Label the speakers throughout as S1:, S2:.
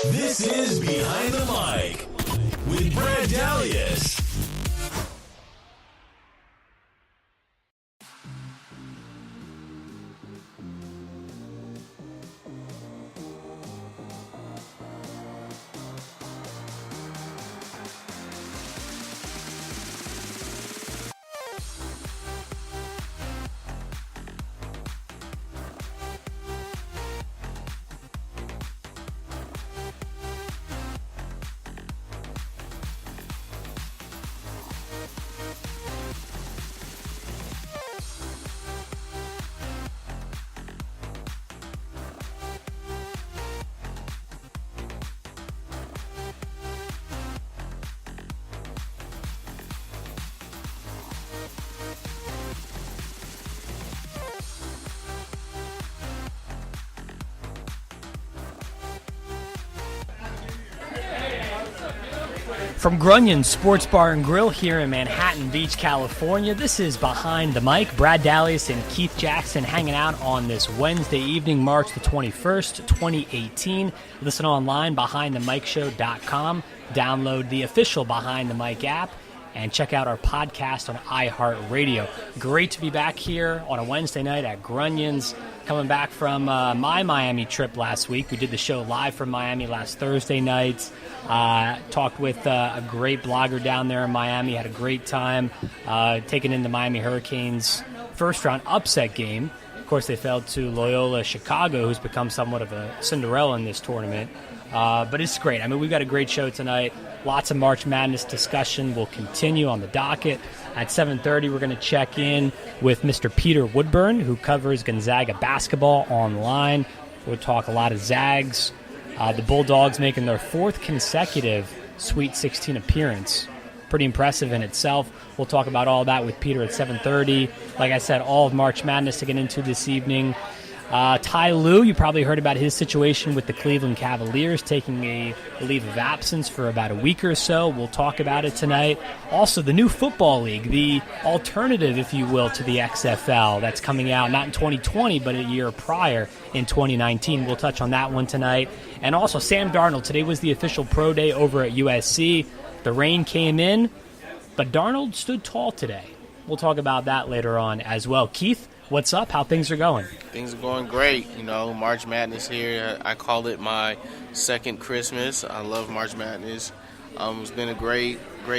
S1: This is Behind the Mic with Brad Dalius.
S2: From Grunyon Sports Bar and Grill here in Manhattan Beach, California, this is Behind the Mic. Brad Dalius and Keith Jackson hanging out on this Wednesday evening, March the 21st, 2018. Listen online, BehindTheMicShow.com. Download the official Behind the Mic app and check out our podcast on iHeartRadio. Great to be back here on a Wednesday night at Grunyon's. Coming back from my Miami trip last week. We did the show live from Miami last Thursday night. Talked with a great blogger down there in Miami. Had a great time taking in the Miami Hurricanes first round upset game. Of course, they fell to Loyola Chicago, who's become somewhat of a Cinderella in this tournament. But it's great. I mean, we've got a great show tonight. Lots of March Madness discussion will continue on the docket. At 7:30, we're going to check in with Mr. Peter Woodburn, who covers Gonzaga basketball online. We'll talk a lot of Zags. The Bulldogs making their fourth consecutive Sweet 16 appearance. Pretty impressive in itself. We'll talk about all that with Peter at 7:30. Like I said, all of March Madness to get into this evening. Ty Lue, you probably heard about his situation with the Cleveland Cavaliers, taking a leave of absence for about a week or so. We'll talk about it tonight. Also, the new football league, the alternative, if you will, to the XFL that's coming out not in 2020, but a year prior in 2019. We'll touch on that one tonight. And also, Sam Darnold. Today was the official pro day over at USC. The rain came in, but Darnold stood tall today. We'll talk about that later on as well. Keith, what's up? How things are going?
S3: Things are going great. You know, March Madness here. I call it my second Christmas. I love March Madness. It's been a great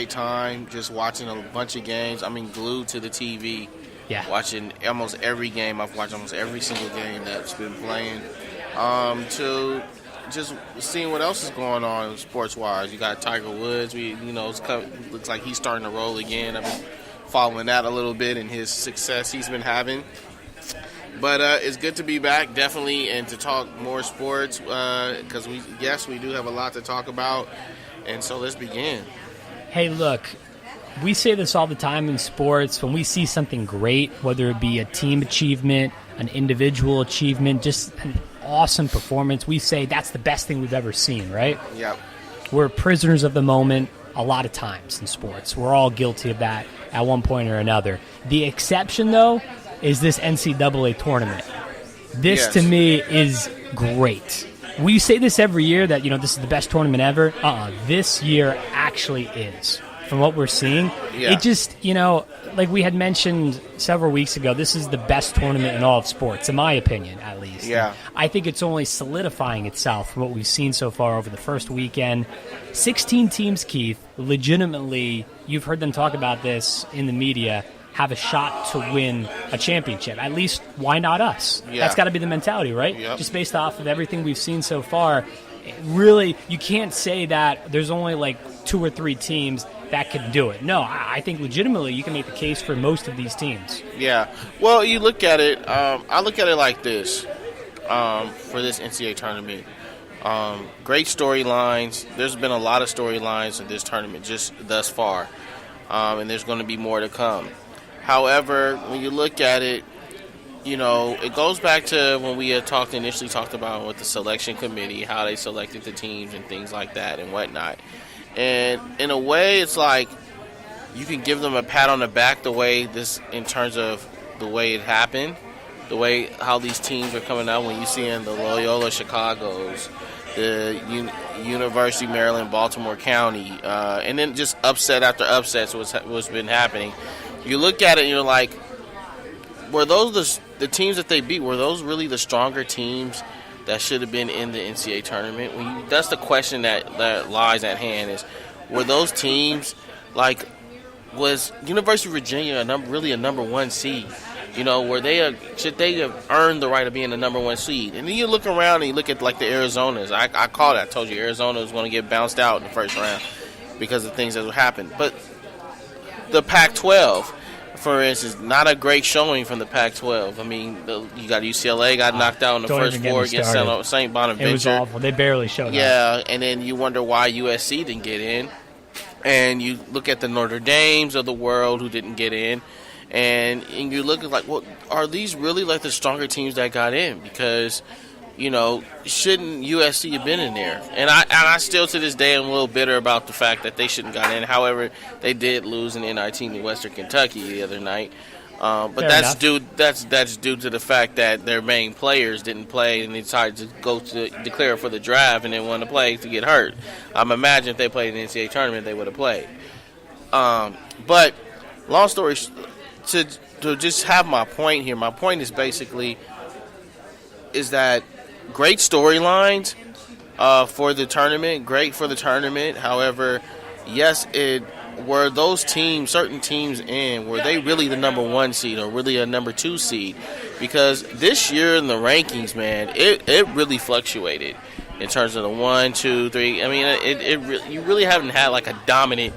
S3: time just watching a bunch of games. I mean, glued to the TV.
S2: Yeah.
S3: Watching almost every game. I've watched almost every single game that's been playing. To just seeing what else is going on sports-wise. You got Tiger Woods. Looks like he's starting to roll again. I've been following that a little bit and his success he's been having. But it's good to be back, definitely, and to talk more sports because we do have a lot to talk about. And so let's begin.
S2: Hey, look, we say this all the time in sports. When we see something great, whether it be a team achievement, an individual achievement, just an awesome performance, we say that's the best thing we've ever seen, right?
S3: Yep.
S2: We're prisoners of the moment a lot of times in sports. We're all guilty of that at one point or another. The exception, though, is this NCAA tournament. This, to me, is great. We say this every year that, this is the best tournament ever. This year actually is. From what we're seeing, It just, like we had mentioned several weeks ago, this is the best tournament in all of sports, in my opinion, at least.
S3: Yeah.
S2: I think it's only solidifying itself from what we've seen so far over the first weekend. 16 teams, Keith, legitimately, you've heard them talk about this in the media, have a shot to win a championship. At least, why not us?
S3: Yeah.
S2: That's got to be the mentality, right?
S3: Yep.
S2: Just based off of everything we've seen so far, really, you can't say that there's only like 2 or 3 teams that can do it. No, I think legitimately you can make the case for most of these teams.
S3: Yeah. Well, you look at it, I look at it like this for this NCAA tournament. Great storylines. There's been a lot of storylines in this tournament just thus far, and there's going to be more to come. However, when you look at it, it goes back to when we had initially talked about with the selection committee, how they selected the teams and things like that and whatnot. And in a way, it's like you can give them a pat on the back in terms of the way it happened. the way how these teams are coming out. When you see in the Loyola Chicago's, the University of Maryland, Baltimore County, and then just upset after upsets what's been happening. You look at it and you're like, were those the teams that they beat, were those really the stronger teams that should have been in the NCAA tournament? That's the question that lies at hand is, were those teams, like, was University of Virginia really a number one seed? You know, should they have earned the right of being the number one seed? And then you look around and you look at, like, the Arizonas. I called it. I told you Arizona was going to get bounced out in the first round because of things that would happen. But the Pac-12, for instance, not a great showing from the Pac-12. I mean, you got UCLA got knocked out in the first four against St. Bonaventure.
S2: It was awful. They barely showed up.
S3: Yeah, and then you wonder why USC didn't get in. And you look at the Notre Dames of the world who didn't get in. And you look at, like, well, are these really, like, the stronger teams that got in? Because, you know, shouldn't USC have been in there? And I still, to this day, am a little bitter about the fact that they shouldn't got in. However, they did lose in NIT to Western Kentucky the other night. But that's due to the fact that their main players didn't play and they decided to declare for the draft and then want to play to get hurt. Imagine if they played in the NCAA tournament, they would have played. But long story to just have my point here. My point is basically is that great storylines for the tournament, great for the tournament. However, yes, were those teams, certain teams were they really the number one seed or really a number two seed? Because this year in the rankings, man, it really fluctuated in terms of the 1, 2, 3. I mean, you really haven't had like a dominant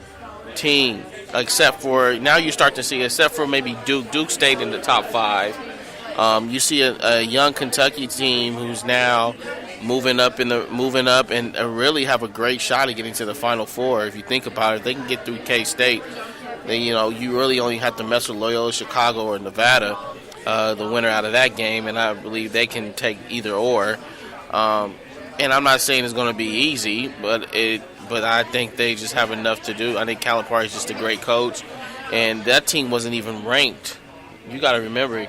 S3: team except for now you start to see, except for maybe Duke. Duke stayed in the top 5. You see a young Kentucky team who's now moving up and really have a great shot at getting to the Final Four. If you think about it, if they can get through K-State, then you really only have to mess with Loyola Chicago or Nevada, the winner out of that game, and I believe they can take either or. And I'm not saying it's going to be easy, but I think they just have enough to do. I think Calipari is just a great coach, and that team wasn't even ranked. You got to remember,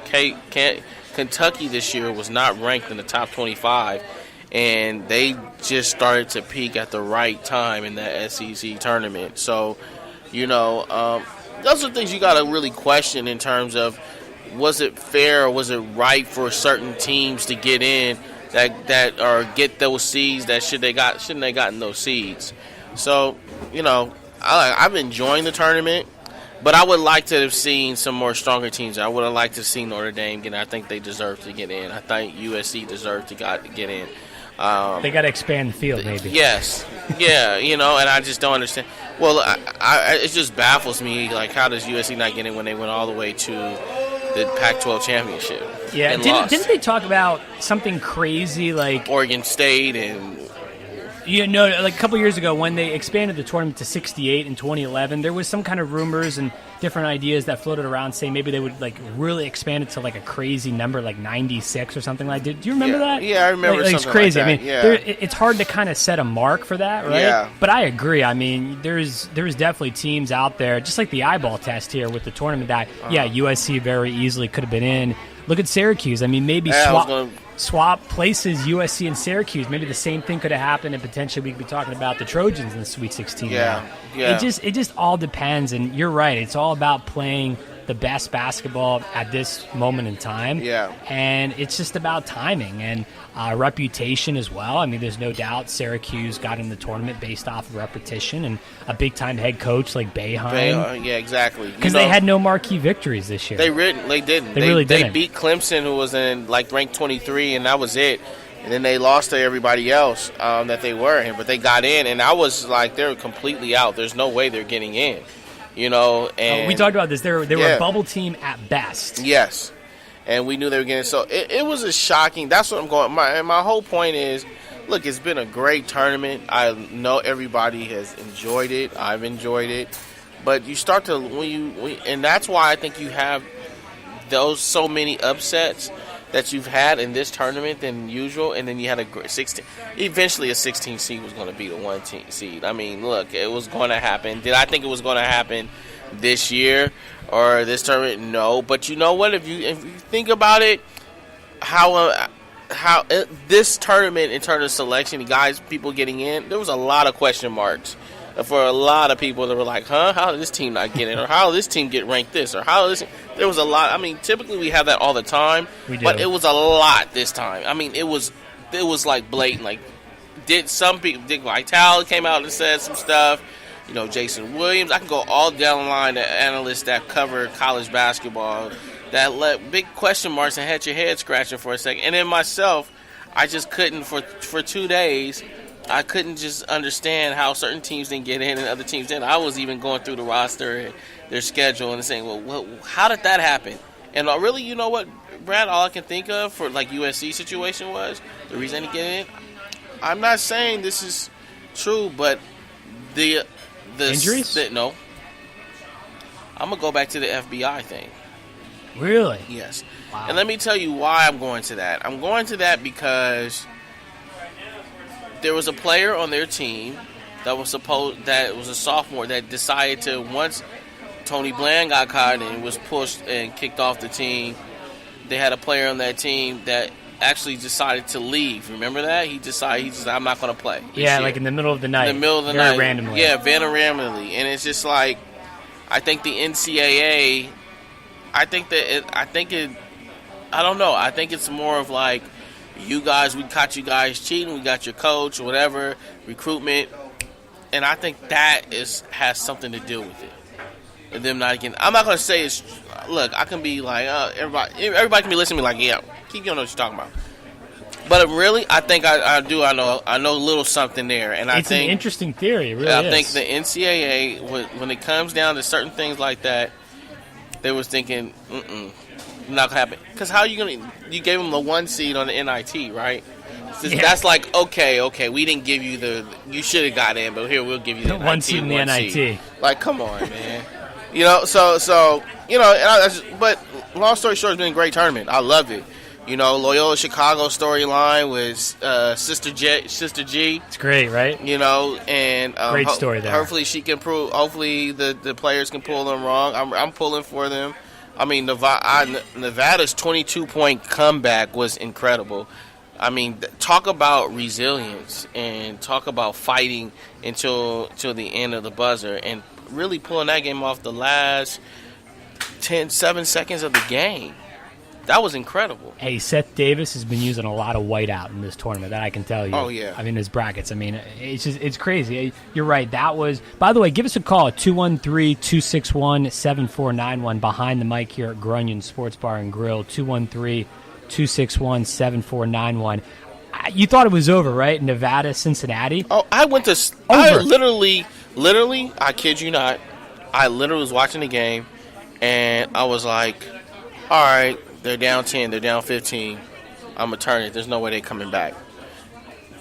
S3: Kentucky this year was not ranked in the top 25, and they just started to peak at the right time in that SEC tournament. So, those are things you got to really question in terms of, was it fair or was it right for certain teams to get in that or get those seeds that shouldn't they gotten those seeds? So, I've been enjoying the tournament, but I would like to have seen some more stronger teams. I would have liked to have seen Notre Dame get in. I think they deserve to get in. I think USC deserved to get in.
S2: They got to expand the field, maybe.
S3: Yes. Yeah, and I just don't understand. Well, it just baffles me, like, how does USC not get in when they went all the way to the Pac-12 championship?
S2: Yeah, didn't they talk about something crazy like
S3: Oregon State and...
S2: like a couple years ago when they expanded the tournament to 68 in 2011, there was some kind of rumors and different ideas that floated around saying maybe they would like really expand it to like a crazy number, like 96 or something like that. Do you remember that?
S3: Yeah, I remember something
S2: it's crazy.
S3: like that.
S2: I mean, it's hard to kind of set a mark for that, right?
S3: Yeah.
S2: But I agree. I mean, there's definitely teams out there, just like the eyeball test here with the tournament that, USC very easily could have been in. Look at Syracuse. I mean, maybe swap places, USC and Syracuse. Maybe the same thing could have happened, and potentially we could be talking about the Trojans in the Sweet 16.
S3: Yeah.
S2: It just all depends, and you're right. It's all about playing the best basketball at this moment in time.
S3: Yeah.
S2: And it's just about timing and reputation as well. I mean, there's no doubt Syracuse got in the tournament based off of repetition and a big-time head coach like Boeheim.
S3: Yeah, exactly.
S2: Because they had no marquee victories this year.
S3: They didn't.
S2: They really didn't.
S3: They beat Clemson, who was in like ranked 23, and that was it. And then they lost to everybody else that they were in. But they got in, and I was like, they're completely out. There's no way they're getting in. And
S2: we talked about this. They were a bubble team at best.
S3: Yes, and we knew they were getting. So it was a shocking. That's what I'm going. My whole point is, look, it's been a great tournament. I know everybody has enjoyed it. I've enjoyed it, but you start to and that's why I think you have those so many upsets that you've had in this tournament than usual, and then you had a 16. Eventually, a 16 seed was going to be the 1 seed. I mean, look, it was going to happen. Did I think it was going to happen this year or this tournament? No. But you know what? If you think about it, this tournament in terms of selection, the guys, people getting in, there was a lot of question marks for a lot of people that were like, huh, how did this team not get in? Or how did this team get ranked this? Or how this? There was a lot. I mean, typically we have that all the time, but it was a lot this time. I mean, it was like blatant. Like, some people, Dick Vitale came out and said some stuff. You know, Jason Williams. I can go all down the line to analysts that cover college basketball that let big question marks and had your head scratching for a second. And then myself, I just couldn't, for 2 days, I couldn't just understand how certain teams didn't get in and other teams didn't. I was even going through the roster and their schedule and saying, well, how did that happen? And really, you know what, Brad, all I can think of for like USC situation was the reason they get in. I'm not saying this is true, but the
S2: injuries?
S3: No. I'm going to go back to the FBI thing.
S2: Really?
S3: Yes.
S2: Wow.
S3: And let me tell you why I'm going to that. I'm going to that because there was a player on their team that was a sophomore that decided to, once Tony Bland got caught and was pushed and kicked off the team, they had a player on that team that actually decided to leave. Remember that? He decided, I'm not going to play.
S2: Yeah, like in the middle of the night.
S3: In the middle of the
S2: very
S3: night.
S2: randomly.
S3: Yeah, very randomly. And it's just like, I think the NCAA, I don't know. I think it's more of like, we caught you guys cheating, we got your coach, whatever, recruitment. And I think that has something to do with it. And them not getting, I'm not going to say it's, look, I can be like, everybody can be listening to me like, yeah, keep going what you're talking about. But really, I think I know a little something there. And
S2: it's an interesting theory, it really
S3: I
S2: is.
S3: think the NCAA, when it comes down to certain things like that, they was thinking, not gonna happen. Because how you you gave them the 1 seed on the NIT, right? So that's like, okay, we didn't give you you should have got in, but here, we'll give you the
S2: 1 seed in the NIT.
S3: Seed. Like, come on, man. You know, so you know, but long story short, it's been a great tournament. I love it. You know, Loyola Chicago storyline was Sister G.
S2: It's great, right?
S3: You know, and
S2: great story there.
S3: Hopefully she can prove. Hopefully the players can pull them wrong. I'm pulling for them. I mean, Nevada's 22-point comeback was incredible. I mean, talk about resilience and talk about fighting until the end of the buzzer and really pulling that game off the last 7 seconds of the game. That was incredible.
S2: Hey, Seth Davis has been using a lot of whiteout in this tournament, that I can tell you.
S3: Oh, yeah.
S2: I mean, his brackets. I mean, it's crazy. You're right. That was, by the way, give us a call at 213-261-7491 behind the mic here at Grunion Sports Bar and Grill, 213-261-7491. You thought it was over, right? Nevada, Cincinnati?
S3: Oh, I went to,
S2: over.
S3: I literally, I kid you not, I literally was watching the game, and I was like, all right, they're down 10, they're down 15. I'm going to turn it. There's no way they're coming back.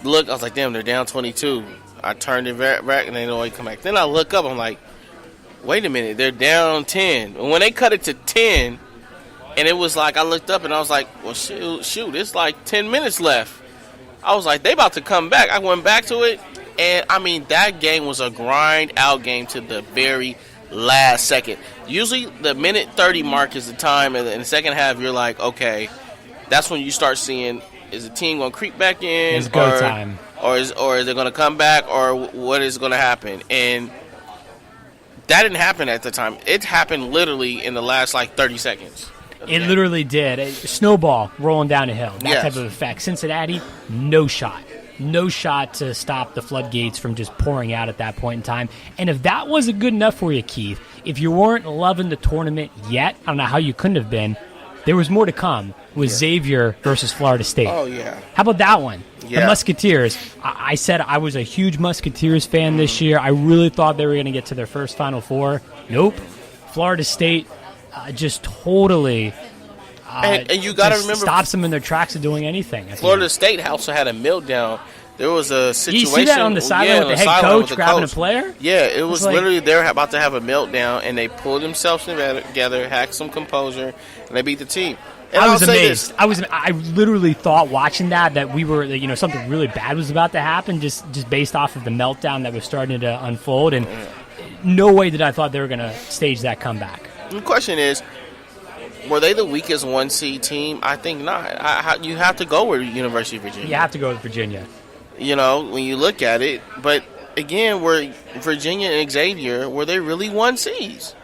S3: Look, I was like, damn, they're down 22. I turned it back, and they no way come back. Then I look up, I'm like, wait a minute, they're down 10. And when they cut it to 10, and it was like, I looked up, and I was like, well, shoot, it's like 10 minutes left. I was like, they about to come back. I went back to it, and, I mean, that game was a grind-out game to the very last second. Usually the minute 30 mark is the time, and in the second half you're like, okay, that's when you start seeing, is the team going to creep back in,
S2: it's go time,
S3: or is it going to come back, or what is going to happen? And that didn't happen at the time. It happened literally in the last like 30 seconds.
S2: It literally did. A snowball rolling down a hill. That
S3: Yes.
S2: type of effect. Cincinnati, no shot. No shot to stop the floodgates from just pouring out at that point in time. And if that wasn't good enough for you, Keith, if you weren't loving the tournament yet, I don't know how you couldn't have been, there was more to come with Xavier versus Florida State.
S3: Oh, yeah.
S2: How about that one?
S3: Yeah.
S2: The Musketeers. I said I was a huge Musketeers fan this year. I really thought they were going to get to their first Final Four. Nope. Florida State just totally
S3: and you got to remember,
S2: stops them in their tracks of doing anything.
S3: Florida State also had a meltdown. There was a situation.
S2: You see that on the sideline with the head coach grabbing a player?
S3: Yeah, it was
S2: like,
S3: literally they were about to have a meltdown, and they pulled themselves together, had some composure, and they beat the team. And
S2: I was
S3: I'll say
S2: amazed.
S3: this.
S2: I literally thought watching that we were, something really bad was about to happen, just based off of the meltdown that was starting to unfold, and no way did I thought they were going to stage that comeback.
S3: The question is, Were they the weakest 1 seed team? I think not. You have to go with University of Virginia.
S2: You have to go with Virginia.
S3: You know, when you look at it. But, again, were Virginia and Xavier, were they really 1 seeds?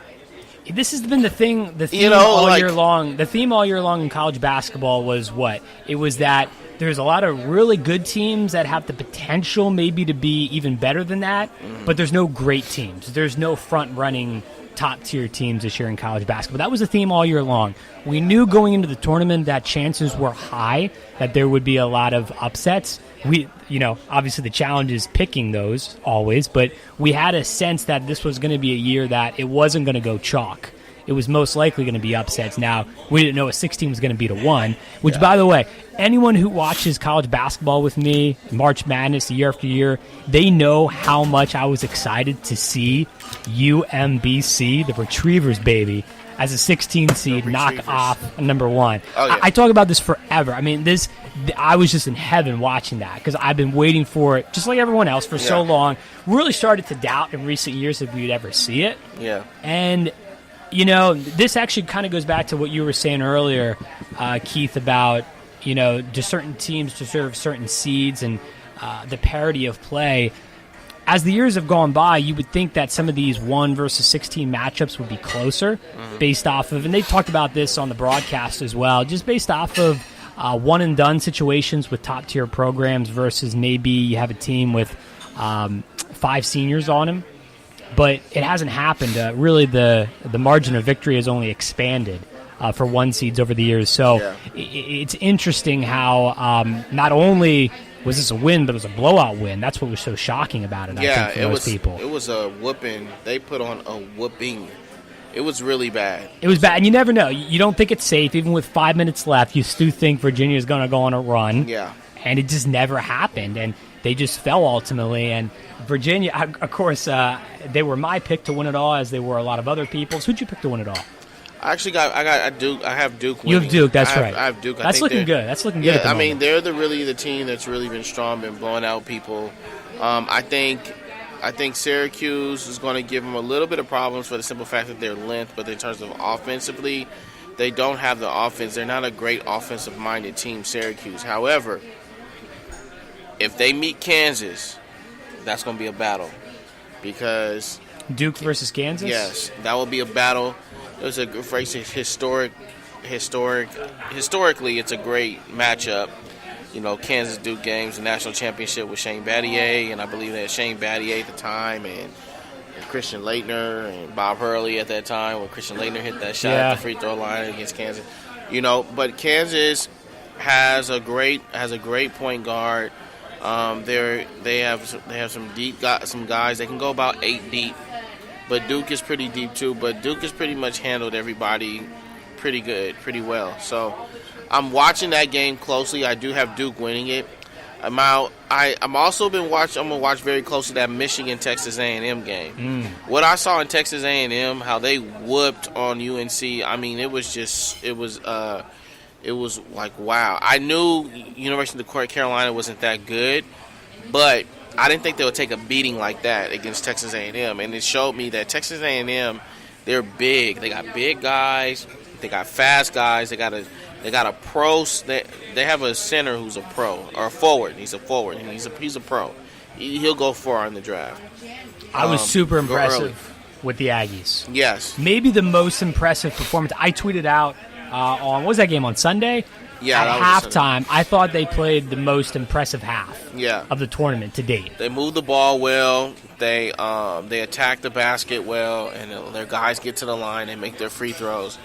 S2: This has been the theme year long. The theme all year long in college basketball was what? It was that there's a lot of really good teams that have the potential maybe to be even better than that, but there's no great teams. There's no front-running top-tier teams this year in college basketball. That was the theme all year long. We knew going into the tournament that chances were high, that there would be a lot of upsets. Obviously the challenge is picking those always, but we had a sense that this was going to be a year that it wasn't going to go chalk. It was most likely going to be upsets. Now, we didn't know a 16 was going to beat a 1, which, by the way, anyone who watches college basketball with me, March Madness year after year, they know how much I was excited to see UMBC, the Retrievers, baby, as a 16 seed knock off number 1.
S3: Oh, yeah.
S2: I talk about this forever. I mean, I was just in heaven watching that because I've been waiting for it, just like everyone else, for so long. Really started to doubt in recent years if we'd ever see it.
S3: Yeah.
S2: And, this actually kind of goes back to what you were saying earlier, Keith, about, do certain teams deserve certain seeds and the parity of play. As the years have gone by, you would think that some of these 1 versus 16 matchups would be closer based off of, and they talked about this on the broadcast as well, just based off of one-and-done situations with top-tier programs versus maybe you have a team with 5 seniors on them. But it hasn't happened. Really, the margin of victory has only expanded for 1 seeds over the years. So it's interesting how not only was this a win, but it was a blowout win. That's what was so shocking about it, I think, for most people.
S3: It was a whooping. They put on a whooping. It was really bad.
S2: It was bad, and you never know. You don't think it's safe. Even with 5 minutes left, you still think Virginia is going to go on a run.
S3: Yeah.
S2: And it just never happened, and they just fell ultimately. And Virginia, of course, they were my pick to win it all, as they were a lot of other people's. Who'd you pick to win it all?
S3: I got Duke. I have Duke winning.
S2: You have Duke, that's right.
S3: I have Duke.
S2: That's looking good. That's looking good.
S3: Yeah, I mean, they're the team that's really been strong, been blowing out people. I think Syracuse is going to give them a little bit of problems for the simple fact that they're length, but in terms of offensively, they don't have the offense. They're not a great offensive-minded team, Syracuse. However, if they meet Kansas, that's going to be a battle because
S2: Duke versus Kansas?
S3: Yes, that will be a battle. It was a historically, it's a great matchup. Kansas Duke games, the national championship with Shane Battier, and I believe they had Shane Battier at the time, and Christian Laettner and Bob Hurley at that time, when Christian Laettner hit that shot at the free throw line against Kansas. But Kansas has a great point guard. They have some guys. They can go about 8 deep. But Duke is pretty deep too. But Duke has pretty much handled everybody pretty good, pretty well. So I'm watching that game closely. I do have Duke winning it. I'm also been watching. I'm gonna watch very closely that Michigan Texas A&M game. What I saw in Texas A&M, how they whooped on UNC. I mean, it was like wow. I knew University of North Carolina wasn't that good, but I didn't think they would take a beating like that against Texas A&M, and it showed me that Texas A&M, they're big. They got big guys. They got fast guys. They got a pro. They have a center who's a pro, or a forward. He's a forward. And he's a pro. He'll go far in the draft.
S2: I was super impressive with the Aggies.
S3: Yes.
S2: Maybe the most impressive performance. I tweeted out on, what was that game, on Sunday?
S3: Yeah,
S2: at halftime, I thought they played the most impressive half of the tournament to date.
S3: They moved the ball well. They attack the basket well, and their guys get to the line and make their free throws.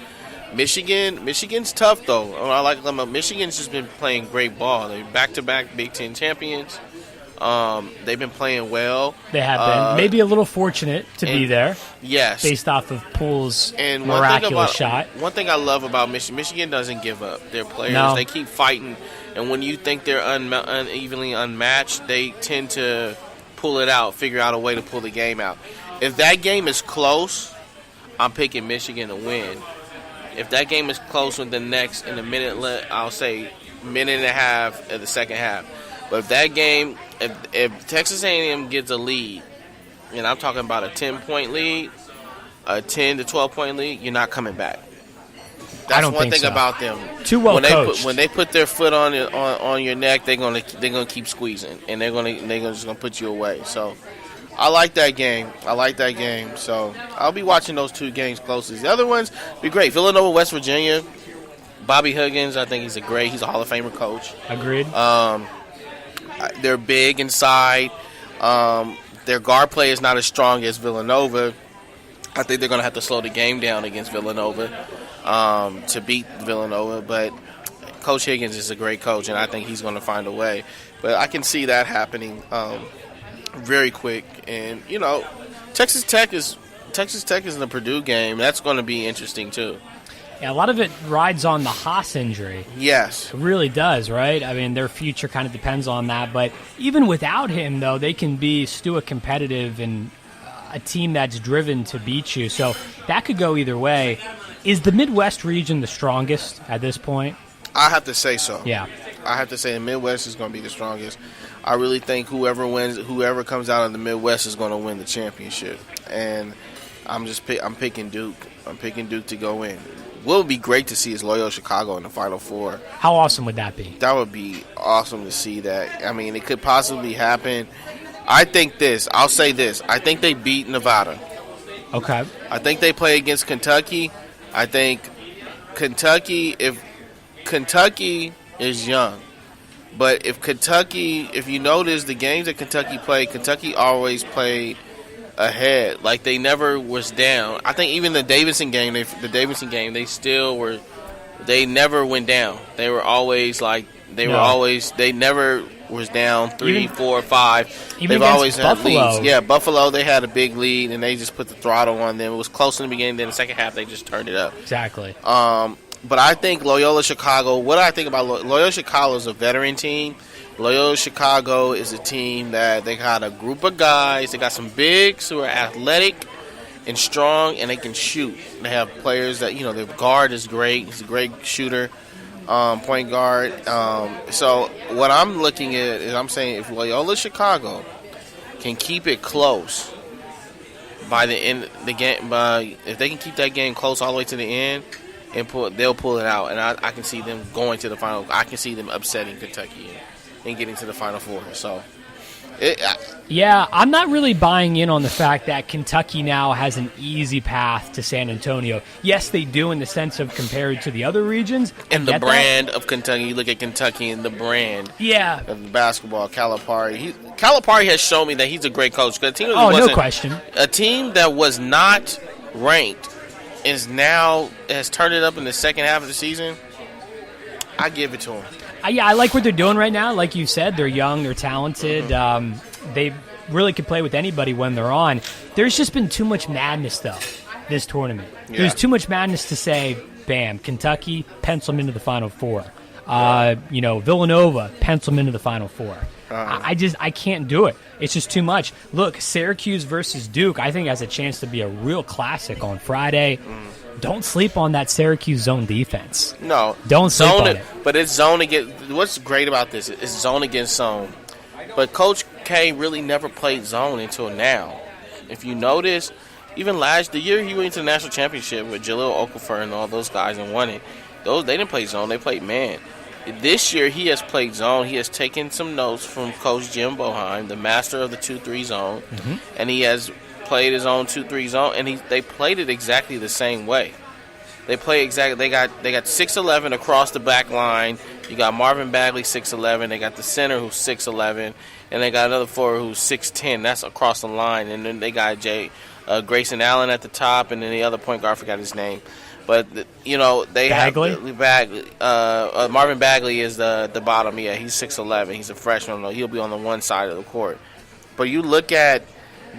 S3: Michigan's tough, though. I like them. Michigan's just been playing great ball. They're back-to-back Big Ten champions. They've been playing well.
S2: They have been. Maybe a little fortunate to be there.
S3: Yes.
S2: Based off of Poole's miraculous shot.
S3: One thing I love about Michigan doesn't give up. Their players, they keep fighting. And when you think they're unevenly unmatched, they tend to pull it out, figure out a way to pull the game out. If that game is close, I'm picking Michigan to win. If that game is close in the minute, I'll say minute and a half of the second half. But if that game, if Texas A&M gets a lead, and I'm talking about a 10-point lead, a 10 to 12-point lead, you're not coming back. That's
S2: don't
S3: one
S2: think
S3: thing
S2: so.
S3: about them.
S2: Too well coached.
S3: When they put their foot on your neck, they're gonna keep squeezing, and they're just gonna put you away. So I like that game. So I'll be watching those two games closely. The other ones be great. Villanova, West Virginia. Bobby Huggins, I think he's a Hall of Famer coach.
S2: Agreed.
S3: They're big inside. Their guard play is not as strong as Villanova. I think they're going to have to slow the game down against Villanova to beat Villanova. But Coach Higgins is a great coach, and I think he's going to find a way. But I can see that happening very quick. And, Texas Tech is in the Purdue game. That's going to be interesting, too.
S2: Yeah, a lot of it rides on the Haas injury.
S3: Yes.
S2: It really does, right? I mean, their future kind of depends on that. But even without him, though, they can be still a competitive and a team that's driven to beat you. So that could go either way. Is the Midwest region the strongest at this point?
S3: I have to say so.
S2: Yeah.
S3: I have to say the Midwest is going to be the strongest. I really think whoever comes out of the Midwest is going to win the championship. And I'm picking Duke. I'm picking Duke to go in. What would be great to see is Loyola Chicago in the Final Four.
S2: How awesome would that be?
S3: That would be awesome to see that. I mean, it could possibly happen. I'll say this. I think they beat Nevada.
S2: Okay.
S3: I think they play against Kentucky. I think Kentucky is young. But if you notice the games that Kentucky always played ahead. Like, they never was down. I think even the Davidson game, they never went down. They were always they never was down 3, 4, 5.
S2: Even
S3: They've always had
S2: Buffalo.
S3: leads. Yeah, Buffalo, they had a big lead, and they just put the throttle on them. It was close in the beginning, then the second half, they just turned it up.
S2: Exactly.
S3: But I think Loyola Chicago, what I think about Loyola Chicago is a veteran team. Loyola Chicago is a team that they got a group of guys. They got some bigs who are athletic and strong, and they can shoot. They have players that, their guard is great. He's a great shooter, point guard. So what I'm looking at is I'm saying if Loyola Chicago can keep it close by the end of the game, if they can keep that game close all the way to the end, they'll pull it out. And I can see them going to the final. I can see them upsetting Kentucky and getting to the Final Four. So,
S2: yeah, I'm not really buying in on the fact that Kentucky now has an easy path to San Antonio. Yes, they do in the sense of compared to the other regions.
S3: And the brand of Kentucky, you look at Kentucky and the brand of the basketball, Calipari. Calipari has shown me that he's a great coach.
S2: No question.
S3: A team that was not ranked has turned it up in the second half of the season. I give it to him.
S2: I like what they're doing right now. Like you said, they're young, they're talented. They really can play with anybody when they're on. There's just been too much madness, though, this tournament. Yeah. There's too much madness to say, bam, Kentucky, pencil them into the Final Four. Villanova, pencil them into the Final Four. I can't do it. It's just too much. Look, Syracuse versus Duke, I think has a chance to be a real classic on Friday. Don't sleep on that Syracuse zone defense.
S3: No.
S2: Don't sleep on it.
S3: But it's zone against. What's great about this is zone against zone. But Coach K really never played zone until now. If you notice, even the year he went to the national championship with Jahlil Okafor and all those guys and won it, they didn't play zone. They played man. This year he has played zone. He has taken some notes from Coach Jim Boeheim, the master of the 2-3 zone, and he has played his own 2-3 zone, and they played it exactly the same way. They play exactly. They got 6'11" across the back line. You got Marvin Bagley 6'11". They got the center who's 6'11", and they got another forward who's 6'10". That's across the line, and then they got Grayson Allen at the top, and then the other point guard, I forgot his name. But they
S2: Bagley?
S3: have Bagley. Marvin Bagley is the bottom. Yeah, he's 6'11". He's a freshman. He'll be on the one side of the court. But you look at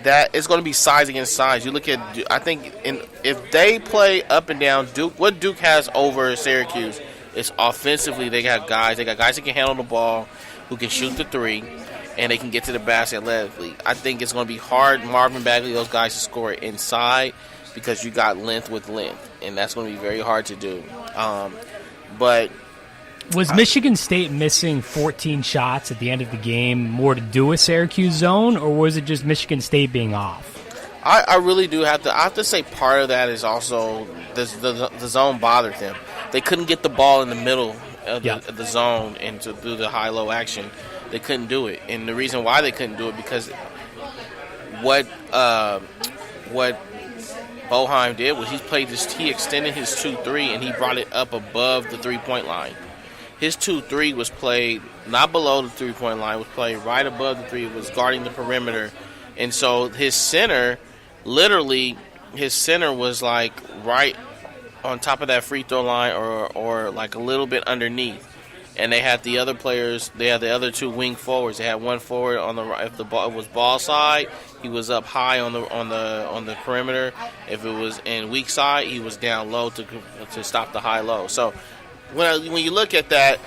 S3: that, it's going to be size against size. You look at, I think, if they play up and down, what Duke has over Syracuse is offensively. They got guys that can handle the ball, who can shoot the three, and they can get to the basket athletically. I think it's going to be hard, Marvin Bagley, those guys, to score inside because you got length with length, and that's going to be very hard to do. But
S2: was Michigan State missing 14 shots at the end of the game more to do with Syracuse zone, or was it just Michigan State being off?
S3: I really do have to say part of that is also the zone bothered them. they couldn't get the ball in the middle of
S2: Yeah.
S3: the zone and to do the high-low action. They couldn't do it, and the reason why they couldn't do it because what Boeheim did was he extended his 2-3 and he brought it up above the 3-point line. His 2-3 was played not below the 3-point line, was played right above the 3. It was guarding the perimeter, and so his center was like right on top of that free throw line or like a little bit underneath. And they had the other players. They had the other 2 wing forwards. They had one forward on the right. If the ball was ball side, he was up high on the perimeter. If it was in weak side, he was down low to stop the high low. So when you look at that,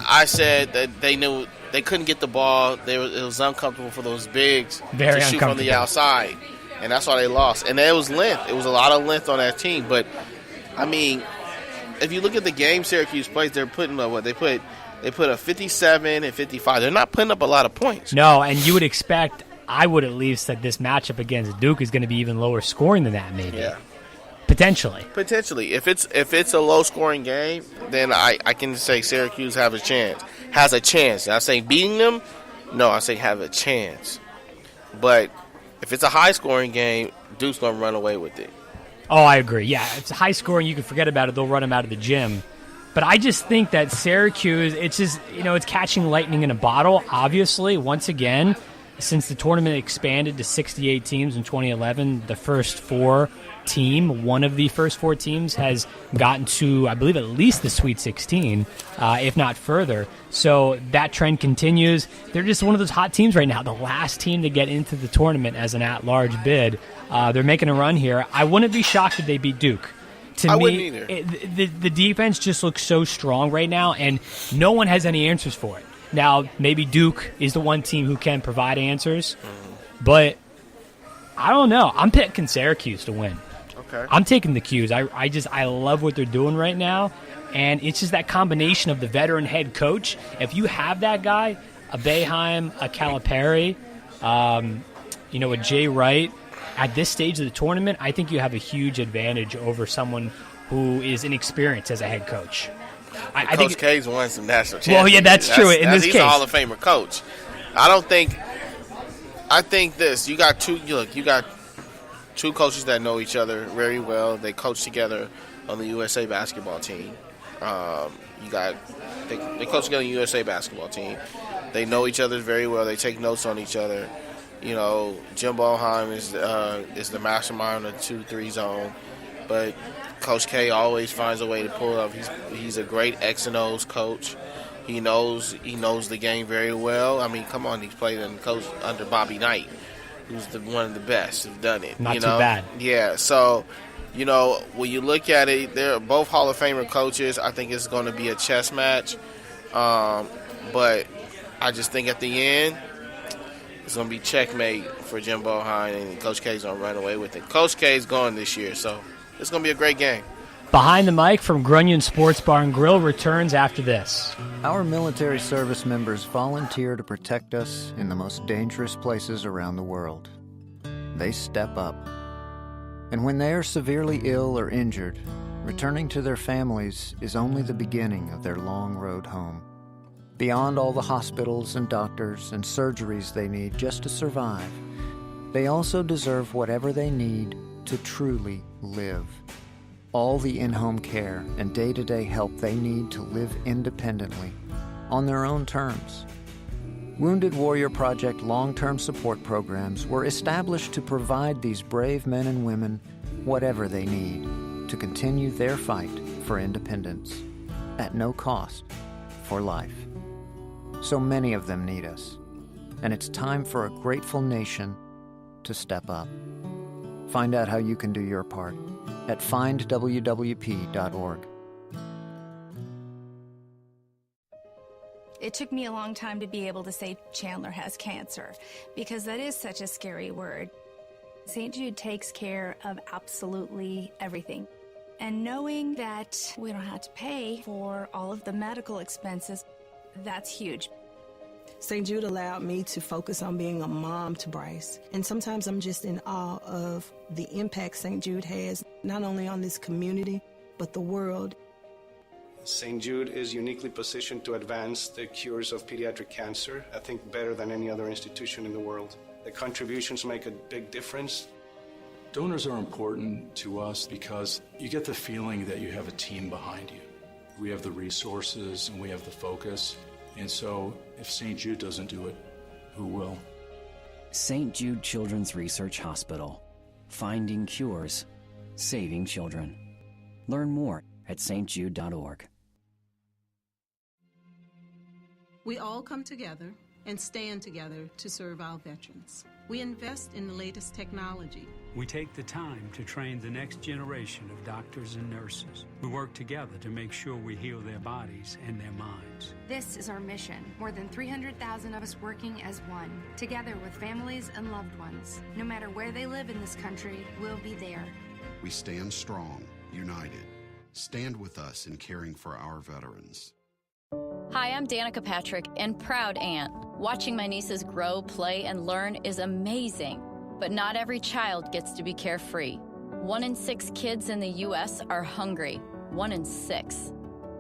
S3: I said that they knew they couldn't get the ball. It was uncomfortable for those bigs
S2: Very
S3: to shoot from the outside, and that's why they lost. And it was length. It was a lot of length on that team. But I mean, if you look at the game Syracuse plays, they're putting up they put a 57 and 55. They're not putting up a lot of points.
S2: No, and you would expect, I would at least, that this matchup against Duke is going to be even lower scoring than that, maybe.
S3: Yeah.
S2: Potentially.
S3: If it's a low scoring game, then I can say Syracuse has a chance. I say beating them, no, I say have a chance. But if it's a high scoring game, Duke's gonna run away with it.
S2: Oh, I agree. Yeah, if it's high scoring, you can forget about it. They'll run them out of the gym. But I just think that Syracuse, it's just, it's catching lightning in a bottle, obviously. Once again, since the tournament expanded to 68 teams in 2011, one of the first 4 teams has gotten to, I believe, at least the Sweet 16, if not further. So that trend continues. They're just one of those hot teams right now. The last team to get into the tournament as an at-large bid. They're making a run here. I wouldn't be shocked if they beat Duke. To
S3: I
S2: me,
S3: wouldn't either.
S2: The defense just looks so strong right now, and no one has any answers for it. Now, maybe Duke is the one team who can provide answers, but I don't know. I'm picking Syracuse to win.
S3: Okay.
S2: I'm taking the Qs. I love what they're doing right now, and it's just that combination of the veteran head coach. If you have that guy, a Boeheim, a Calipari, a Jay Wright, at this stage of the tournament, I think you have a huge advantage over someone who is inexperienced as a head coach. I
S3: Coach
S2: think
S3: K's won some national championships.
S2: Well, yeah, that's true. In this
S3: he's
S2: case,
S3: a Hall of Famer coach. I think this. You got two coaches that know each other very well. They coach together on the USA basketball team. They coach together on the USA basketball team. They know each other very well. They take notes on each other. Jim Boeheim is the mastermind of the 2-3 zone, but Coach K always finds a way to pull up. He's a great X and O's coach. He knows the game very well. I mean, come on, he's played and coached under Bobby Knight, who's one of the best who've done it.
S2: Not too bad.
S3: Yeah, so when you look at it, they're both Hall of Famer coaches. I think it's going to be a chess match, but I just think at the end it's going to be checkmate for Jim Boeheim, and Coach K's going to run away with it. Coach K's going this year, so it's going to be a great game.
S2: Behind the Mic from Grunion Sports Bar and Grill returns after this.
S4: Our military service members volunteer to protect us in the most dangerous places around the world. They step up. And when they are severely ill or injured, returning to their families is only the beginning of their long road home. Beyond all the hospitals and doctors and surgeries they need just to survive, they also deserve whatever they need to truly live. All the in-home care and day-to-day help they need to live independently, on their own terms. Wounded Warrior Project long-term support programs were established to provide these brave men and women whatever they need to continue their fight for independence, at no cost, for life. So many of them need us, and it's time for a grateful nation to step up. Find out how you can do your part at findwwp.org.
S5: It took me a long time to be able to say Chandler has cancer, because that is such a scary word. St. Jude takes care of absolutely everything. And knowing that we don't have to pay for all of the medical expenses, that's huge.
S6: St. Jude allowed me to focus on being a mom to Bryce. And sometimes I'm just in awe of the impact St. Jude has, not only on this community, but the world.
S7: St. Jude is uniquely positioned to advance the cures of pediatric cancer, I think better than any other institution in the world. The contributions make a big difference.
S8: Donors are important to us because you get the feeling that you have a team behind you. We have the resources and we have the focus. And so if St. Jude doesn't do it, who will?
S9: St. Jude Children's Research Hospital. Finding cures. Saving children. Learn more at stjude.org.
S10: We all come together and stand together to serve our veterans. We invest in the latest technology.
S11: We take the time to train the next generation of doctors and nurses. We work together to make sure we heal their bodies and their minds.
S12: This is our mission. More than 300,000 of us working as one, together with families and loved ones. No matter where they live in this country, we'll be there.
S13: We stand strong, united. Stand with us in caring for our veterans.
S14: Hi, I'm Danica Patrick and proud aunt. Watching my nieces grow, play, and learn is amazing. But not every child gets to be carefree. 1 in 6 kids in the U.S. are hungry. 1 in 6.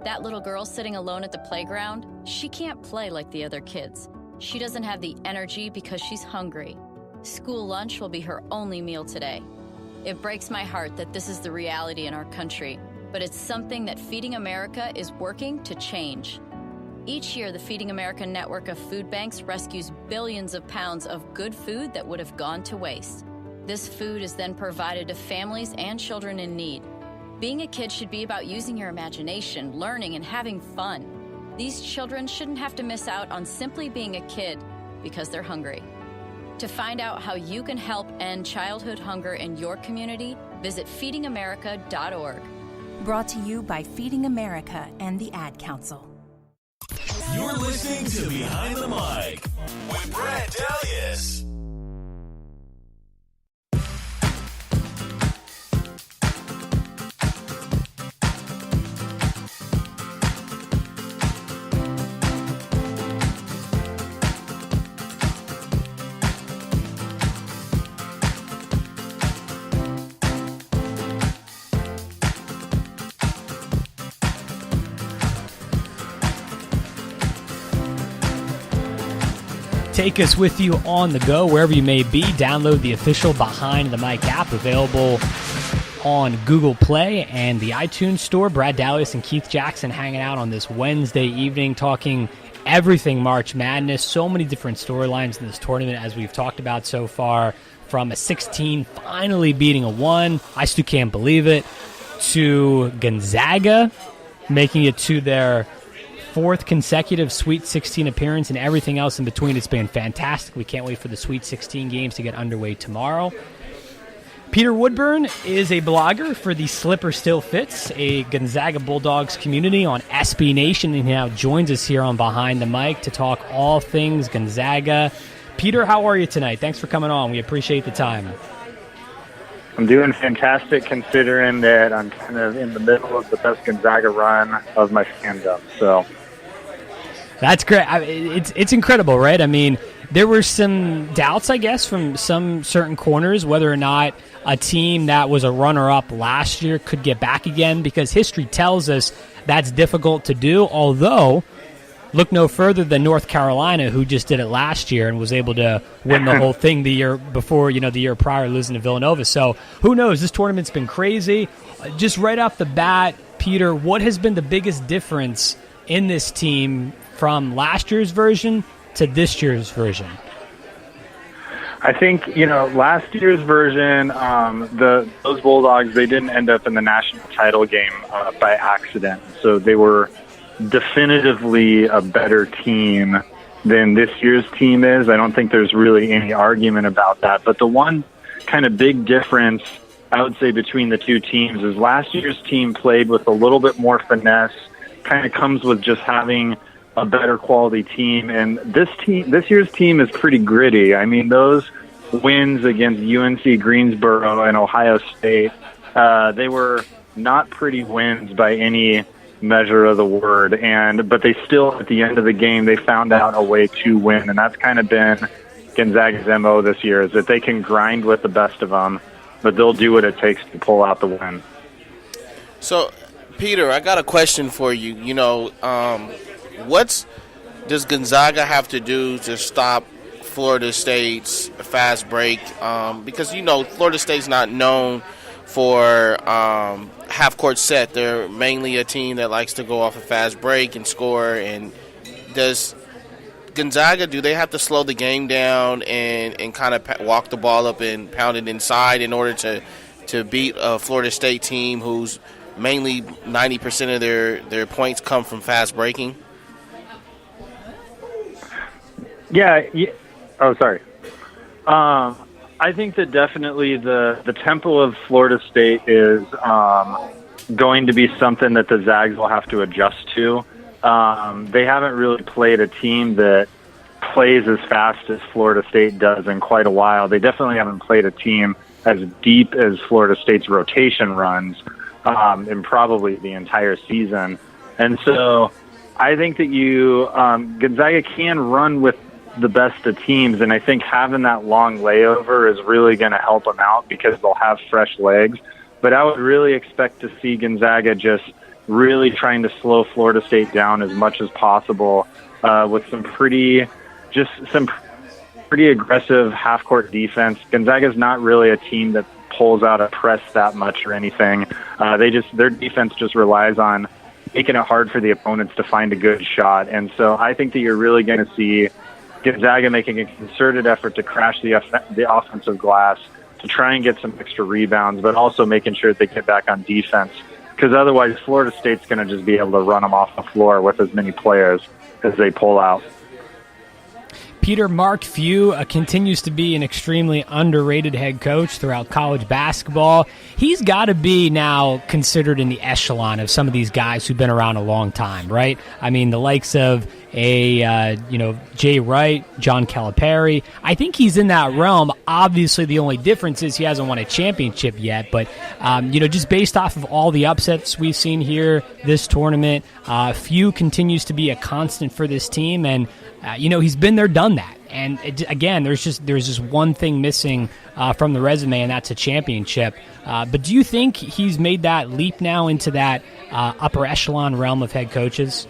S14: That little girl sitting alone at the playground, she can't play like the other kids. She doesn't have the energy because she's hungry. School lunch will be her only meal today. It breaks my heart that this is the reality in our country, but it's something that Feeding America is working to change. Each year, the Feeding America network of food banks rescues billions of pounds of good food that would have gone to waste. This food is then provided to families and children in need. Being a kid should be about using your imagination, learning, and having fun. These children shouldn't have to miss out on simply being a kid because they're hungry. To find out how you can help end childhood hunger in your community, visit feedingamerica.org.
S15: Brought to you by Feeding America and the Ad Council.
S1: You're listening to Behind the Mic with Brad Dalius.
S2: Take us with you on the go, wherever you may be. Download the official Behind the Mic app, available on Google Play and the iTunes Store. Brad Dalius and Keith Jackson hanging out on this Wednesday evening, talking everything March Madness. So many different storylines in this tournament, as we've talked about so far, from a 16 finally beating a 1. I still can't believe it. To Gonzaga making it to their 4th consecutive Sweet 16 appearance, and everything else in between. It's been fantastic. We can't wait for the Sweet 16 games to get underway tomorrow. Peter Woodburn is a blogger for the Slipper Still Fits, a Gonzaga Bulldogs community on SB Nation, and he now joins us here on Behind the Mic to talk all things Gonzaga. Peter, how are you tonight? Thanks for coming on. We appreciate the time.
S16: I'm doing fantastic, considering that I'm kind of in the middle of the best Gonzaga run of my fandom. So
S2: that's great. It's incredible, right? I mean, there were some doubts, I guess, from some certain corners whether or not a team that was a runner-up last year could get back again, because history tells us that's difficult to do, although look no further than North Carolina, who just did it last year and was able to win the whole thing the year before, the year prior, losing to Villanova. So who knows? This tournament's been crazy. Just right off the bat, Peter, what has been the biggest difference in this team from last year's version to this year's version?
S16: I think, last year's version, those Bulldogs, they didn't end up in the national title game by accident. So they were definitively a better team than this year's team is. I don't think there's really any argument about that. But the one kind of big difference, I would say, between the two teams is last year's team played with a little bit more finesse, kind of comes with just having a better quality team. And this year's team is pretty gritty. I mean, those wins against UNC Greensboro and Ohio State, they were not pretty wins by any measure of the word, but they still, at the end of the game, they found out a way to win, and that's kind of been Gonzaga's MO this year, is that they can grind with the best of them, but they'll do what it takes to pull out the win.
S3: So, Peter, I got a question for you. You know, does Gonzaga have to do to stop Florida State's fast break? Because, you know, Florida State's not known for half-court set. They're mainly a team that likes to go off a fast break and score. And does Gonzaga, do they have to slow the game down and kind of walk the ball up and pound it inside in order to beat a Florida State team who's mainly 90% of their points come from fast breaking?
S16: Yeah. Oh, sorry. I think that definitely the tempo of Florida State is going to be something that the Zags will have to adjust to. They haven't really played a team that plays as fast as Florida State does in quite a while. They definitely haven't played a team as deep as Florida State's rotation runs in probably the entire season. And so I think that Gonzaga can run with the best of teams, and I think having that long layover is really going to help them out because they'll have fresh legs. But I would really expect to see Gonzaga just really trying to slow Florida State down as much as possible with some pretty aggressive half-court defense. Gonzaga's not really a team that pulls out a press that much or anything. Their defense just relies on making it hard for the opponents to find a good shot. And so I think that you're really going to see Gonzaga making a concerted effort to crash the offensive glass, to try and get some extra rebounds, but also making sure they get back on defense. Because otherwise, Florida State's going to just be able to run them off the floor with as many players as they pull out.
S2: Peter, Mark Few continues to be an extremely underrated head coach throughout college basketball. He's got to be now considered in the echelon of some of these guys who've been around a long time, right? I mean, the likes of Jay Wright, John Calipari. I think he's in that realm. Obviously, the only difference is he hasn't won a championship yet. But, just based off of all the upsets we've seen here this tournament, Few continues to be a constant for this team. And, he's been there, done that. And again, there's just one thing missing from the resume, and that's a championship. But do you think he's made that leap now into that upper echelon realm of head coaches?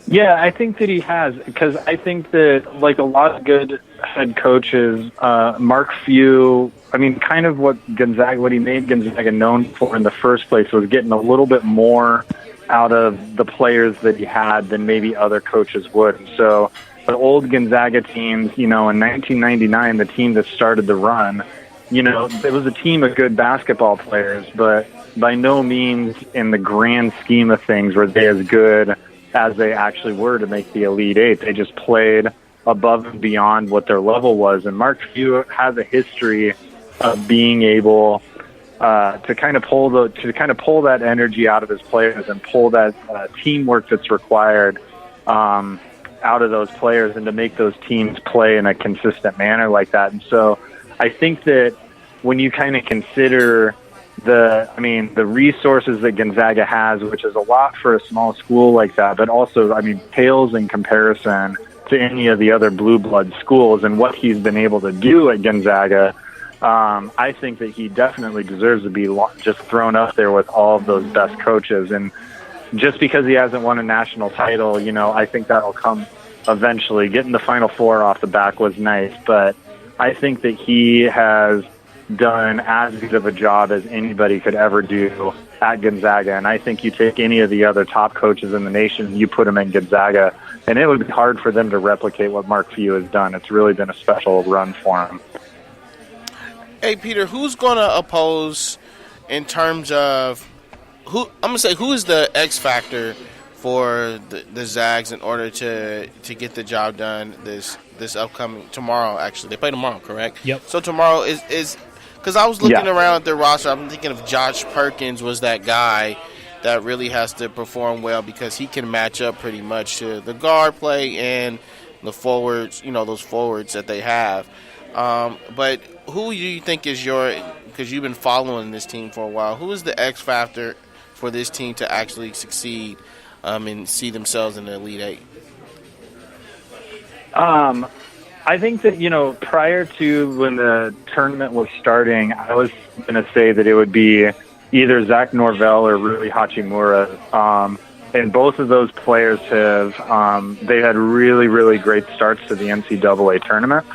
S16: Yeah, I think that he has, because I think that, like a lot of good head coaches, Mark Few, kind of what he made Gonzaga known for in the first place was getting a little bit more out of the players that he had than maybe other coaches would. And so the old Gonzaga teams, in 1999, the team that started the run, it was a team of good basketball players, but by no means in the grand scheme of things were they as good as they actually were to make the Elite Eight. They just played above and beyond what their level was. And Mark Few has a history of being able to kind of pull that energy out of his players and pull that teamwork that's required out of those players and to make those teams play in a consistent manner like that. And so I think that when you kind of consider the resources that Gonzaga has, which is a lot for a small school like that, but also, pales in comparison to any of the other blue blood schools and what he's been able to do at Gonzaga, I think that he definitely deserves to be just thrown up there with all of those best coaches. And just because he hasn't won a national title, I think that'll come eventually. Getting the Final Four off the back was nice, but I think that he has done as good of a job as anybody could ever do at Gonzaga. And I think you take any of the other top coaches in the nation, you put them in Gonzaga, and it would be hard for them to replicate what Mark Few has done. It's really been a special run for him.
S3: Hey, Peter, who's going to oppose in terms of who is the X factor for the Zags in order to get the job done this upcoming tomorrow? Actually, they play tomorrow, correct?
S2: Yep.
S3: So tomorrow is because I was looking around at their roster. I'm thinking if Josh Perkins was that guy that really has to perform well because he can match up pretty much to the guard play and the forwards. Those forwards that they have. But who do you think is because you've been following this team for a while, who is the X factor for this team to actually succeed and see themselves in the Elite Eight?
S16: I think that, prior to when the tournament was starting, I was going to say that it would be either Zach Norvell or Rui Hachimura. And both of those players have they had really, really great starts to the NCAA tournament.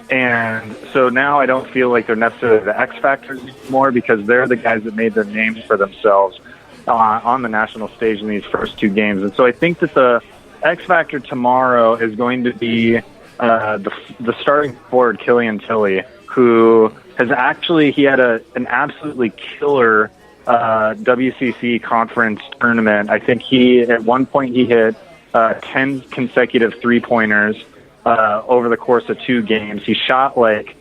S16: And so now I don't feel like they're necessarily the X factors anymore, because they're the guys that made their names for themselves on the national stage in these first two games. And so I think that the X factor tomorrow is going to be the starting forward, Killian Tilly, who has actually, he had an absolutely killer WCC conference tournament. I think at one point he hit 10 consecutive three-pointers over the course of two games. He shot like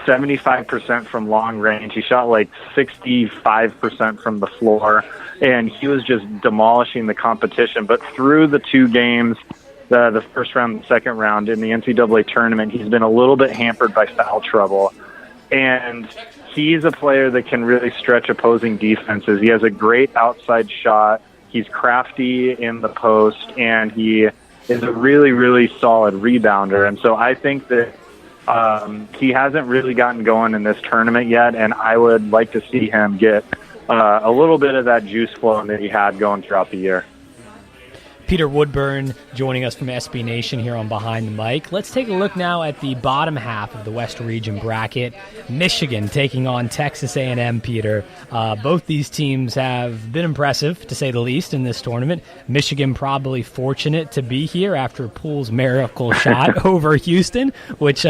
S16: 75% from long range. He shot like 65% from the floor, and he was just demolishing the competition. But through the two games, the first round, the second round in the NCAA tournament, he's been a little bit hampered by foul trouble. And he's a player that can really stretch opposing defenses. He has a great outside shot. He's crafty in the post, and he is a really, really solid rebounder. And so I think that he hasn't really gotten going in this tournament yet, and I would like to see him get a little bit of that juice flowing that he had going throughout the year.
S2: Peter Woodburn joining us from SB Nation here on Behind the Mic. Let's take a look now at the bottom half of the West Region bracket. Michigan taking on Texas A&M, Peter. Both these teams have been impressive, to say the least, in this tournament. Michigan probably fortunate to be here after Poole's miracle shot over Houston, which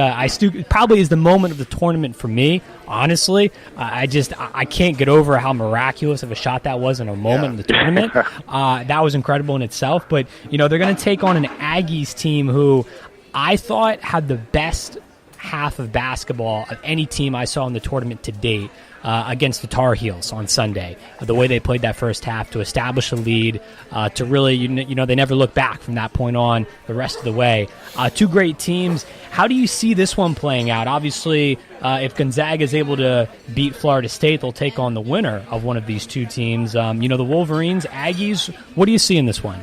S2: probably is the moment of the tournament for me. Honestly, I can't get over how miraculous of a shot that was in a moment in the tournament. That was incredible in itself. But, they're going to take on an Aggies team who I thought had the best half of basketball of any team I saw in the tournament to date against the Tar Heels on Sunday. The way they played that first half to establish a lead, to really, they never look back from that point on the rest of the way. Two great teams. How do you see this one playing out? Obviously, if Gonzaga is able to beat Florida State, they'll take on the winner of one of these two teams. The Wolverines, Aggies, what do you see in this one?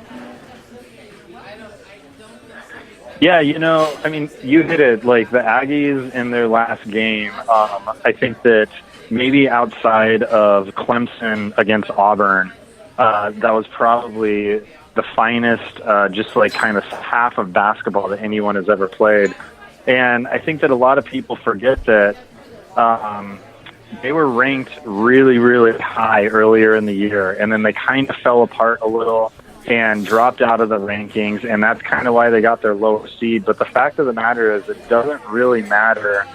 S16: Yeah, you hit it. Like the Aggies in their last game, I think that maybe outside of Clemson against Auburn, that was probably the finest, just like kind of half of basketball that anyone has ever played. And I think that a lot of people forget that they were ranked really, really high earlier in the year, and then they kind of fell apart a little and dropped out of the rankings, and that's kind of why they got their lower seed. But the fact of the matter is it doesn't really matter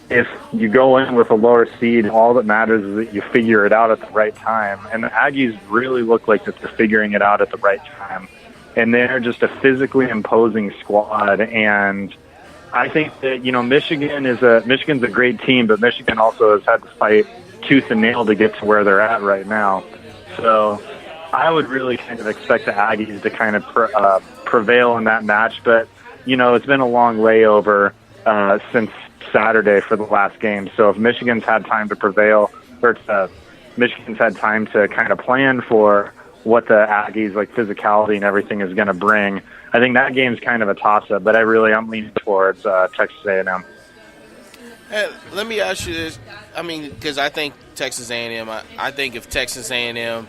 S16: if you go in with a lower seed. All that matters is that you figure it out at the right time. And the Aggies really look like that they're figuring it out at the right time. And they're just a physically imposing squad. And I think that, Michigan's a great team, but Michigan also has had to fight tooth and nail to get to where they're at right now. So I would really kind of expect the Aggies to kind of prevail in that match. But, it's been a long layover since Saturday for the last game. So if Michigan's had time to prevail, or Michigan's had time to kind of plan for what the Aggies, like physicality and everything, is going to bring, I think that game's kind of a toss-up. But I'm leaning towards Texas A&M.
S3: Hey, let me ask you this. Because I think Texas A&M, I think if Texas A&M,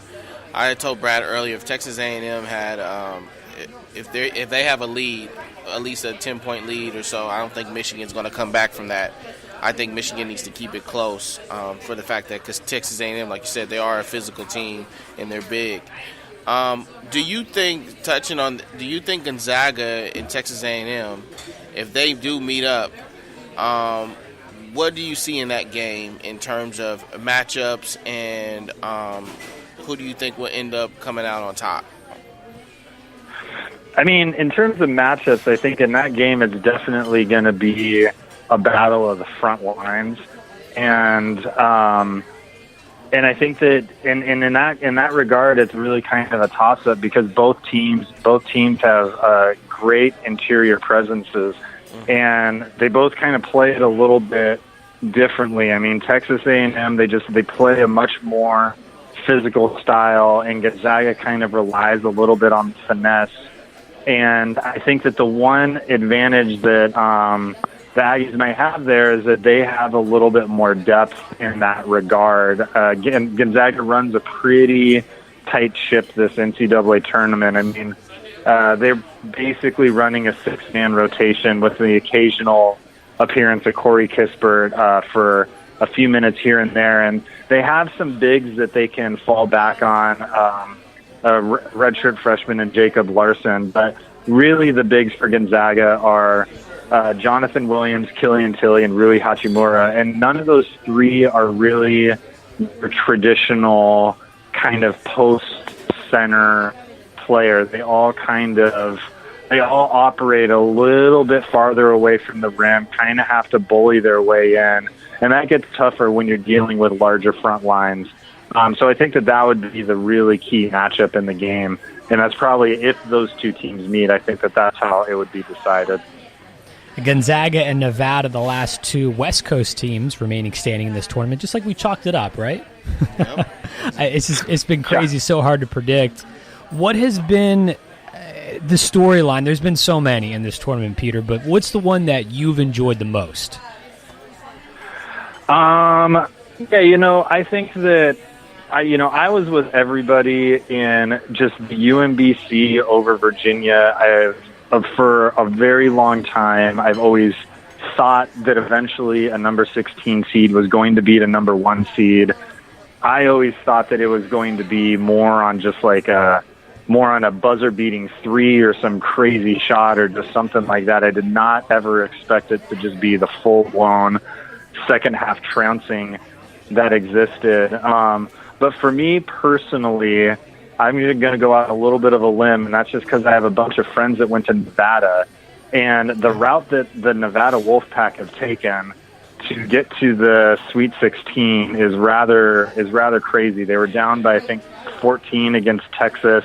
S3: I had told Brad earlier, if Texas A&M had, if they have a lead, at least a 10-point lead or so, I don't think Michigan's going to come back from that. I think Michigan needs to keep it close for the fact that, because Texas A&M, like you said, they are a physical team and they're big. Do you think Gonzaga and Texas A&M, if they do meet up, what do you see in that game in terms of matchups, and who do you think will end up coming out on top?
S16: In terms of matchups, I think in that game it's definitely going to be a battle of the front lines, and I think that in that regard, it's really kind of a toss-up, because both teams have great interior presences, and they both kind of play it a little bit differently. Texas A&M, they play a much more physical style, and Gonzaga kind of relies a little bit on finesse. And I think that the one advantage that the Aggies might have there is that they have a little bit more depth in that regard. Gonzaga runs a pretty tight ship this NCAA tournament. I mean, they're basically running a six-man rotation with the occasional appearance of Corey Kispert for a few minutes here and there. And they have some bigs that they can fall back on, redshirt freshman and Jacob Larson. But really the bigs for Gonzaga are Jonathan Williams, Killian Tilly, and Rui Hachimura. And none of those three are really your traditional kind of post-center player. They all operate a little bit farther away from the rim, kind of have to bully their way in. And that gets tougher when you're dealing with larger front lines. So I think that would be the really key matchup in the game. And that's probably, if those two teams meet, I think that's how it would be decided.
S2: Gonzaga and Nevada, the last two West Coast teams remaining standing in this tournament, just like we chalked it up, right? Yep. It's been crazy, so hard to predict. What has been the storyline? There's been so many in this tournament, Peter, but what's the one that you've enjoyed the most?
S16: I think that I was with everybody in just the UMBC over Virginia. For a very long time, I've always thought that eventually a number 16 seed was going to beat a number 1 seed. I always thought that it was going to be more on a buzzer-beating 3 or some crazy shot or just something like that. I did not ever expect it to just be the full-blown second-half trouncing that existed. But for me personally, I'm going to go out a little bit of a limb, and that's just because I have a bunch of friends that went to Nevada. And the route that the Nevada Wolfpack have taken to get to the Sweet 16 is rather crazy. They were down by, I think, 14 against Texas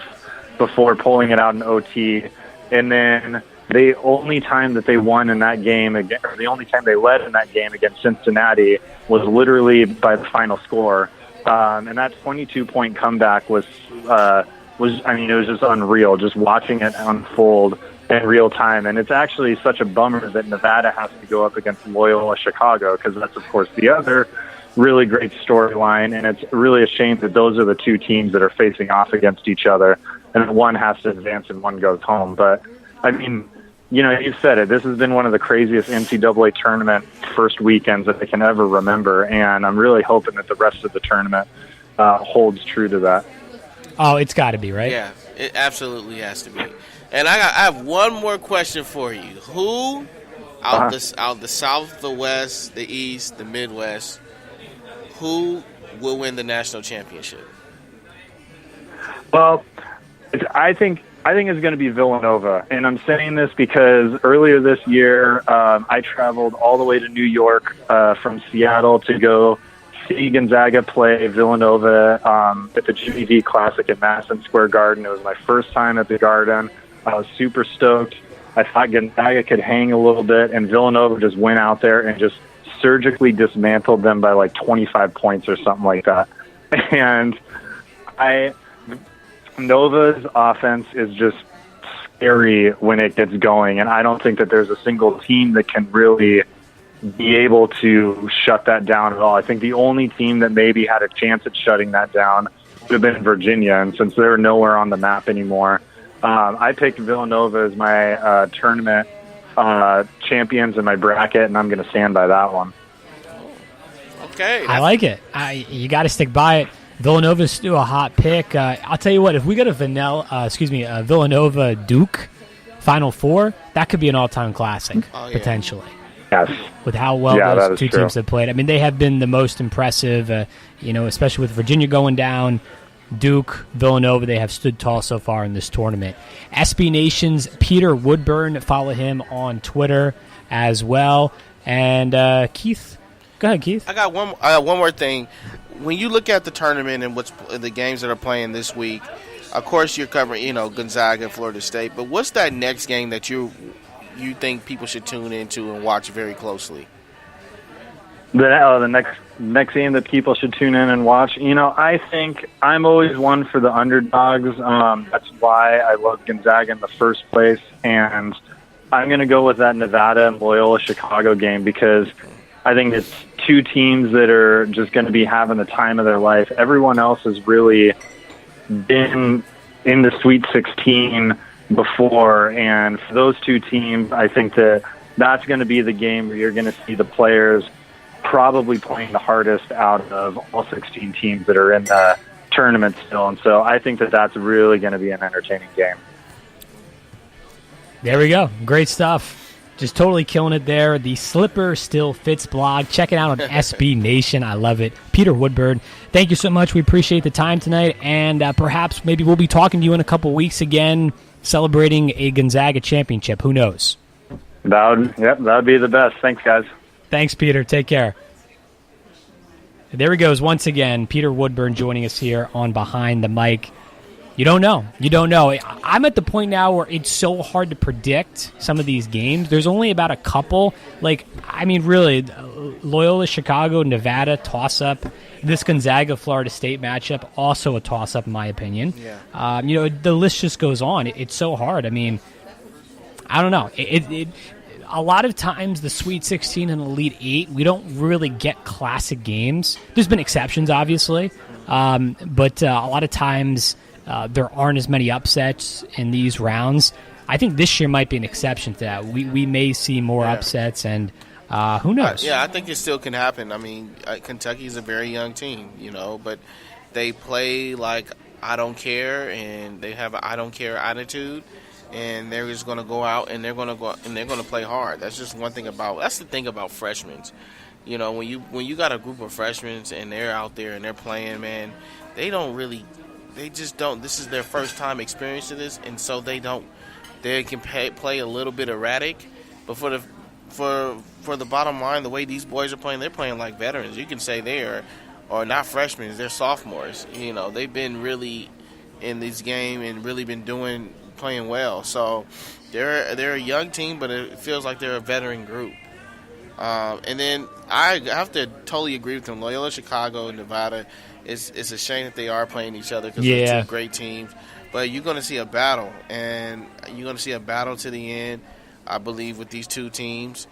S16: before pulling it out in OT. And then the only time that they won in that game, or the only time they led in that game against Cincinnati, was literally by the final score. And that 22-point comeback was it was just unreal, just watching it unfold in real time. And it's actually such a bummer that Nevada has to go up against Loyola Chicago, because that's, of course, the other really great storyline. And it's really a shame that those are the two teams that are facing off against each other, and one has to advance and one goes home. But, I mean, you said it. This has been one of the craziest NCAA tournament first weekends that I can ever remember, and I'm really hoping that the rest of the tournament holds true to that.
S2: Oh, it's got to be, right?
S3: Yeah, it absolutely has to be. And I have one more question for you. Who, out the South, the West, the East, the Midwest, who will win the national championship?
S16: Well, I think it's going to be Villanova, and I'm saying this because earlier this year I traveled all the way to New York from Seattle to go see Gonzaga play Villanova at the Jimmy V Classic at Madison Square Garden. It was my first time at the Garden. I was super stoked. I thought Gonzaga could hang a little bit, and Villanova just went out there and just surgically dismantled them by like 25 points or something like that. And Nova's offense is just scary when it gets going, and I don't think that there's a single team that can really be able to shut that down at all. I think the only team that maybe had a chance at shutting that down would have been Virginia, and since they're nowhere on the map anymore, I picked Villanova as my tournament champions in my bracket, and I'm going to stand by that one.
S3: Okay.
S2: I like it. You got to stick by it. Villanova's still a hot pick. I'll tell you what, if we go to Villanova Duke Final Four, that could be an all-time classic, potentially.
S16: Yes.
S2: With how well those two teams have played. I mean, they have been the most impressive, especially with Virginia going down. Duke, Villanova, they have stood tall so far in this tournament. SB Nation's Peter Woodburn, follow him on Twitter as well. And Keith, go ahead, Keith.
S3: I got one more thing. When you look at the tournament and what's the games that are playing this week, of course you're covering, Gonzaga and Florida State. But what's that next game that you think people should tune into and watch very closely?
S16: The next game that people should tune in and watch. I think I'm always one for the underdogs. That's why I love Gonzaga in the first place. And I'm going to go with that Nevada and Loyola Chicago game because I think it's two teams that are just going to be having the time of their life. Everyone else has really been in the Sweet 16 before, and for those two teams, I think that's going to be the game where you're going to see the players probably playing the hardest out of all 16 teams that are in the tournament still. And so I think that's really going to be an entertaining game.
S2: There we go. Great stuff. Just totally killing it there. The Slipper Still Fits blog. Check it out on SB Nation. I love it. Peter Woodburn, thank you so much. We appreciate the time tonight. And perhaps maybe we'll be talking to you in a couple weeks again, celebrating a Gonzaga championship. Who knows?
S16: That would be the best. Thanks, guys. Thanks,
S2: Peter. Take care. There he goes once again. Peter Woodburn joining us here on Behind the Mic. You don't know. I'm at the point now where it's so hard to predict some of these games. There's only about a couple. Really, Loyola, Chicago, Nevada, toss-up. This Gonzaga-Florida State matchup, also a toss-up in my opinion. Yeah. The list just goes on. It's so hard. I don't know. A lot of times the Sweet 16 and Elite 8, we don't really get classic games. There's been exceptions, obviously. But a lot of times there aren't as many upsets in these rounds. I think this year might be an exception to that. We may see more upsets, and who knows?
S3: I think it still can happen. Kentucky's a very young team, but they play like I don't care, and they have an I don't care attitude. And they're just going to go out and they're going to play hard. That's just one thing that's the thing about freshmen. When you got a group of freshmen and they're out there and they're playing, man, they just don't. This is their first time experiencing this, and so they can play a little bit erratic. But for the bottom line, the way these boys are playing, they're playing like veterans. You can say they are not freshmen, they're sophomores. They've been really in this game and really been playing well. So they're a young team, but it feels like they're a veteran group. And then I have to totally agree with them. Loyola Chicago and Nevada, it's a shame that they are playing each other because they're two great teams. But you're going to see a battle, and you're going to see a battle to the end, I believe, with these two teams.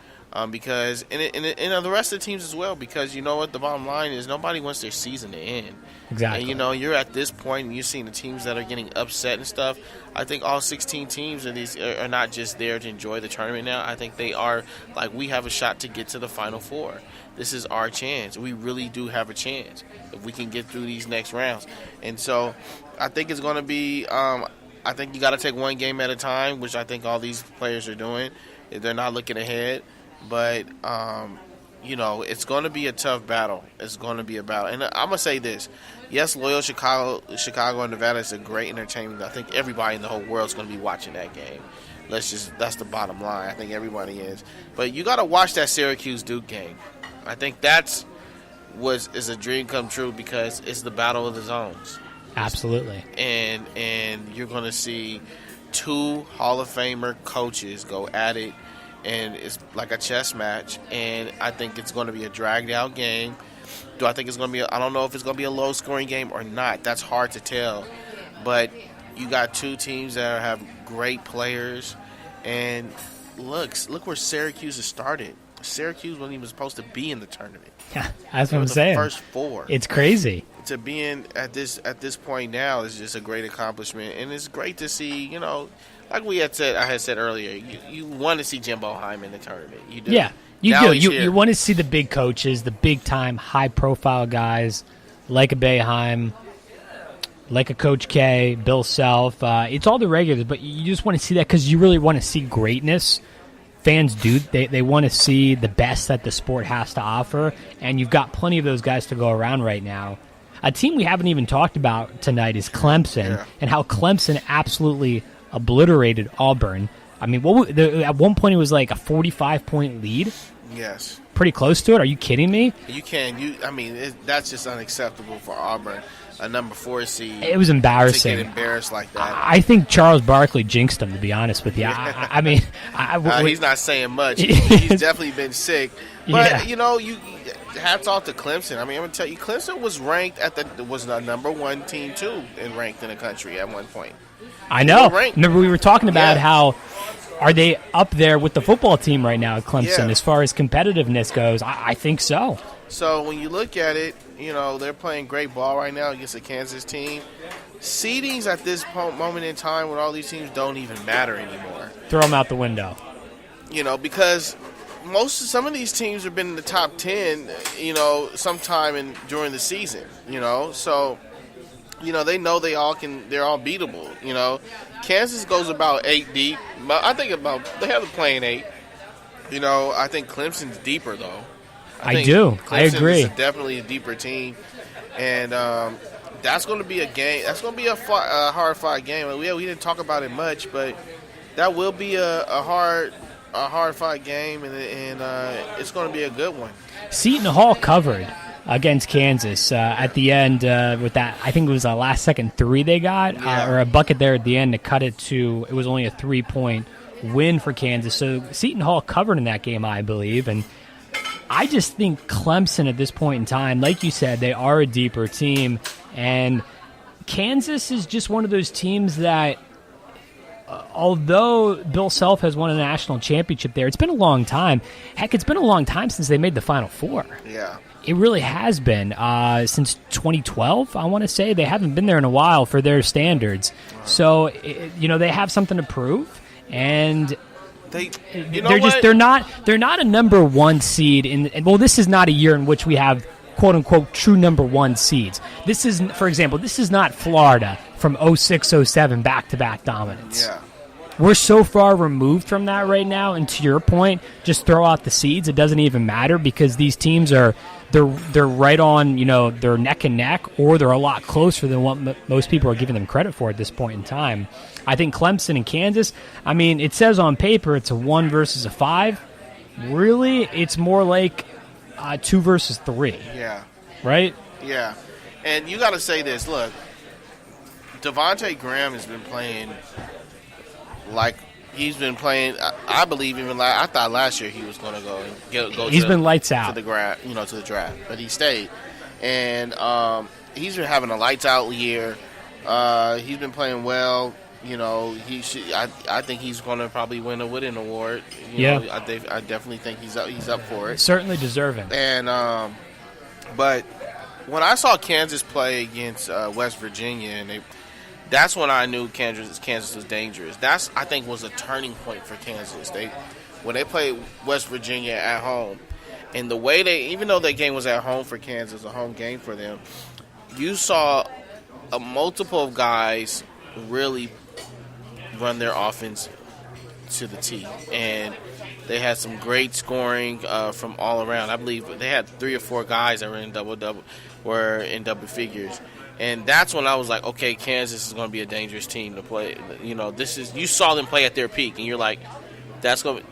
S3: Because and the rest of the teams as well, because you know what, the bottom line is nobody wants their season to end.
S2: Exactly.
S3: And you're at this point and you're seeing the teams that are getting upset and stuff. I think all 16 teams are not just there to enjoy the tournament now. I think they are like, we have a shot to get to the Final Four. This is our chance. We really do have a chance if we can get through these next rounds. And so I think it's going to be I think you got to take one game at a time, which I think all these players are doing. They're not looking ahead. But, it's going to be a tough battle. It's going to be a battle. And I'm going to say this. Yes, Loyola Chicago and Nevada is a great entertainment. I think everybody in the whole world is going to be watching that game. That's the bottom line. I think everybody is. But you got to watch that Syracuse-Duke game. I think is a dream come true because it's the battle of the zones.
S2: Absolutely.
S3: And you're going to see two Hall of Famer coaches go at it. And it's like a chess match, and I think it's going to be a dragged-out game. Do I think it's going to be I don't know if it's going to be a low-scoring game or not. That's hard to tell. But you got two teams that have great players. And look where Syracuse has started. Syracuse wasn't even supposed to be in the tournament.
S2: Yeah, that's what I'm saying.
S3: The first four.
S2: It's crazy.
S3: To be in at this point now is just a great accomplishment. And it's great to see, like I had said earlier, you want to see Jim Boeheim in the tournament. You do.
S2: Yeah, you do. You want to see the big coaches, the big-time, high-profile guys like a Boeheim, like a Coach K, Bill Self. It's all the regulars, but you just want to see that because you really want to see greatness. Fans do. They want to see the best that the sport has to offer, and you've got plenty of those guys to go around right now. A team we haven't even talked about tonight is Clemson, and how Clemson absolutely obliterated Auburn. At one point it was like a 45-point lead.
S3: Yes.
S2: Pretty close to it. Are you kidding me?
S3: You can. That's just unacceptable for Auburn, a number 4 seed.
S2: It was embarrassing.
S3: To get embarrassed like that.
S2: I think Charles Barkley jinxed him, to be honest with you.
S3: He's not saying much. He's definitely been sick. But, hats off to Clemson. I'm going to tell you, Clemson was ranked was the number 1 team, too, and ranked in the country at one point.
S2: I know. Remember, we were talking about how Are they up there with the football team right now at Clemson
S3: Yeah.
S2: as far as competitiveness goes? I think so.
S3: So when you look at it, they're playing great ball right now against the Kansas team. Seedings at this moment in time with all these teams don't even matter anymore.
S2: Throw them out the window.
S3: Because some of these teams have been in the top 10, sometime during the season, So, they know they're all beatable, Kansas goes about 8 deep. I think they have a playing 8. I think Clemson's deeper, though.
S2: I do.
S3: Clemson
S2: I agree.
S3: is definitely a deeper team. And that's going to be a game. That's going to be a hard-fought game. We didn't talk about it much, but that will be a hard-fought game, and it's going to be a good one.
S2: Seton Hall covered against Kansas at the end with that. I think it was a last-second 3 they got, or a bucket there at the end to cut it to. It was only a 3-point win for Kansas. So Seton Hall covered in that game, I believe, and I just think Clemson at this point in time, like you said, they are a deeper team, and Kansas is just one of those teams that, although Bill Self has won a national championship there, it's been a long time. Heck, it's been a long time since they made the Final Four.
S3: Yeah.
S2: It really has been. Since 2012, I want to say. They haven't been there in a while for their standards. So, they have something to prove, and they're not a number 1 seed well, this is not a year in which we have quote unquote true number 1 seeds. This is, for example, this is not Florida from 06-07 back-to-back dominance.
S3: Yeah.
S2: We're so far removed from that right now, and to your point, just throw out the seeds. It doesn't even matter because these teams they're right on, they're neck and neck, or they're a lot closer than what most people are giving them credit for at this point in time. I think Clemson and Kansas, it says on paper it's a 1 versus a 5. Really, it's more like 2 versus 3.
S3: Yeah.
S2: Right?
S3: Yeah. And you got to say this. Look, Devontae Graham has been playing like he's been playing. I believe even I thought last year he was going to go.
S2: He's been lights out
S3: to the draft, but he stayed, and he's been having a lights out year. He's been playing well. He should. I think he's going to probably win a Wooden Award. I definitely think he's up for it.
S2: Certainly deserving.
S3: And but when I saw Kansas play against West Virginia, and that's when I knew Kansas was dangerous. I think was a turning point for Kansas. When they played West Virginia at home, and the way even though that game was at home for Kansas, a home game for them, you saw a multiple of guys really run their offense to the T, and they had some great scoring from all around. I believe they had 3 or 4 guys that were in double figures, and that's when I was like, okay, Kansas is going to be a dangerous team to play. You saw them play at their peak, and you're like,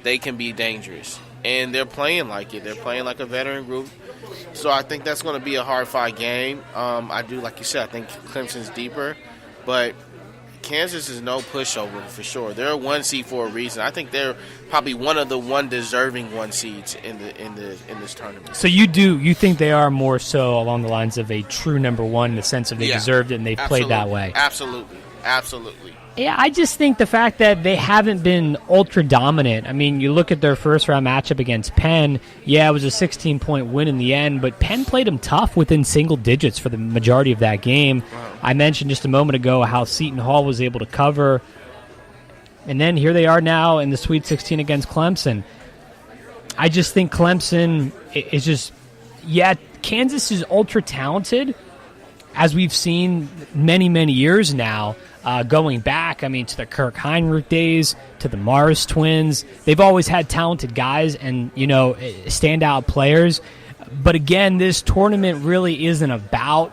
S3: they can be dangerous, and they're playing like it. They're playing like a veteran group, so I think that's going to be a hard-fought game. I do, like you said, I think Clemson's deeper, but Kansas is no pushover for sure. They're a 1 seed for a reason. I think they're probably one of the deserving 1 seeds in this tournament.
S2: So you think they are more so along the lines of a true number 1 in the sense of they deserved it and they've played that way.
S3: Absolutely.
S2: Yeah, I just think the fact that they haven't been ultra dominant. You look at their first round matchup against Penn. Yeah, it was a 16-point win in the end, but Penn played them tough within single digits for the majority of that game. Wow. I mentioned just a moment ago how Seton Hall was able to cover, and then here they are now in the Sweet 16 against Clemson. I just think Clemson is just, Kansas is ultra talented, as we've seen many, many years now. Going back, to the Kirk Heinrich days, to the Morris twins. They've always had talented guys and, standout players. But again, this tournament really isn't about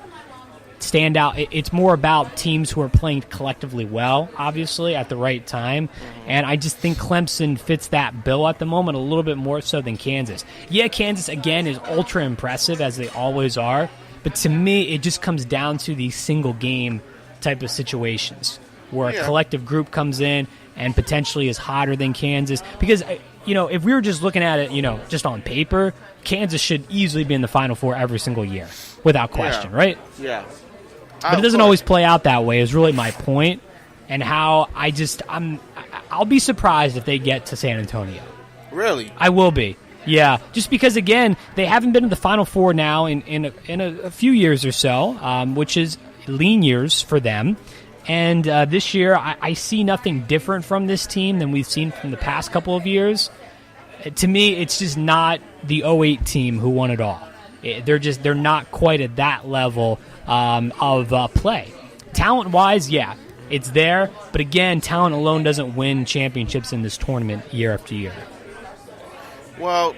S2: standout. It's more about teams who are playing collectively well, obviously, at the right time. And I just think Clemson fits that bill at the moment a little bit more so than Kansas. Yeah, Kansas, again, is ultra impressive, as they always are. But to me, it just comes down to these single game type of situations where a collective group comes in and potentially is hotter than Kansas. Because, if we were just looking at it, just on paper, Kansas should easily be in the Final Four every single year, without question, right?
S3: Yeah.
S2: But it doesn't always play out that way is really my point, and how I I'll be surprised if they get to San Antonio.
S3: Really?
S2: I will be. Yeah, just because, again, they haven't been to the Final Four now in a few years or so, which is lean years for them. And this year, I see nothing different from this team than we've seen from the past couple of years. To me, it's just not the 08 team who won it all. They're not quite at that level of play. Talent-wise, yeah, it's there. But again, talent alone doesn't win championships in this tournament year after year.
S3: Well,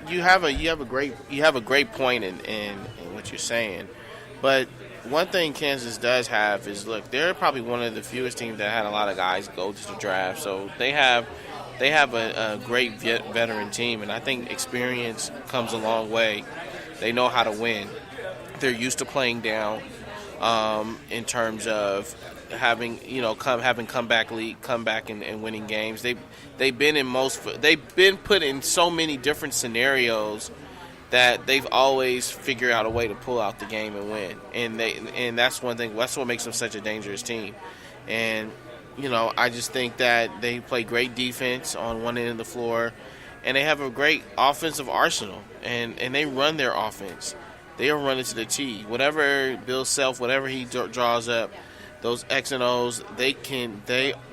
S3: you have a great point in what you're saying, but one thing Kansas does have is, look, they're probably one of the fewest teams that had a lot of guys go to the draft. So they have a great veteran team, and I think experience comes a long way. They know how to win. They're used to playing down in terms of having comeback and winning games. They've been put in so many different scenarios that they've always figured out a way to pull out the game and win. And that's one thing. That's what makes them such a dangerous team. And I just think that they play great defense on one end of the floor, and they have a great offensive arsenal. And they run their offense. They'll run it to the T. Whatever Bill Self, whatever he draws up, those X and O's, they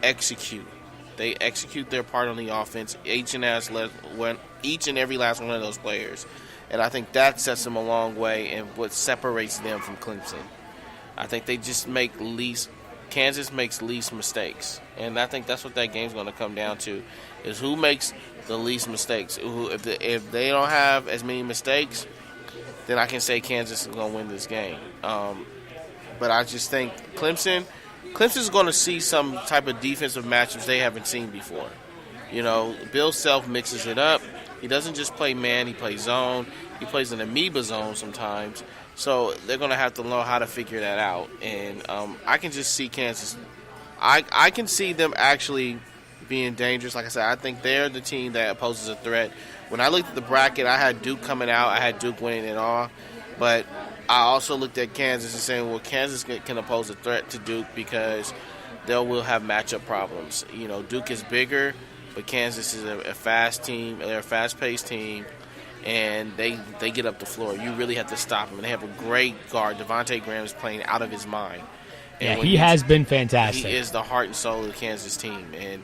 S3: execute. They execute their part on the offense, each and every last one of those players. And I think that sets them a long way and what separates them from Clemson. I think they just Kansas makes least mistakes. And I think that's what that game's going to come down to, is who makes the least mistakes. If they don't have as many mistakes, then I can say Kansas is going to win this game. But I just think Clemson's going to see some type of defensive matchups they haven't seen before. Bill Self mixes it up. He doesn't just play man, he plays zone. He plays an amoeba zone sometimes. So they're going to have to learn how to figure that out. And I can just see Kansas. I can see them actually being dangerous. Like I said, I think they're the team that poses a threat. When I looked at the bracket, I had Duke coming out. I had Duke winning it all. But I also looked at Kansas and saying, well, Kansas can pose a threat to Duke because they will have matchup problems. Duke is bigger, but Kansas is a fast team. They're a fast-paced team, and they get up the floor. You really have to stop them. And they have a great guard. Devontae Graham is playing out of his mind. And
S2: yeah, he has been fantastic.
S3: He is the heart and soul of the Kansas team, and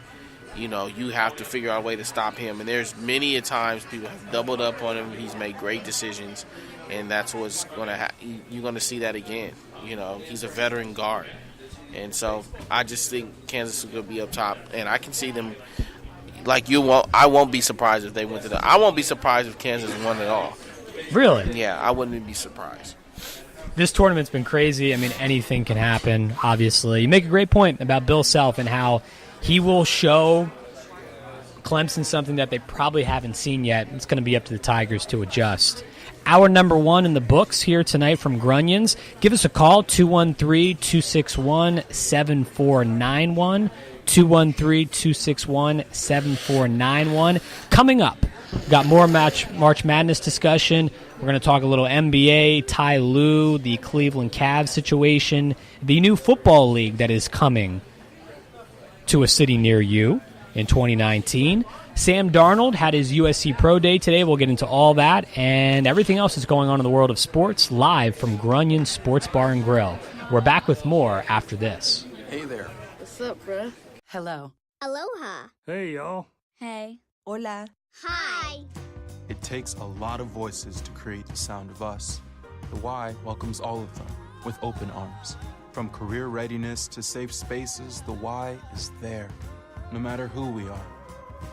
S3: you have to figure out a way to stop him. And there's many a times people have doubled up on him. He's made great decisions, and that's what's going to you're going to see that again. He's a veteran guard. And so I just think Kansas is going to be up top, and I can see them like you won't. I won't be surprised if they went to I won't be surprised if Kansas won it all.
S2: Really?
S3: Yeah, I wouldn't be surprised.
S2: This tournament's been crazy. I mean, anything can happen, obviously. You make a great point about Bill Self and how he will show Clemson something that they probably haven't seen yet. It's going to be up to the Tigers to adjust. Hour number 1 in the books here tonight from Grunions. Give us a call, 213-261-7491. 213-261-7491. Coming up, got more March Madness discussion. We're going to talk a little NBA, Ty Lue, the Cleveland Cavs situation, the new football league that is coming to a city near you in 2019. Sam Darnold had his USC Pro Day today. We'll get into all that and everything else that's going on in the world of sports live from Grunion Sports Bar and Grill. We're back with more after this.
S17: Hey there.
S18: What's up, bruh?
S19: Hello.
S18: Aloha.
S11: Hey, y'all.
S19: Hey.
S18: Hola. Hi.
S17: It takes a lot of voices to create the sound of us. The Y welcomes all of them with open arms. From career readiness to safe spaces, the Y is there, no matter who we are.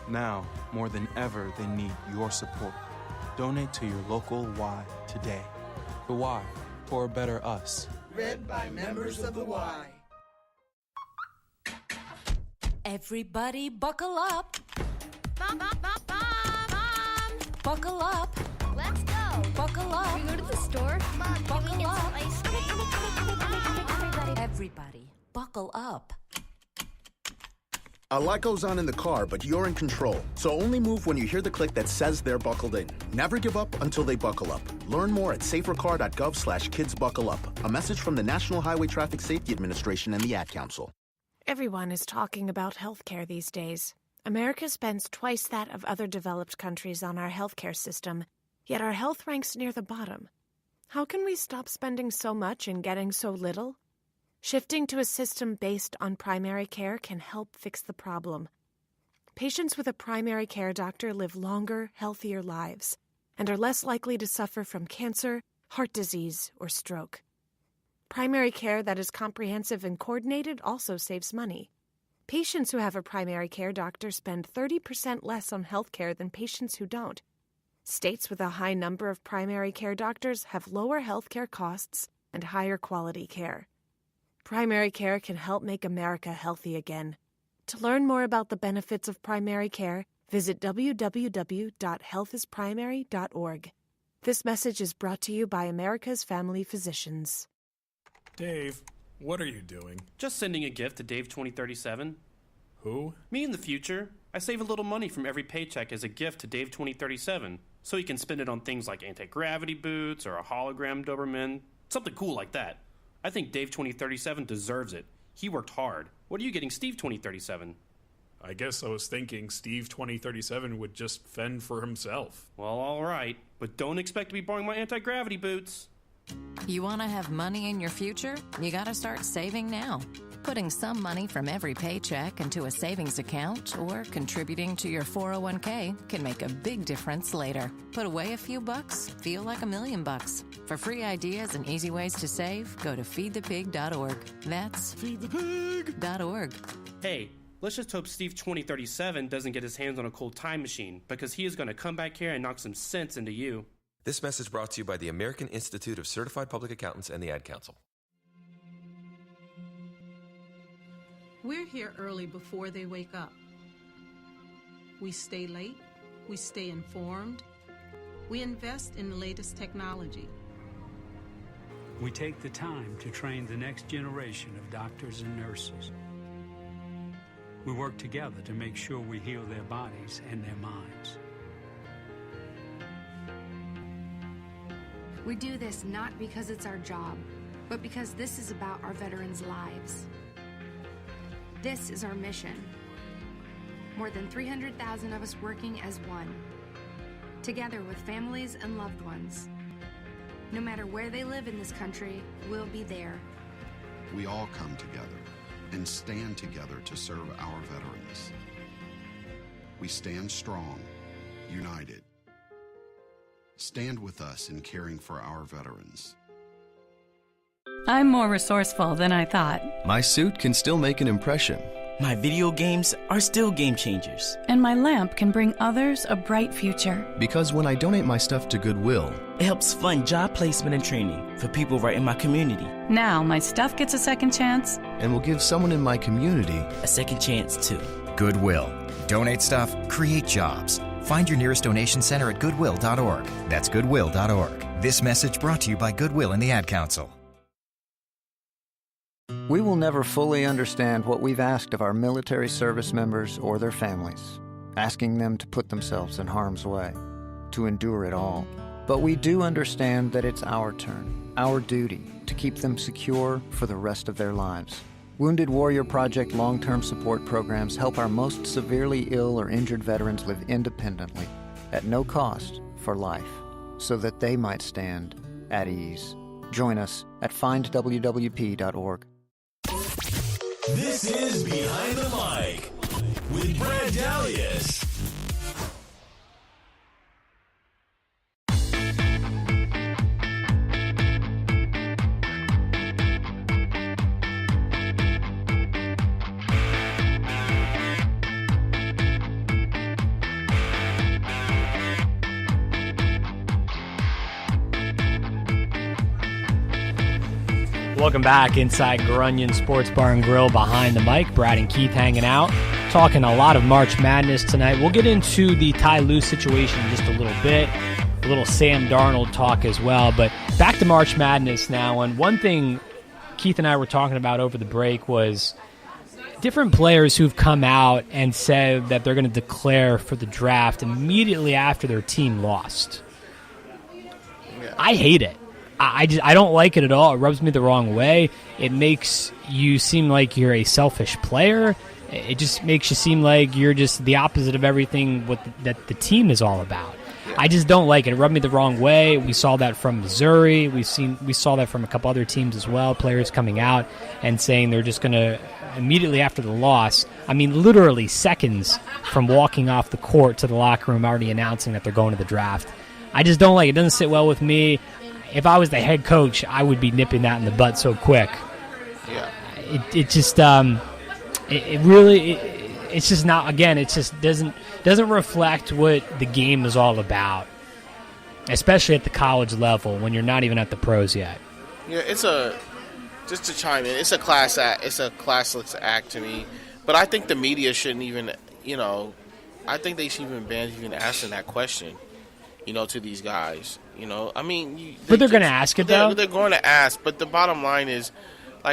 S17: Now, more than ever, they need your support. Donate to your local Y today. The Y, for a better us.
S20: Read by members of the Y.
S15: Everybody buckle up.
S12: Mom.
S15: Buckle up.
S12: Let's go.
S15: Buckle up.
S12: Can we go to the store? Mom,
S15: buckle
S12: can we get
S15: up.
S12: some ice cream?
S15: Everybody, buckle up.
S21: A lot goes on in the car, but you're in control. So only move when you hear the click that says they're buckled in. Never give up until they buckle up. Learn more at safercar.gov/kidsbuckleup. A message from the National Highway Traffic Safety Administration and the Ad Council.
S19: Everyone is talking about healthcare these days. America spends twice that of other developed countries on our healthcare system, yet our health ranks near the bottom. How can we stop spending so much and getting so little? Shifting to a system based on primary care can help fix the problem. Patients with a primary care doctor live longer, healthier lives and are less likely to suffer from cancer, heart disease, or stroke. Primary care that is comprehensive and coordinated also saves money. Patients who have a primary care doctor spend 30% less on health care than patients who don't. States with a high number of primary care doctors have lower health care costs and higher quality care. Primary care can help make America healthy again. To learn more about the benefits of primary care, visit www.healthisprimary.org. This message is brought to you by America's Family Physicians.
S22: Dave, what are you doing?
S23: Just sending a gift to Dave 2037.
S22: Who?
S23: Me in the future. I save a little money from every paycheck as a gift to Dave 2037, so he can spend it on things like anti-gravity boots or a hologram Doberman, something cool like that. I think Dave 2037 deserves it. He worked hard. What are you getting Steve 2037?
S22: I guess I was thinking Steve 2037 would just fend for himself.
S23: Well, all right, but don't expect to be borrowing my anti-gravity boots.
S24: You want to have money in your future? You got to start saving now. Putting some money from every paycheck into a savings account or contributing to your 401k can make a big difference later. Put away a few bucks, feel like $1 million. For free ideas and easy ways to save, go to feedthepig.org. That's feedthepig.org.
S23: Hey, let's just hope Steve 2037 doesn't get his hands on a cold time machine, because he is going to come back here and knock some sense into you.
S25: This message brought to you by the American Institute of Certified Public Accountants and the Ad Council.
S10: We're here early before they wake up. We stay late. We stay informed. We invest in the latest technology.
S11: We take the time to train the next generation of doctors and nurses. We work together to make sure we heal their bodies and their minds.
S12: We do this not because it's our job, but because this is about our veterans' lives. This is our mission. More than 300,000 of us working as one, together with families and loved ones. No matter where they live in this country, we'll be there.
S13: We all come together and stand together to serve our veterans. We stand strong, united. Stand with us in caring for our veterans.
S26: I'm more resourceful than I thought.
S27: My suit can still make an impression.
S28: My video games are still game changers.
S26: And my lamp can bring others a bright future.
S27: Because when I donate my stuff to Goodwill,
S28: it helps fund job placement and training for people right in my community.
S26: Now my stuff gets a second chance.
S27: And will give someone in my community
S28: a second chance too.
S29: Goodwill. Donate stuff, create jobs. Find your nearest donation center at goodwill.org. That's goodwill.org. This message brought to you by Goodwill and the Ad Council.
S4: We will never fully understand what we've asked of our military service members or their families, asking them to put themselves in harm's way, to endure it all. But we do understand that it's our turn, our duty, to keep them secure for the rest of their lives. Wounded Warrior Project long-term support programs help our most severely ill or injured veterans live independently, at no cost, for life, so that they might stand at ease. Join us at findwwp.org.
S1: This is Behind the Mic with Brad Dalius.
S2: Welcome back inside Grunion Sports Bar and Grill behind the mic. Brad and Keith hanging out, talking a lot of March Madness tonight. We'll get into the Ty Lue situation in just a little bit, a little Sam Darnold talk as well. But back to March Madness now. And one thing Keith and I were talking about over the break was different players who've come out and said that they're going to declare for the draft immediately after their team lost.
S3: Yeah.
S2: I hate it. I don't like it at all. It rubs me the wrong way. It makes you seem like you're a selfish player. It just makes you seem like you're just the opposite of everything that the team is all about. I just don't like it. It rubbed me the wrong way. We saw that from Missouri. We saw that from a couple other teams as well. Players coming out and saying they're just going to immediately after the loss. I mean, literally seconds from walking off the court to the locker room, already announcing that they're going to the draft. I just don't like it. It doesn't sit well with me. If I was the head coach, I would be nipping that in the bud so quick.
S3: Yeah.
S2: It just it really it's just not. Again, it just doesn't reflect what the game is all about, especially at the college level when you're not even at the pros yet.
S3: Yeah, just to chime in, it's a class act. It's a classless act to me. But I think the media shouldn't even, I think they should even ban even asking that question, to these guys. I mean,
S2: but they're going to ask it though.
S3: They're going to ask. But the bottom line is,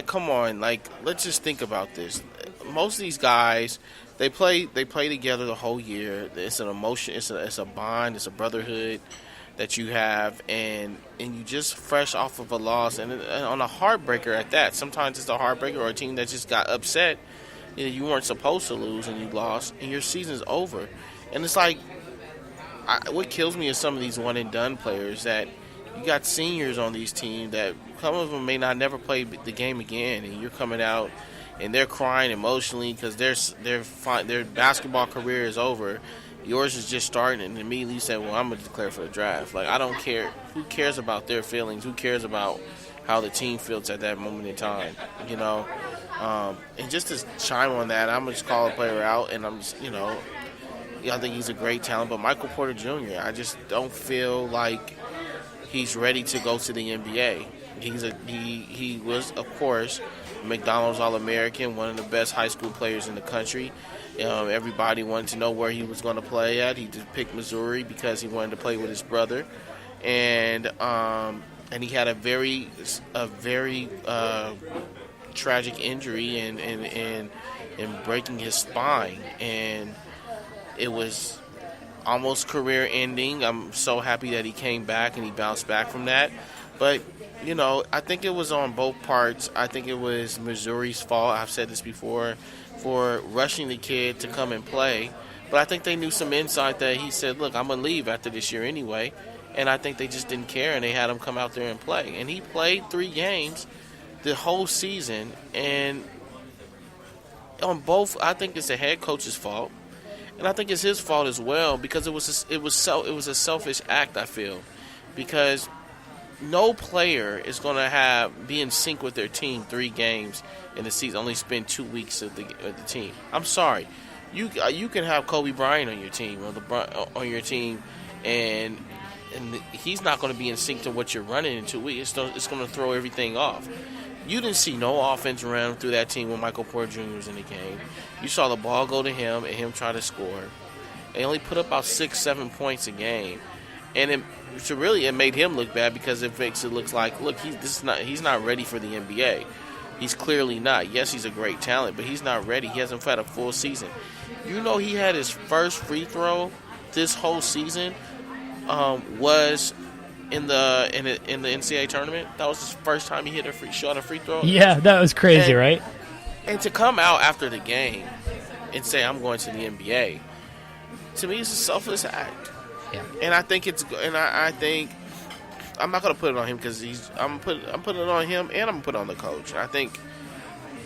S3: come on, let's just think about this. Most of these guys, they play together the whole year. It's an emotion. It's a bond. It's a brotherhood that you have, and you just fresh off of a loss and on a heartbreaker at that. Sometimes it's a heartbreaker or a team that just got upset. You weren't supposed to lose and you lost, and your season's over. And it's what kills me is some of these one-and-done players that you got seniors on these teams that some of them may not never play the game again, and you're coming out and they're crying emotionally because their basketball career is over. Yours is just starting, and immediately you say, well, I'm going to declare for the draft. I don't care. Who cares about their feelings? Who cares about how the team feels at that moment in time? And just to chime on that, I'm going to just call a player out, and I'm just, I think he's a great talent. But Michael Porter Jr., I just don't feel like he's ready to go to the NBA. He was, of course, McDonald's All-American, one of the best high school players in the country. Everybody wanted to know where he was going to play at. He just picked Missouri because he wanted to play with his brother, and he had a very tragic injury and breaking his spine, and it was almost career ending. I'm so happy that he came back and he bounced back from that, but. I think it was on both parts. I think it was Missouri's fault. I've said this before, for rushing the kid to come and play. But I think they knew some insight that he said, look, I'm going to leave after this year anyway. And I think they just didn't care, and they had him come out there and play. And he played 3 games the whole season. And on both, I think it's the head coach's fault. And I think it's his fault as well, because it was a selfish act, I feel. Because no player is going to be in sync with their team 3 games in the season, only spend 2 weeks with the team. I'm sorry. You can have Kobe Bryant on your team or LeBron on your team, and he's not going to be in sync to what you're running in 2 weeks. It's going to throw everything off. You didn't see no offense around through that team when Michael Porter Jr. was in the game. You saw the ball go to him and him try to score. They only put up about 6-7 points a game. And it made him look bad because it makes it look like, look, he's not ready for the NBA. He's clearly not. Yes, he's a great talent, but he's not ready. He hasn't had a full season. He had his first free throw this whole season was in the NCAA tournament. That was his first time he shot a free throw.
S2: Yeah, that was crazy, right?
S3: And to come out after the game and say, I'm going to the NBA, to me, it's a selfless act.
S2: Yeah.
S3: And I think I think I'm not going to put it on him because I'm putting it on him, and I'm going to put it on the coach. I think,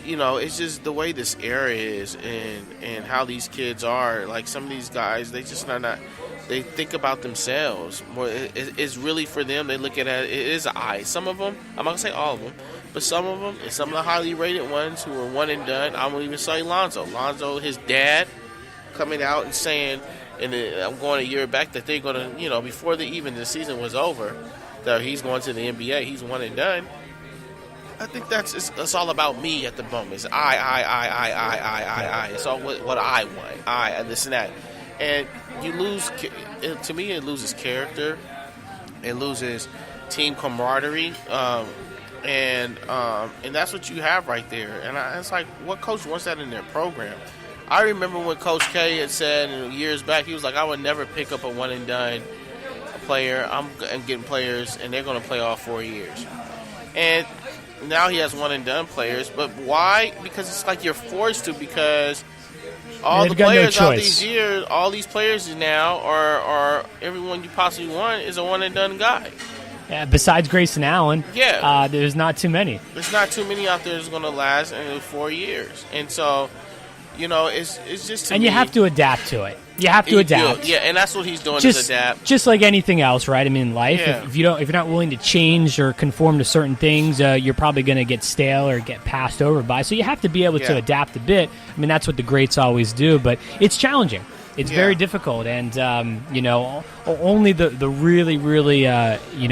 S3: it's just the way this era is and how these kids are. Like, some of these guys, they just not they think about themselves more. It's really for them. They look at it is I. Some of them, I'm not going to say all of them, but some of them, and some of the highly rated ones who are one and done, I'm going to even say Lonzo. Lonzo, his dad, coming out and saying, and I'm going a year back, that they're going to, before the season was over, that he's going to the NBA. He's one and done. I think it's all about me at the moment. It's I. It's all what I want. And this and that. And you lose, to me, it loses character. It loses team camaraderie. And that's what you have right there. And it's like, what coach wants that in their program? I remember when Coach K had said years back, he was like, I would never pick up a one-and-done player. I'm getting players, and they're going to play all 4 years. And now he has one-and-done players. But why? Because it's like you're forced to, because all the players out these years, all these players now are everyone you possibly want is a one-and-done guy.
S2: Yeah, besides Grayson Allen, there's not too many.
S3: There's not too many out there that's going to last in 4 years. And so, it's just
S2: and you have to adapt to it. You have to adapt.
S3: Yeah, and that's what he's doing, is adapt.
S2: Just like anything else, right? I mean, in life, if you're not willing to change or conform to certain things, you're probably going to get stale or get passed over by. So you have to be able to adapt a bit. I mean, that's what the greats always do, but it's challenging. It's very difficult, and only the really, really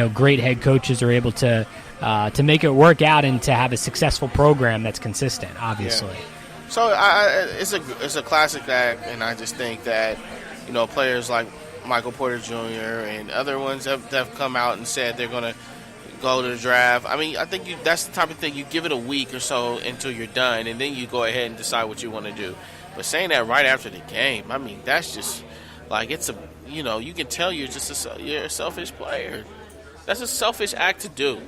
S2: great head coaches are able to make it work out and to have a successful program that's consistent. Obviously.
S3: Yeah. So it's a classic act, and I just think that players like Michael Porter Jr. and other ones that have come out and said they're going to go to the draft. I mean, I think that's the type of thing you give it a week or so until you're done, and then you go ahead and decide what you want to do. But saying that right after the game, I mean, that's just like you can tell you're a selfish player. That's a selfish act to do.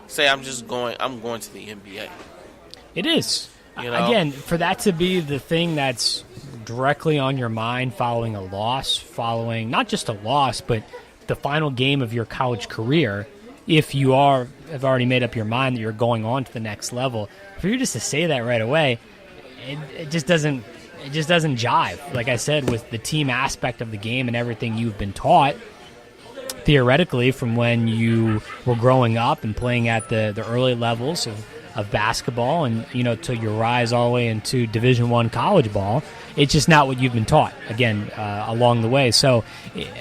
S3: Say I'm going to the NBA.
S2: It is. Again, for that to be the thing that's directly on your mind following a loss, following not just a loss, but the final game of your college career, if you have already made up your mind that you're going on to the next level, for you just to say that right away, it just doesn't jive, like I said, with the team aspect of the game and everything you've been taught theoretically from when you were growing up and playing at the early levels of basketball and till you rise all the way into Division I college ball. It's just not what you've been taught again along the way. So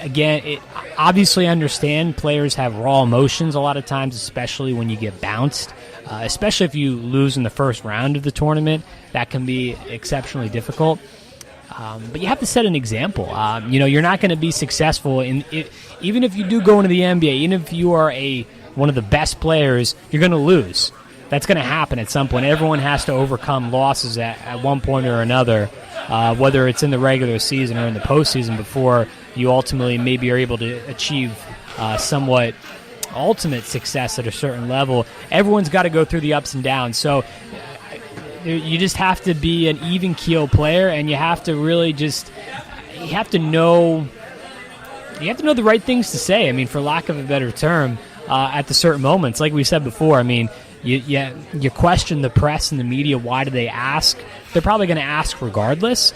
S2: again, obviously understand players have raw emotions a lot of times, especially when you get bounced, especially if you lose in the first round of the tournament. That can be exceptionally difficult. But you have to set an example. You're not going to be successful even if you do go into the NBA, even if you are one of the best players, you're going to lose. That's going to happen at some point. Everyone has to overcome losses at one point or another, whether it's in the regular season or in the postseason, before you ultimately maybe are able to achieve somewhat ultimate success at a certain level. Everyone's got to go through the ups and downs. So you just have to be an even keel player, and you have to really you have to know the right things to say. I mean, for lack of a better term, at the certain moments, like we said before. I mean, you question the press and the media. Why do they ask? They're probably going to ask regardless,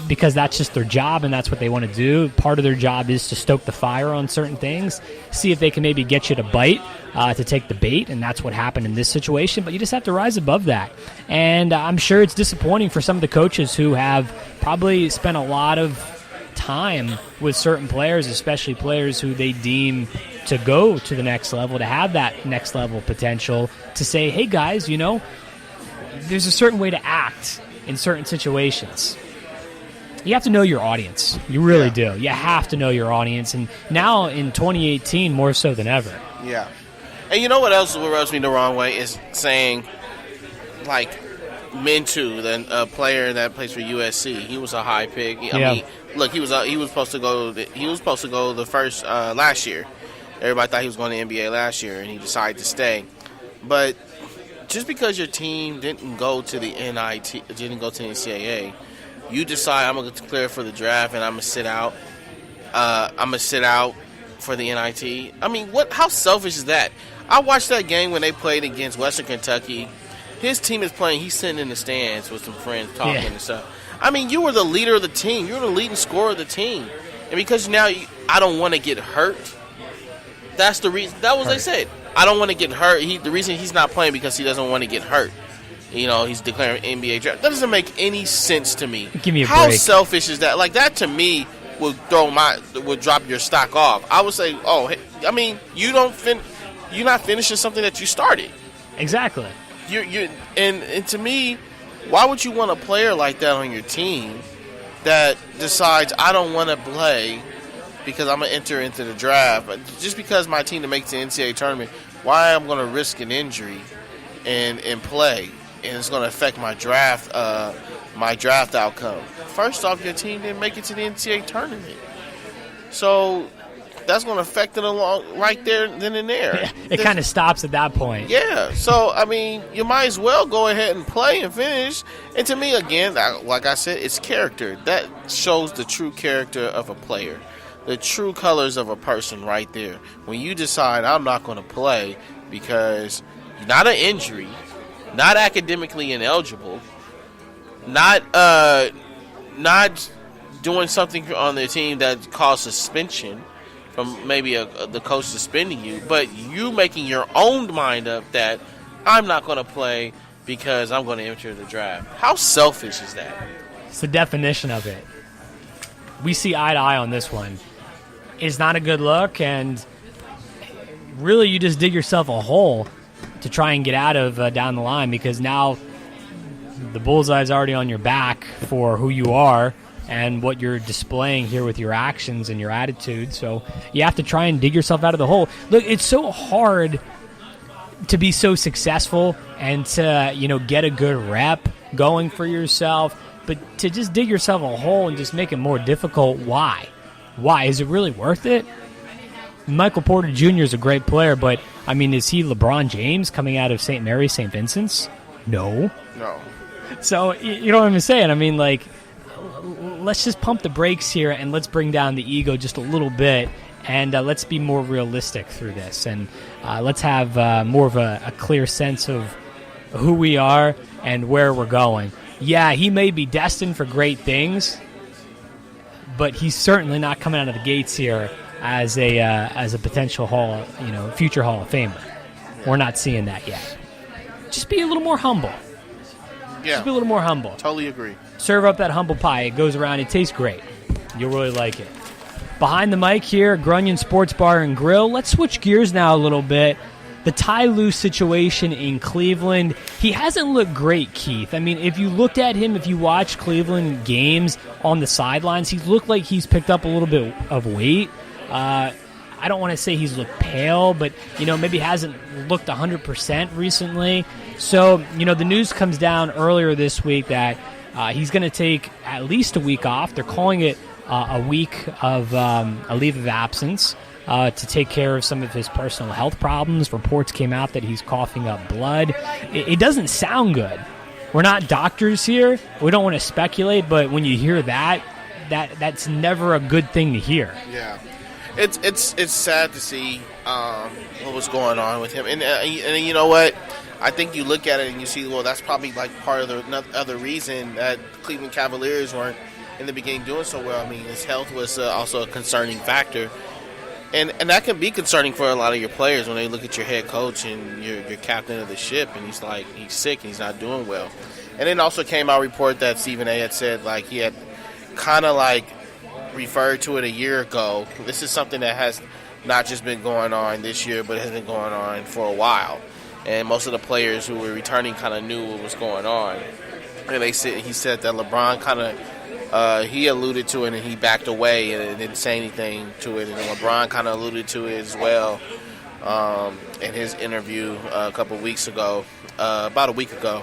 S2: because that's just their job and that's what they want to do. Part of their job is to stoke the fire on certain things, see if they can maybe get you to bite, to take the bait, and that's what happened in this situation. But you just have to rise above that. And I'm sure it's disappointing for some of the coaches who have probably spent a lot of time with certain players, especially players who they deem to go to the next level, to have that next level potential, to say, hey guys, there's a certain way to act in certain situations. You have to know your audience. You really do. You have to know your audience. And now in 2018, more so than ever.
S3: Yeah. And you know what else rubs me the wrong way is saying, like, Mintu, the player that plays for USC, he was a high pick. I mean, look, he was supposed to go. He was supposed to go the first last year. Everybody thought he was going to the NBA last year, and he decided to stay. But just because your team didn't go to the NCAA, you decide I'm going to declare for the draft and I'm going to sit out. I'm going to sit out for the NIT. I mean, how selfish is that? I watched that game when they played against Western Kentucky. His team is playing. He's sitting in the stands with some friends talking and stuff. I mean, you were the leader of the team. You were the leading scorer of the team. And because now I don't want to get hurt, that's the reason. That was what they said. I don't want to get hurt. The reason he's not playing because he doesn't want to get hurt. He's declaring NBA draft. That doesn't make any sense to me.
S2: Give me a break.
S3: How selfish is that? Like, that to me would drop your stock off. I would say, I mean, you're not finishing something that you started.
S2: Exactly.
S3: And to me, why would you want a player like that on your team that decides I don't want to play because I'm going to enter into the draft? But just because my team to make the NCAA tournament, why I'm going to risk an injury and play, and it's going to affect my draft outcome. First off, your team didn't make it to the NCAA tournament. So affect it along right there, then and there.
S2: It kind of stops at that point.
S3: Yeah. So I mean, you might as well go ahead and play and finish. And to me, again, like I said, it's character that shows the true character of a player, the true colors of a person right there. When you decide I'm not going to play because not an injury, not academically ineligible, not doing something on their team that caused suspension from maybe the coach suspending you, but you making your own mind up that I'm not going to play because I'm going to enter the draft. How selfish is that?
S2: It's the definition of it. We see eye to eye on this one. It's not a good look, and really you just dig yourself a hole to try and get out of down the line, because now the bullseye's already on your back for who you are and what you're displaying here with your actions and your attitude. So you have to try and dig yourself out of the hole. Look, it's so hard to be so successful and to, get a good rep going for yourself, but to just dig yourself a hole and just make it more difficult, why? Why? Is it really worth it? Michael Porter Jr. is a great player, but, is he LeBron James coming out of St. Mary's, St. Vincent's? No. So, you know what I'm saying? Let's just pump the brakes here and let's bring down the ego just a little bit, and let's be more realistic through this, and let's have more of a clear sense of who we are and where we're going. Yeah, he may be destined for great things, but he's certainly not coming out of the gates here as a potential future Hall of Famer. We're not seeing that yet. Just be a little more humble.
S3: Yeah.
S2: Just be a little more humble.
S3: Totally agree.
S2: Serve up that humble pie. It goes around. It tastes great. You'll really like it. Behind the mic here, Grunion Sports Bar and Grill. Let's switch gears now a little bit. The Ty Lue situation in Cleveland. He hasn't looked great, Keith. If you looked at him, if you watched Cleveland games on the sidelines, he's looked like he's picked up a little bit of weight. I don't want to say he's looked pale, but, maybe hasn't looked 100% recently. So, the news comes down earlier this week that he's going to take at least a week off. They're calling it a week of a leave of absence to take care of some of his personal health problems. Reports came out that he's coughing up blood. It doesn't sound good. We're not doctors here. We don't want to speculate, but when you hear that's never a good thing to hear.
S3: Yeah. It's sad to see what was going on with him, and you know what? I think you look at it and you see, well, that's probably like part of the other reason that Cleveland Cavaliers weren't in the beginning doing so well. His health was also a concerning factor, and that can be concerning for a lot of your players when they look at your head coach and your captain of the ship, and he's sick and he's not doing well. And then also came out a report that Stephen A. had said he had kind of referred to it a year ago. This is something that has not just been going on this year, but has been going on for a while. And most of the players who were returning kind of knew what was going on. And he said that LeBron kind of, he alluded to it and he backed away and didn't say anything to it. And LeBron kind of alluded to it as well in his interview a couple of weeks ago, about a week ago.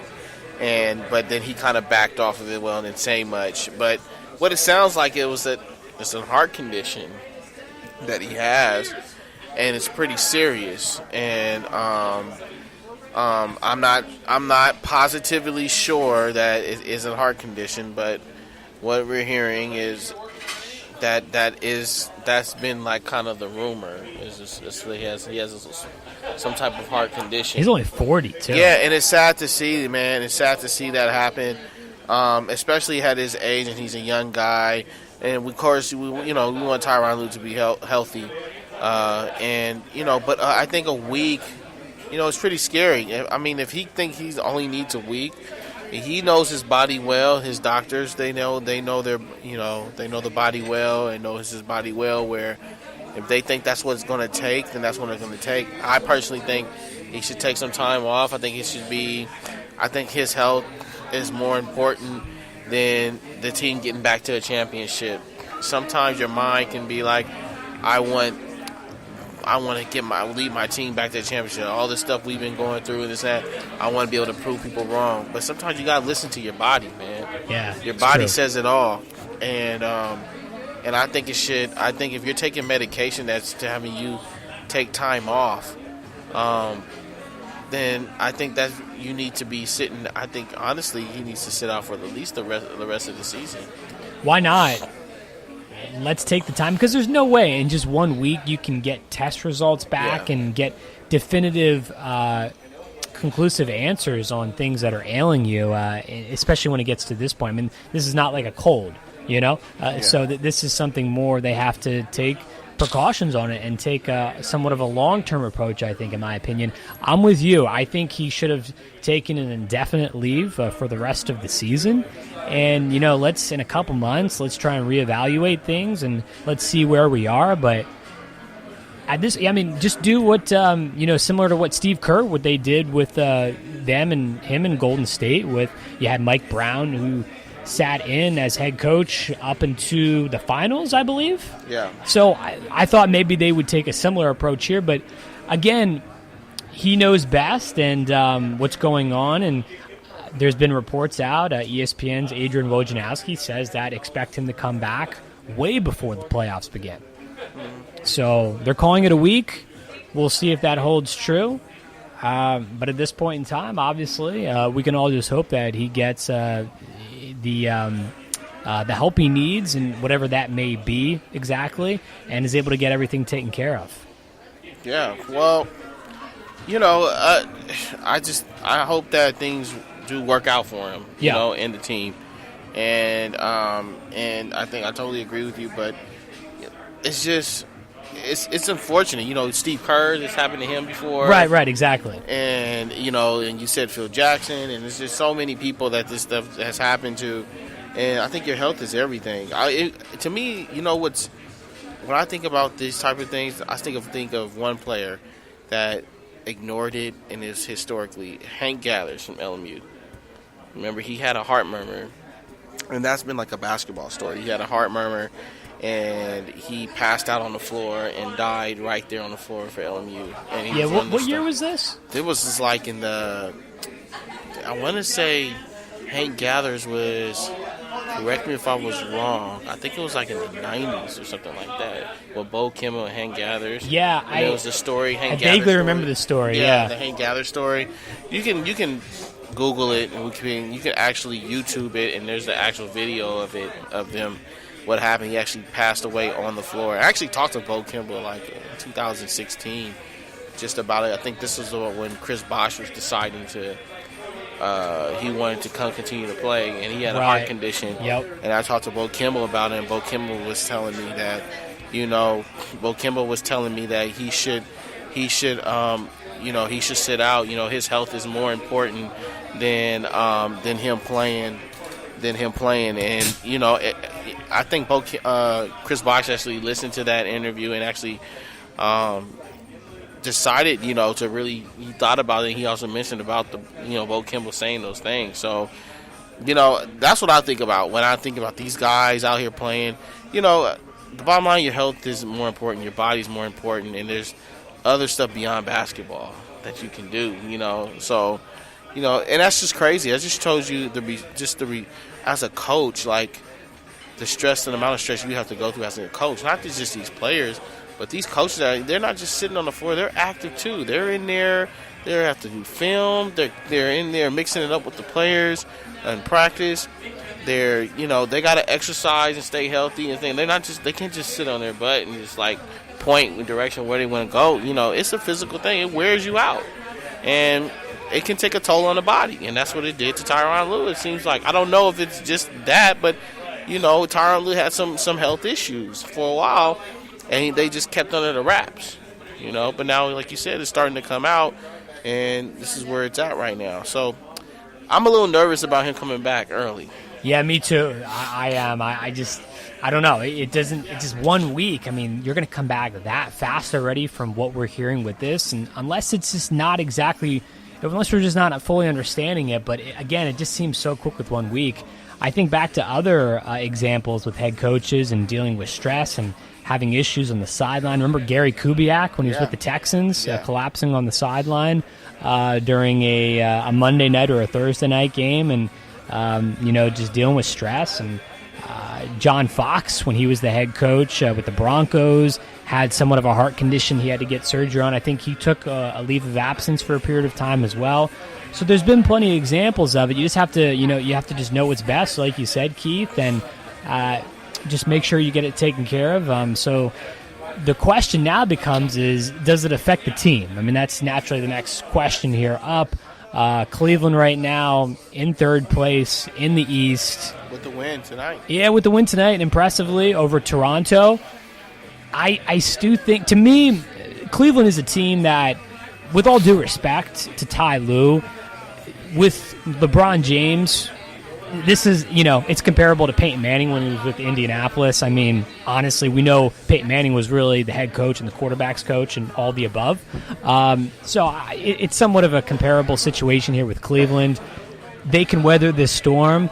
S3: But then he kind of backed off of it, well, didn't say much. But what it sounds like it was that it's a heart condition that he has, and it's pretty serious. And I'm not positively sure that it is a heart condition, but what we're hearing is that's been kind of the rumor. He has some type of heart condition.
S2: He's only 40 too.
S3: Yeah, and it's sad to see, man. It's sad to see that happen, especially at his age, and he's a young guy. And of course, we want Tyronn Lue to be healthy, but I think a week, it's pretty scary. If he thinks he only needs a week, he knows his body well. His doctors, they know the body well and knows his body well. Where if they think that's what it's going to take, then that's what it's going to take. I personally think he should take some time off. I think his health is more important than the team getting back to a championship. Sometimes your mind can be like, I want to lead my team back to the championship. All this stuff we've been going through and this that, I want to be able to prove people wrong. But sometimes you gotta listen to your body, man.
S2: Yeah,
S3: your body says it all. And And I think if you're taking medication that's to having you take time off, then I think that you need to be sitting. I think, honestly, he needs to sit out for at least the rest of the season.
S2: Why not? Let's take the time, because there's no way in just 1 week you can get test results back and get definitive, conclusive answers on things that are ailing you, especially when it gets to this point. I mean, this is not like a cold, so this is something more. They have to take precautions on it and take somewhat of a long-term approach, I think, in my opinion. I'm with you. I think he should have taken an indefinite leave for the rest of the season. And, let's, in a couple months, let's try and reevaluate things and let's see where we are. But at this, just do what, similar to what Steve Kerr, what they did with them and him in Golden State. You had Mike Brown, who sat in as head coach up into the finals, I believe.
S3: Yeah.
S2: So I thought maybe they would take a similar approach here. But, again, he knows best and what's going on. And there's been reports out. ESPN's Adrian Wojnarowski says that expect him to come back way before the playoffs begin. So they're calling it a week. We'll see if that holds true. But at this point in time, obviously, we can all just hope that he gets the help he needs and whatever that may be exactly, and is able to get everything taken care of.
S3: Yeah, well, I hope that things do work out for him, and the team. And I think I totally agree with you, but it's just it's unfortunate. Steve Kerr, this happened to him before.
S2: Right, exactly.
S3: And and you said Phil Jackson, and there's just so many people that this stuff has happened to. And I think your health is everything. To me, when I think about these type of things, I think of one player that ignored it and is historically Hank Gathers from LMU. Remember, he had a heart murmur, and that's been like a basketball story. He had a heart murmur, and he passed out on the floor and died right there on the floor for LMU. And
S2: what year was this?
S3: It was just like in the, I want to say Hank Gathers was, correct me if I was wrong, I think it was like in the 90s or something like that, with Bo Kimmel and Hank Gathers.
S2: Yeah,
S3: it was the story.
S2: I vaguely remember the story. Yeah,
S3: the Hank Gathers story. You can Google it, and you can actually YouTube it, and there's the actual video of them. What happened? He actually passed away on the floor. I actually talked to Bo Kimball in 2016, just about it. I think this was when Chris Bosh was deciding to. He wanted to continue to play, and he had a heart condition.
S2: Yep.
S3: And I talked to Bo Kimball about it, and Bo Kimball was telling me that, he should sit out. His health is more important than him playing. And I think Chris Bosh actually listened to that interview and actually decided, to really, he thought about it. He also mentioned about Bo Kimball saying those things. So, that's what I think about when I think about these guys out here playing. The bottom line, your health is more important, your body's more important, and there's other stuff beyond basketball that you can do, So, and that's just crazy. That just shows you as a coach, like the stress and amount of stress you have to go through as a coach. Not just these players, but these coaches, they're not just sitting on the floor. They're active too. They're in there. They have to do film. They're in there mixing it up with the players and practice. They got to exercise and stay healthy and things. They can't just sit on their butt and just point in the direction where they want to go. It's a physical thing. It wears you out, and it can take a toll on the body, and that's what it did to Tyronn Lue. It seems like, I don't know if it's just that, but Tyronn Lue had some health issues for a while, and they just kept under the wraps. But now, like you said, it's starting to come out, and this is where it's at right now. So I'm a little nervous about him coming back early.
S2: Yeah, me too. I am. I don't know. It's just 1 week. I mean, you're going to come back that fast already from what we're hearing with this, and unless it's just not exactly, unless we're just not fully understanding it. But again, it just seems so quick with 1 week. I think back to other examples with head coaches and dealing with stress and having issues on the sideline. Remember Gary Kubiak when he was with the Texans, collapsing on the sideline during a Monday night or a Thursday night game, and just dealing with stress and John Fox, when he was the head coach with the Broncos, had somewhat of a heart condition he had to get surgery on. I think he took a leave of absence for a period of time as well. So there's been plenty of examples of it. You just have to, you have to just know what's best, like you said, Keith, and just make sure you get it taken care of. So the question now becomes is, does it affect the team? I mean, that's naturally the next question here up. Cleveland right now in third place in the East.
S3: With the win tonight.
S2: Yeah, with the win tonight, impressively, over Toronto. I still think, to me, Cleveland is a team that, with all due respect to Ty Lue, with LeBron James, this is, it's comparable to Peyton Manning when he was with Indianapolis. I mean, honestly, we know Peyton Manning was really the head coach and the quarterback's coach and all the above. So it's somewhat of a comparable situation here with Cleveland. They can weather this storm.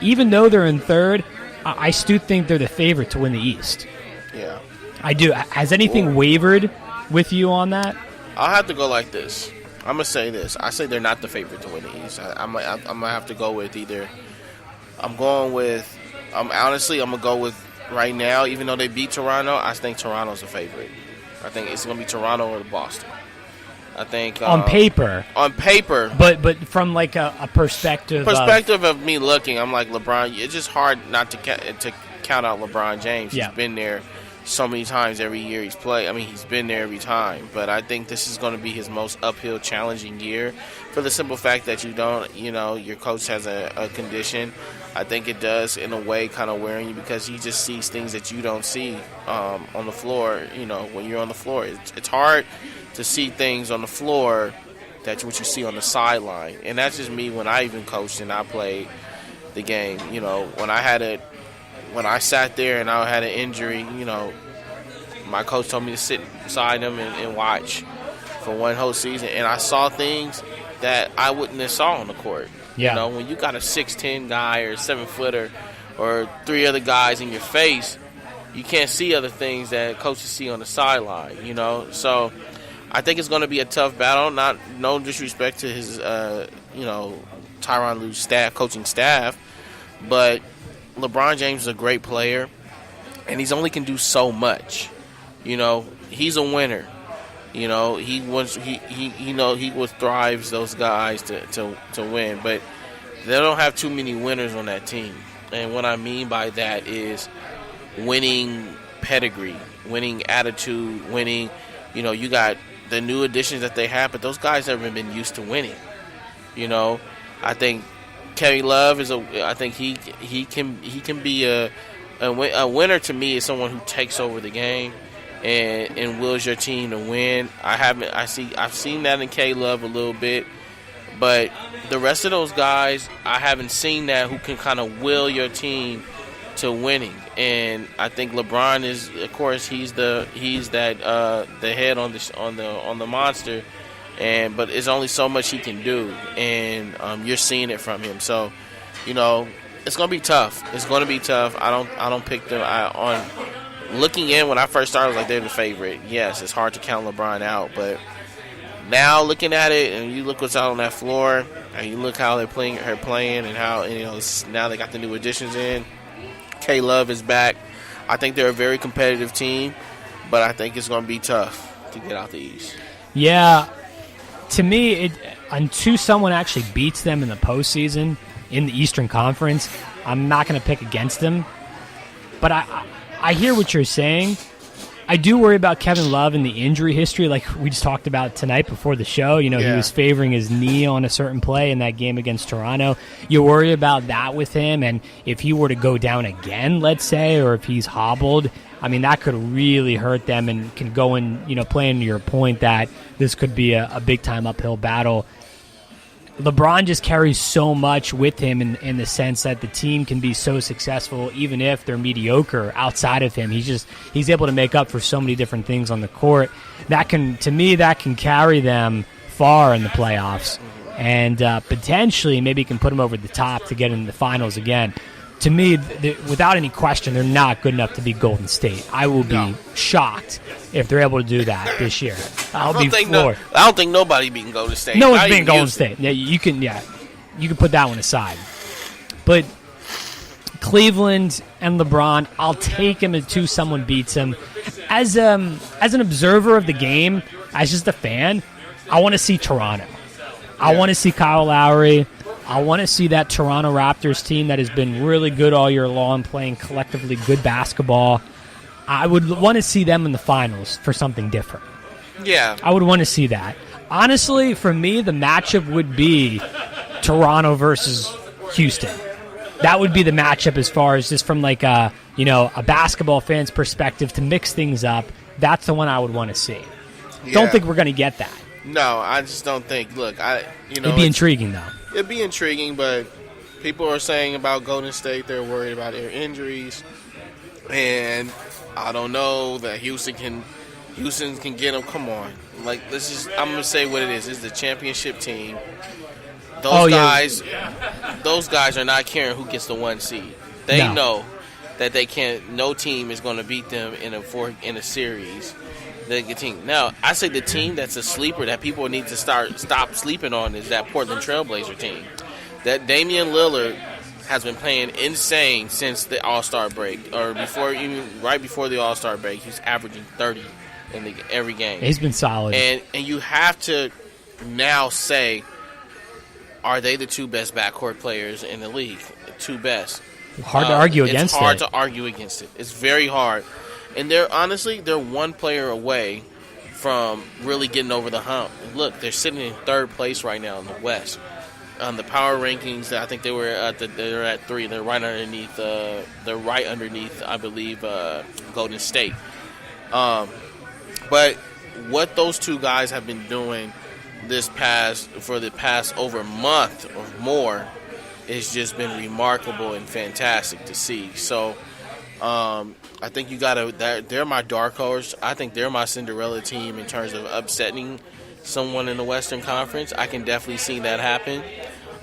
S2: Even though they're in third, I still think they're the favorite to win the East.
S3: Yeah.
S2: I do. Has anything wavered with you on that?
S3: I'll have to go like this. I'm going to say this. I say they're not the favorite to win the East. I'm going to have to go with either. I'm going to go with right now, even though they beat Toronto, I think Toronto's the favorite. I think it's going to be Toronto or Boston. I think
S2: on paper, but from like a perspective
S3: of me looking, I'm like LeBron. It's just hard not to count out LeBron James.
S2: Yeah.
S3: He's been there so many times every year he's played. I mean, he's been there every time. But I think this is going to be his most uphill, challenging year for the simple fact that your coach has a condition. I think it does, in a way, kind of wearing you because he just sees things that you don't see on the floor. When you're on the floor, it's hard to see things on the floor that's what you see on the sideline. And that's just me when I even coached and I played the game. When I sat there and I had an injury, my coach told me to sit beside him and watch for one whole season. And I saw things that I wouldn't have saw on the court.
S2: Yeah.
S3: When you got a 6'10" guy or a 7-footer or three other guys in your face, you can't see other things that coaches see on the sideline, So I think it's going to be a tough battle. No disrespect to his, Tyronn Lue's coaching staff, but LeBron James is a great player, and he's only can do so much. He's a winner. He thrives those guys to win, but they don't have too many winners on that team. And what I mean by that is winning pedigree, winning attitude, winning. You got the new additions that they have, but those guys haven't been used to winning. I think Kevin Love I think he can be a winner. To me, is someone who takes over the game and wills your team to win. I've seen that in K Love a little bit, but the rest of those guys, I haven't seen that, who can kind of will your team to winning. And I think LeBron is, of course, he's the head on the monster, but it's only so much he can do, and you're seeing it from him. So, it's gonna be tough. It's gonna be tough. I don't pick them on. Looking in, when I first started, I was like, they're the favorite. Yes, it's hard to count LeBron out, but now looking at it, and you look what's out on that floor, and you look how they're playing, and how now they got the new additions in. K Love is back. I think they're a very competitive team, but I think it's going to be tough to get out the East.
S2: Yeah, to me, until someone actually beats them in the postseason in the Eastern Conference, I'm not going to pick against them. But I hear what you're saying. I do worry about Kevin Love and the injury history, like we just talked about tonight before the show. He was favoring his knee on a certain play in that game against Toronto. You worry about that with him, and if he were to go down again, let's say, or if he's hobbled, I mean, that could really hurt them and can go in, play into your point that this could be a big-time uphill battle. LeBron just carries so much with him in the sense that the team can be so successful even if they're mediocre outside of him. He's able to make up for so many different things on the court. That can carry them far in the playoffs, and potentially maybe can put them over the top to get in the finals again. To me, without any question, they're not good enough to beat Golden State. I will be shocked if they're able to do that this year. I don't
S3: think nobody beating Golden State.
S2: No one's beating Golden State. Yeah, you can put that one aside. But Cleveland, and LeBron. I'll take him until someone beats him. As an observer of the game, as just a fan, I want to see Toronto. I want to see Kyle Lowry. I want to see that Toronto Raptors team that has been really good all year long, playing collectively good basketball. I would want to see them in the finals for something different.
S3: Yeah.
S2: I would want to see that. Honestly, for me, the matchup would be Toronto versus Houston. That would be the matchup as far as just from like a basketball fan's perspective to mix things up. That's the one I would want to see.
S3: Yeah.
S2: Don't think we're going to get that.
S3: No, I just don't think. Look,
S2: it'd be intriguing though.
S3: It'd be intriguing, but people are saying about Golden State they're worried about their injuries, and I don't know that Houston can get them. Come on, like I'm gonna say what it is. It's the championship team. Those guys are not caring who gets the 1 seed. They know that they can't. No team is going to beat them in a series. The team. Now, I say the team that's a sleeper that people need to stop sleeping on is that Portland Trailblazer team. That Damian Lillard has been playing insane since the All-Star break, or right before the All-Star break. He's averaging 30 in every game.
S2: He's been solid.
S3: And you have to now say, are they the two best backcourt players in the league? The two best.
S2: Hard to argue against it.
S3: It's hard to argue against it. It's very hard. And they're one player away from really getting over the hump. And look, they're sitting in third place right now in the West. On the power rankings, I think they're at 3. They're right underneath. I believe, Golden State. But what those two guys have been doing for the past over a month or more, it's just been remarkable and fantastic to see. So, I think they're my dark horse. I think they're my Cinderella team in terms of upsetting someone in the Western Conference. I can definitely see that happen.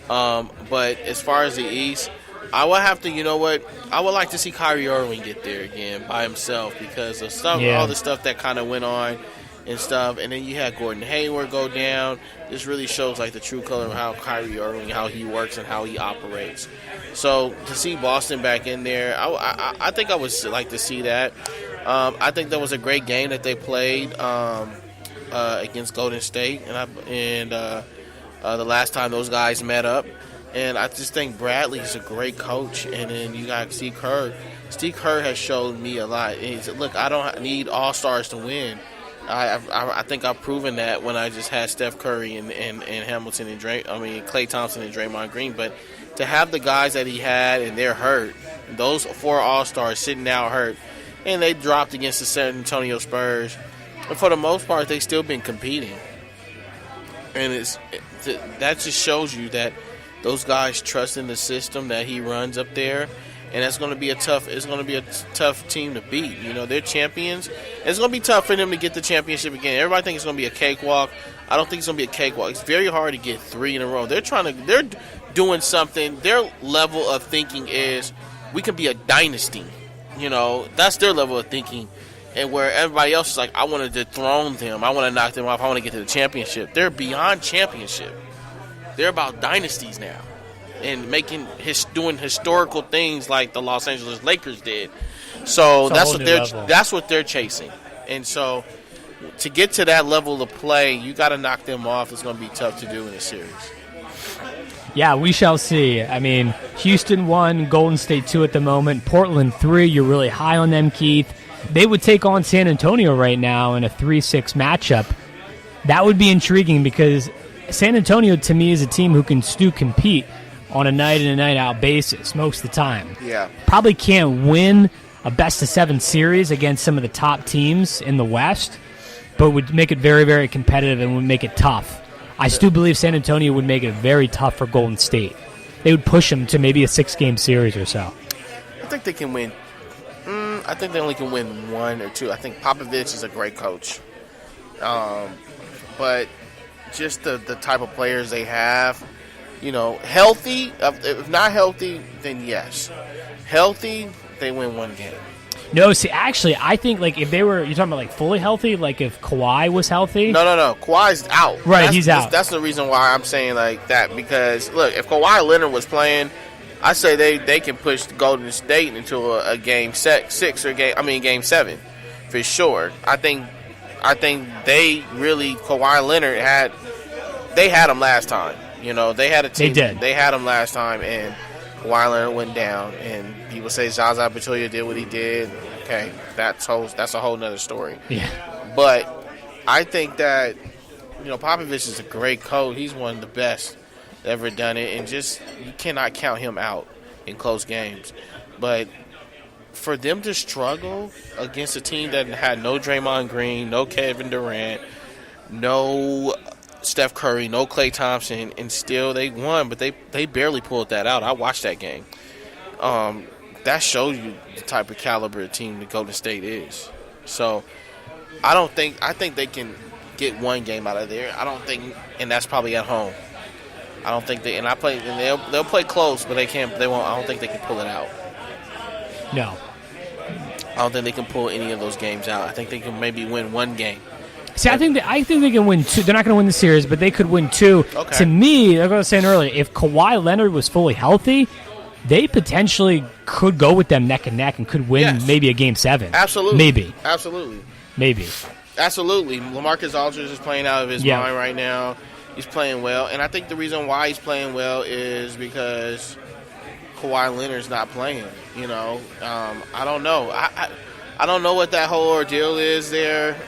S3: But as far as the East, I would have to, I would like to see Kyrie Irving get there again by himself because of all the stuff that kind of went on and stuff. And then you had Gordon Hayward go down. This really shows like the true color of how Kyrie Irving, how he works and how he operates. So to see Boston back in there, I think I would like to see that. I think that was a great game that they played against Golden State, and the last time those guys met up. And I just think Bradley is a great coach. And then you got Steve Kerr. Steve Kerr has showed me a lot. And he said, look, I don't need all-stars to win. I think I've proven that when I just had Steph Curry and Hamilton and Klay Thompson and Draymond Green. But to have the guys that he had and they're hurt, those 4 all-stars sitting out hurt, and they dropped against the San Antonio Spurs. But for the most part, they've still been competing. And that just shows you that those guys trust in the system that he runs up there, and it's going to be a tough team to beat. They're champions. It's going to be tough for them to get the championship again. Everybody thinks it's going to be a cakewalk. I don't think it's going to be a cakewalk. It's very hard to get 3 in a row. They're doing something. Their level of thinking is we can be a dynasty. That's their level of thinking. And where everybody else is like, I want to dethrone them. I want to knock them off. I want to get to the championship. They're beyond championship. They're about dynasties now. And doing historical things like the Los Angeles Lakers did. So that's what they're chasing. And so to get to that level of play, you got to knock them off. It's going to be tough to do in a series.
S2: Yeah, we shall see. Houston 1, Golden State 2 at the moment. Portland 3, you're really high on them, Keith. They would take on San Antonio right now in a 3-6 matchup. That would be intriguing because San Antonio, to me, is a team who can still compete on a night-in and night-out basis most of the time.
S3: Yeah.
S2: Probably can't win a best-of-7 series against some of the top teams in the West, but would make it very, very competitive and would make it tough. I still believe San Antonio would make it very tough for Golden State. They would push them to maybe a 6-game series or so.
S3: I think they can win. I think they only can win 1 or 2. I think Popovich is a great coach. But just the type of players they have, healthy. If not healthy, then yes. Healthy, they win 1 game.
S2: No, see, actually, I think if they were, you're talking about fully healthy, if Kawhi was healthy.
S3: No. Kawhi's out.
S2: Right, he's out.
S3: That's the reason why I'm saying that because look, if Kawhi Leonard was playing, I say they can push Golden State into a game 6 or game 7 for sure. I think they really Kawhi Leonard had him last time. You know, they had a team.
S2: They did.
S3: They had him last time, and Kawhi Leonard went down. And people say Zaza Pachulia did what he did. Okay, that's a whole nother story.
S2: Yeah.
S3: But I think that Popovich is a great coach. He's one of the best ever done it, and just you cannot count him out in close games. But for them to struggle against a team that had no Draymond Green, no Kevin Durant, no Steph Curry, no Klay Thompson, and still they won, but they barely pulled that out. I watched that game. That shows you the type of caliber of team the Golden State is. So I think they can get one game out of there. I don't think, and that's probably at home. I don't think they'll play close, but they won't. I don't think they can pull it out.
S2: No.
S3: I don't think they can pull any of those games out. I think they can maybe win one game.
S2: See, I think they can win 2. They're not going to win the series, but they could win 2.
S3: Okay.
S2: To me, like I was saying earlier, if Kawhi Leonard was fully healthy, they potentially could go with them neck and neck and could win maybe a game 7.
S3: Absolutely.
S2: Maybe.
S3: Absolutely.
S2: Maybe.
S3: Absolutely. LaMarcus Aldridge is playing out of his mind right now. He's playing well, and I think the reason why he's playing well is because Kawhi Leonard's not playing. I don't know. I don't know what that whole ordeal is there.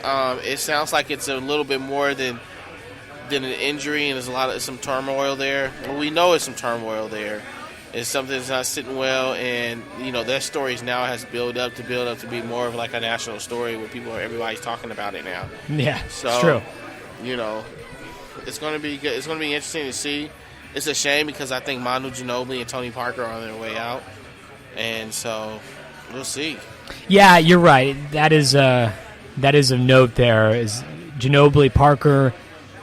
S3: It sounds like it's a little bit more than an injury, and there's some turmoil there. Well, we know it's some turmoil there. It's something that's not sitting well, and their stories now has built up to be more of like a national story where everybody's talking about it now.
S2: Yeah,
S3: so,
S2: it's true.
S3: It's going to be good. It's going to be interesting to see. It's a shame because I think Manu Ginobili and Tony Parker are on their way out, and so we'll see. Yeah,
S2: you're right. That is a note there. Is Ginobili, Parker,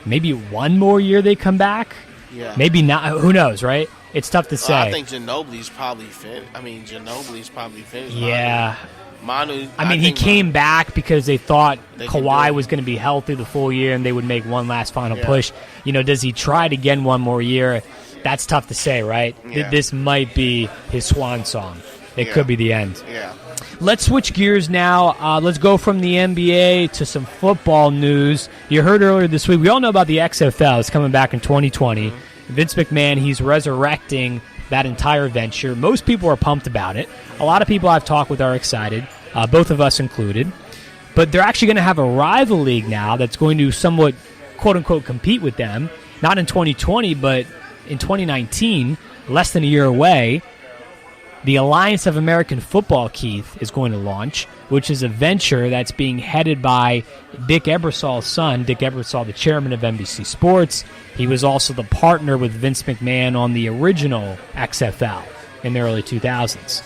S2: maybe one more year they come back?
S3: Yeah.
S2: Maybe not. Who knows, right? It's tough to say.
S3: I think Ginobili's probably finished.
S2: Yeah.
S3: Manu.
S2: He came back because they thought Kawhi was going to be healthy the full year and they would make one last final push. Does he try it again one more year? That's tough to say, right?
S3: Yeah.
S2: This might be his swan song. It could be the end.
S3: Yeah.
S2: Let's switch gears now. Let's go from the NBA to some football news. You heard earlier this week, we all know about the XFL. It's coming back in 2020. Mm-hmm. Vince McMahon, he's resurrecting that entire venture. Most people are pumped about it. A lot of people I've talked with are excited, both of us included. But they're actually going to have a rival league now that's going to somewhat, quote-unquote, compete with them. Not in 2020, but in 2019, less than a year away. The Alliance of American Football, Keith, is going to launch, which is a venture that's being headed by Dick Ebersol's son, Dick Ebersol, the chairman of NBC Sports. He was also the partner with Vince McMahon on the original XFL in the early 2000s.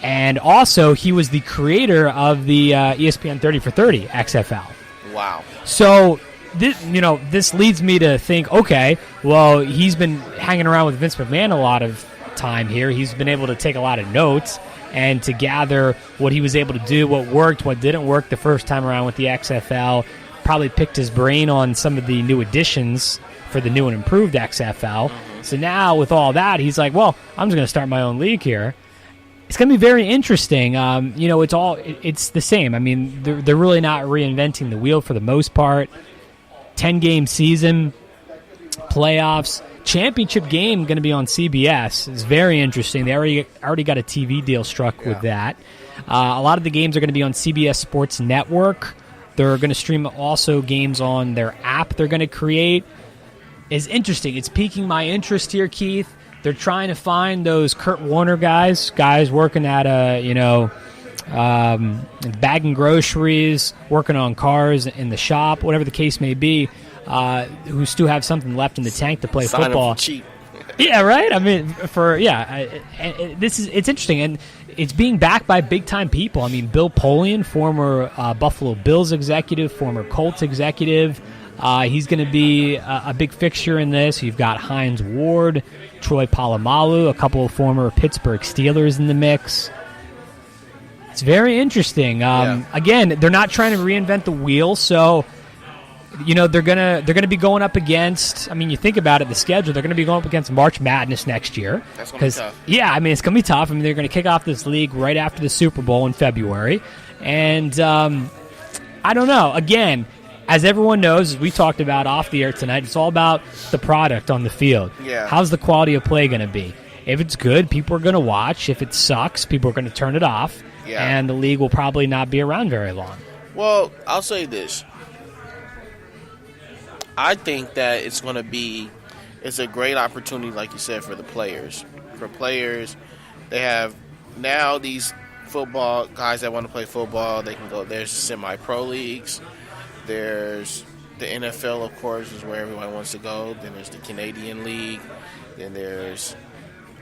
S2: And also, he was the creator of the ESPN 30 for 30 XFL.
S3: Wow.
S2: So, this leads me to think, okay, well, he's been hanging around with Vince McMahon a lot of time here. He's been able to take a lot of notes and to gather what he was able to do, what worked, what didn't work the first time around with the XFL. Probably picked his brain on some of the new additions for the new and improved XFL. Mm-hmm. So now with all that, he's like, well, I'm just going to start my own league here. It's going to be very interesting. It's the same. They're really not reinventing the wheel for the most part. 10-game season, playoffs, championship game going to be on CBS. It's very interesting. They already got a TV deal struck with that. A lot of the games are going to be on CBS Sports Network. They're going to stream also games on their app they're going to create. It's interesting. It's piquing my interest here, Keith. They're trying to find those Kurt Warner guys working at bagging groceries, working on cars in the shop, whatever the case may be, who still have something left in the tank to play football.
S3: Cheap.
S2: Yeah, right. It's interesting, and it's being backed by big time people. Bill Polian, former Buffalo Bills executive, former Colts executive. He's going to be a big fixture in this. You've got Hines Ward, Troy Polamalu, a couple of former Pittsburgh Steelers in the mix. It's very interesting. Again, they're not trying to reinvent the wheel, so they're gonna be going up against. I mean, you think about it, the schedule. They're gonna be going up against March Madness next year.
S3: That's gonna be tough.
S2: Yeah, I mean, it's gonna be tough. I mean, they're gonna kick off this league right after the Super Bowl in February, and I don't know. Again, as everyone knows, as we talked about off the air tonight, it's all about the product on the field.
S3: Yeah.
S2: How's the quality of play gonna be? If it's good, people are gonna watch. If it sucks, people are gonna turn it off.
S3: Yeah.
S2: And the league will probably not be around very long.
S3: Well, I'll say this. I think that it's a great opportunity, like you said, for the players. For players, they have now these football guys that want to play football. They can go. There's semi-pro leagues. There's the NFL, of course, is where everyone wants to go. Then there's the Canadian League. Then there's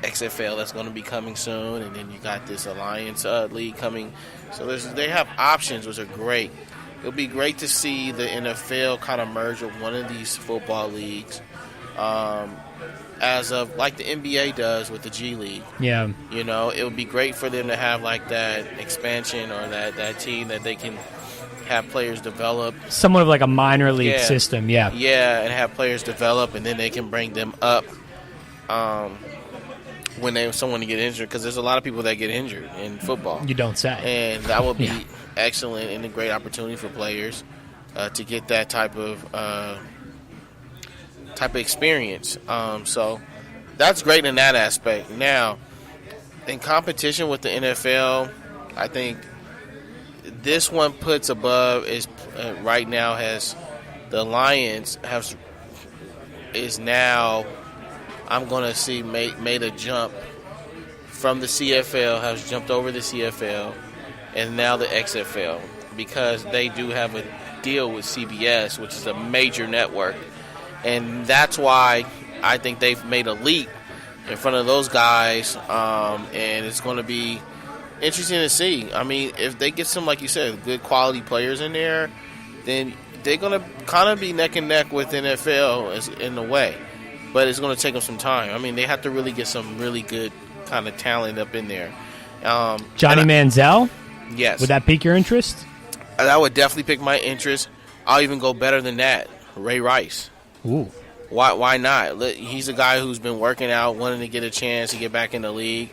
S3: XFL that's going to be coming soon, and then you got this Alliance League coming. So they have options, which are great. It'll be great to see the NFL kind of merge with one of these football leagues, as of like the NBA does with the G League.
S2: Yeah,
S3: it would be great for them to have like that expansion or that team that they can have players develop.
S2: Somewhat of like a minor league system. Yeah,
S3: and have players develop, and then they can bring them up. When someone to get injured, because there's a lot of people that get injured in football.
S2: You don't say.
S3: And that would be excellent and a great opportunity for players to get that type of experience. So that's great in that aspect. Now, in competition with the NFL, I think this one puts above is right now has the Lions is now. I'm going to see made a jump from the CFL, has jumped over the CFL, and now the XFL, because they do have a deal with CBS, which is a major network. And that's why I think they've made a leap in front of those guys, and it's going to be interesting to see. I mean, if they get some, like you said, good quality players in there, then they're going to kind of be neck and neck with NFL in a way. But it's going to take them some time. I mean, they have to really get some really good kind of talent up in there.
S2: Johnny Manziel?
S3: Yes.
S2: Would that pique your interest?
S3: That would definitely pique my interest. I'll even go better than that. Ray Rice.
S2: Ooh.
S3: Why not? He's a guy who's been working out, wanting to get a chance to get back in the league.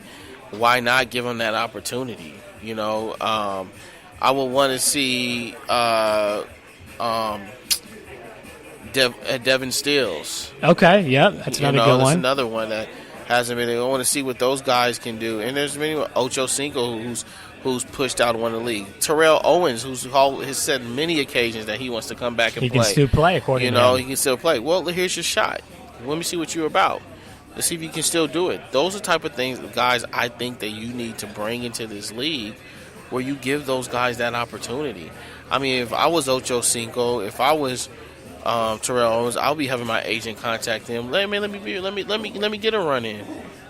S3: Why not give him that opportunity? I would want to see Devin Stills.
S2: Okay, yeah, that's another good one.
S3: That's another one that hasn't been. I want to see what those guys can do. And there's many. Ocho Cinco, who's pushed out of one of the league. Terrell Owens, has said many occasions that he wants to come back and play.
S2: He can still play, according to him.
S3: He can still play. Well, here's your shot. Let me see what you're about. Let's see if you can still do it. Those are the type of things, guys, I think that you need to bring into this league, where you give those guys that opportunity. I mean, if I was Ocho Cinco, if I was Terrell Owens, I'll be having my agent contact him. Let me get a run in.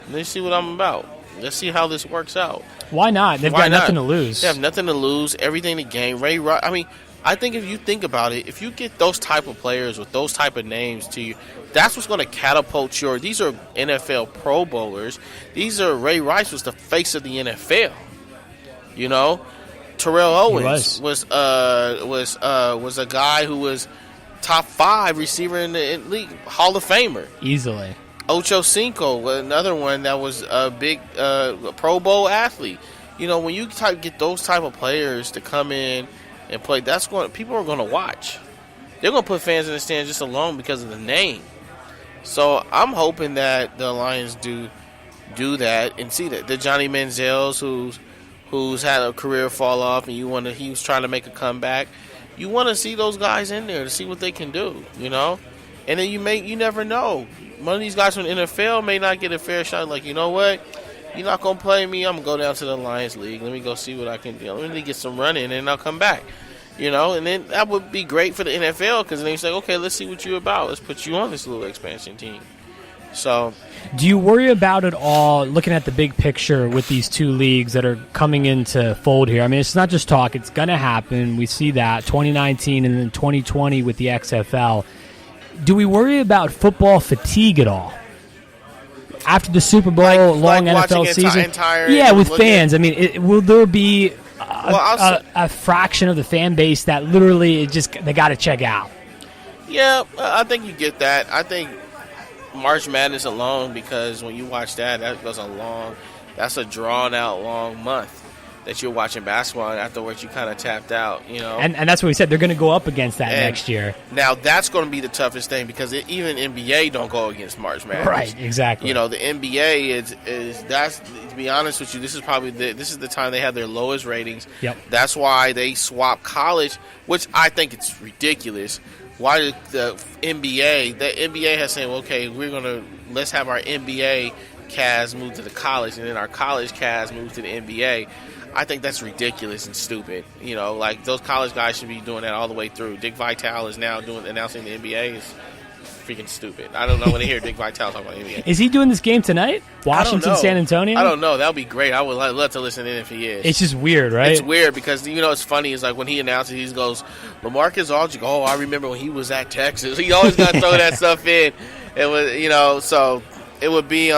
S3: Let's see what I'm about. Let's see how this works out.
S2: Why not? They've got nothing to lose.
S3: They have nothing to lose. Everything to gain. Ray Rice. I mean, I think if you think about it, if you get those type of players with those type of names to you, that's what's going to catapult these are NFL Pro Bowlers. Ray Rice was the face of the NFL. Terrell Owens was a guy who was top 5 receiver in the league, Hall of Famer.
S2: Easily.
S3: Ocho Cinco, another one that was a big Pro Bowl athlete. When you get those type of players to come in and play, people are going to watch. They're going to put fans in the stands just alone because of the name. So I'm hoping that the Lions do that and see that the Johnny Manziels, who's had a career fall off, and he was trying to make a comeback. You want to see those guys in there to see what they can do, And then you never know. One of these guys from the NFL may not get a fair shot. Like, you know what? You're not going to play me. I'm going to go down to the Lions League. Let me go see what I can do. Let me get some running, and I'll come back. And then that would be great for the NFL, because then you say, okay, let's see what you're about. Let's put you on this little expansion team. So,
S2: do you worry about it all, looking at the big picture with these two leagues that are coming into fold here? I mean, it's not just talk. It's going to happen. We see that 2019 and then 2020 with the XFL. Do we worry about football fatigue at all? After the Super Bowl, long NFL season? With fans. I mean, will there be a fraction of the fan base that literally they got to check out?
S3: Yeah, I think you get that. I think March Madness alone, because when you watch that goes that's a drawn out long month that you're watching basketball, and afterwards you kind of tapped out, you know.
S2: And that's what we said. They're going to go up against that next year.
S3: Now, that's going to be the toughest thing because even NBA don't go against March Madness.
S2: Right, exactly.
S3: You know, the NBA is that's, to be honest with you, this is probably the time they have their lowest ratings.
S2: Yep.
S3: That's why they swap college, which I think it's ridiculous. Why did the NBA has said, okay, let's have our NBA cast move to the college, and then our college cast move to the NBA. I think that's ridiculous and stupid. You know, like those college guys should be doing that all the way through. Dick Vitale is now announcing the NBA is freaking stupid. I don't know when I hear Dick Vitale talk about the NBA.
S2: Is he doing this game tonight? Washington, San Antonio?
S3: I don't know. That would be great. I would love to listen in if he is.
S2: It's just weird, right?
S3: It's weird because, you know, it's funny. It's like when he announces, he goes, LaMarcus Aldridge, I remember when he was at Texas. He always got to throw that stuff in. It was, you know, so it would be,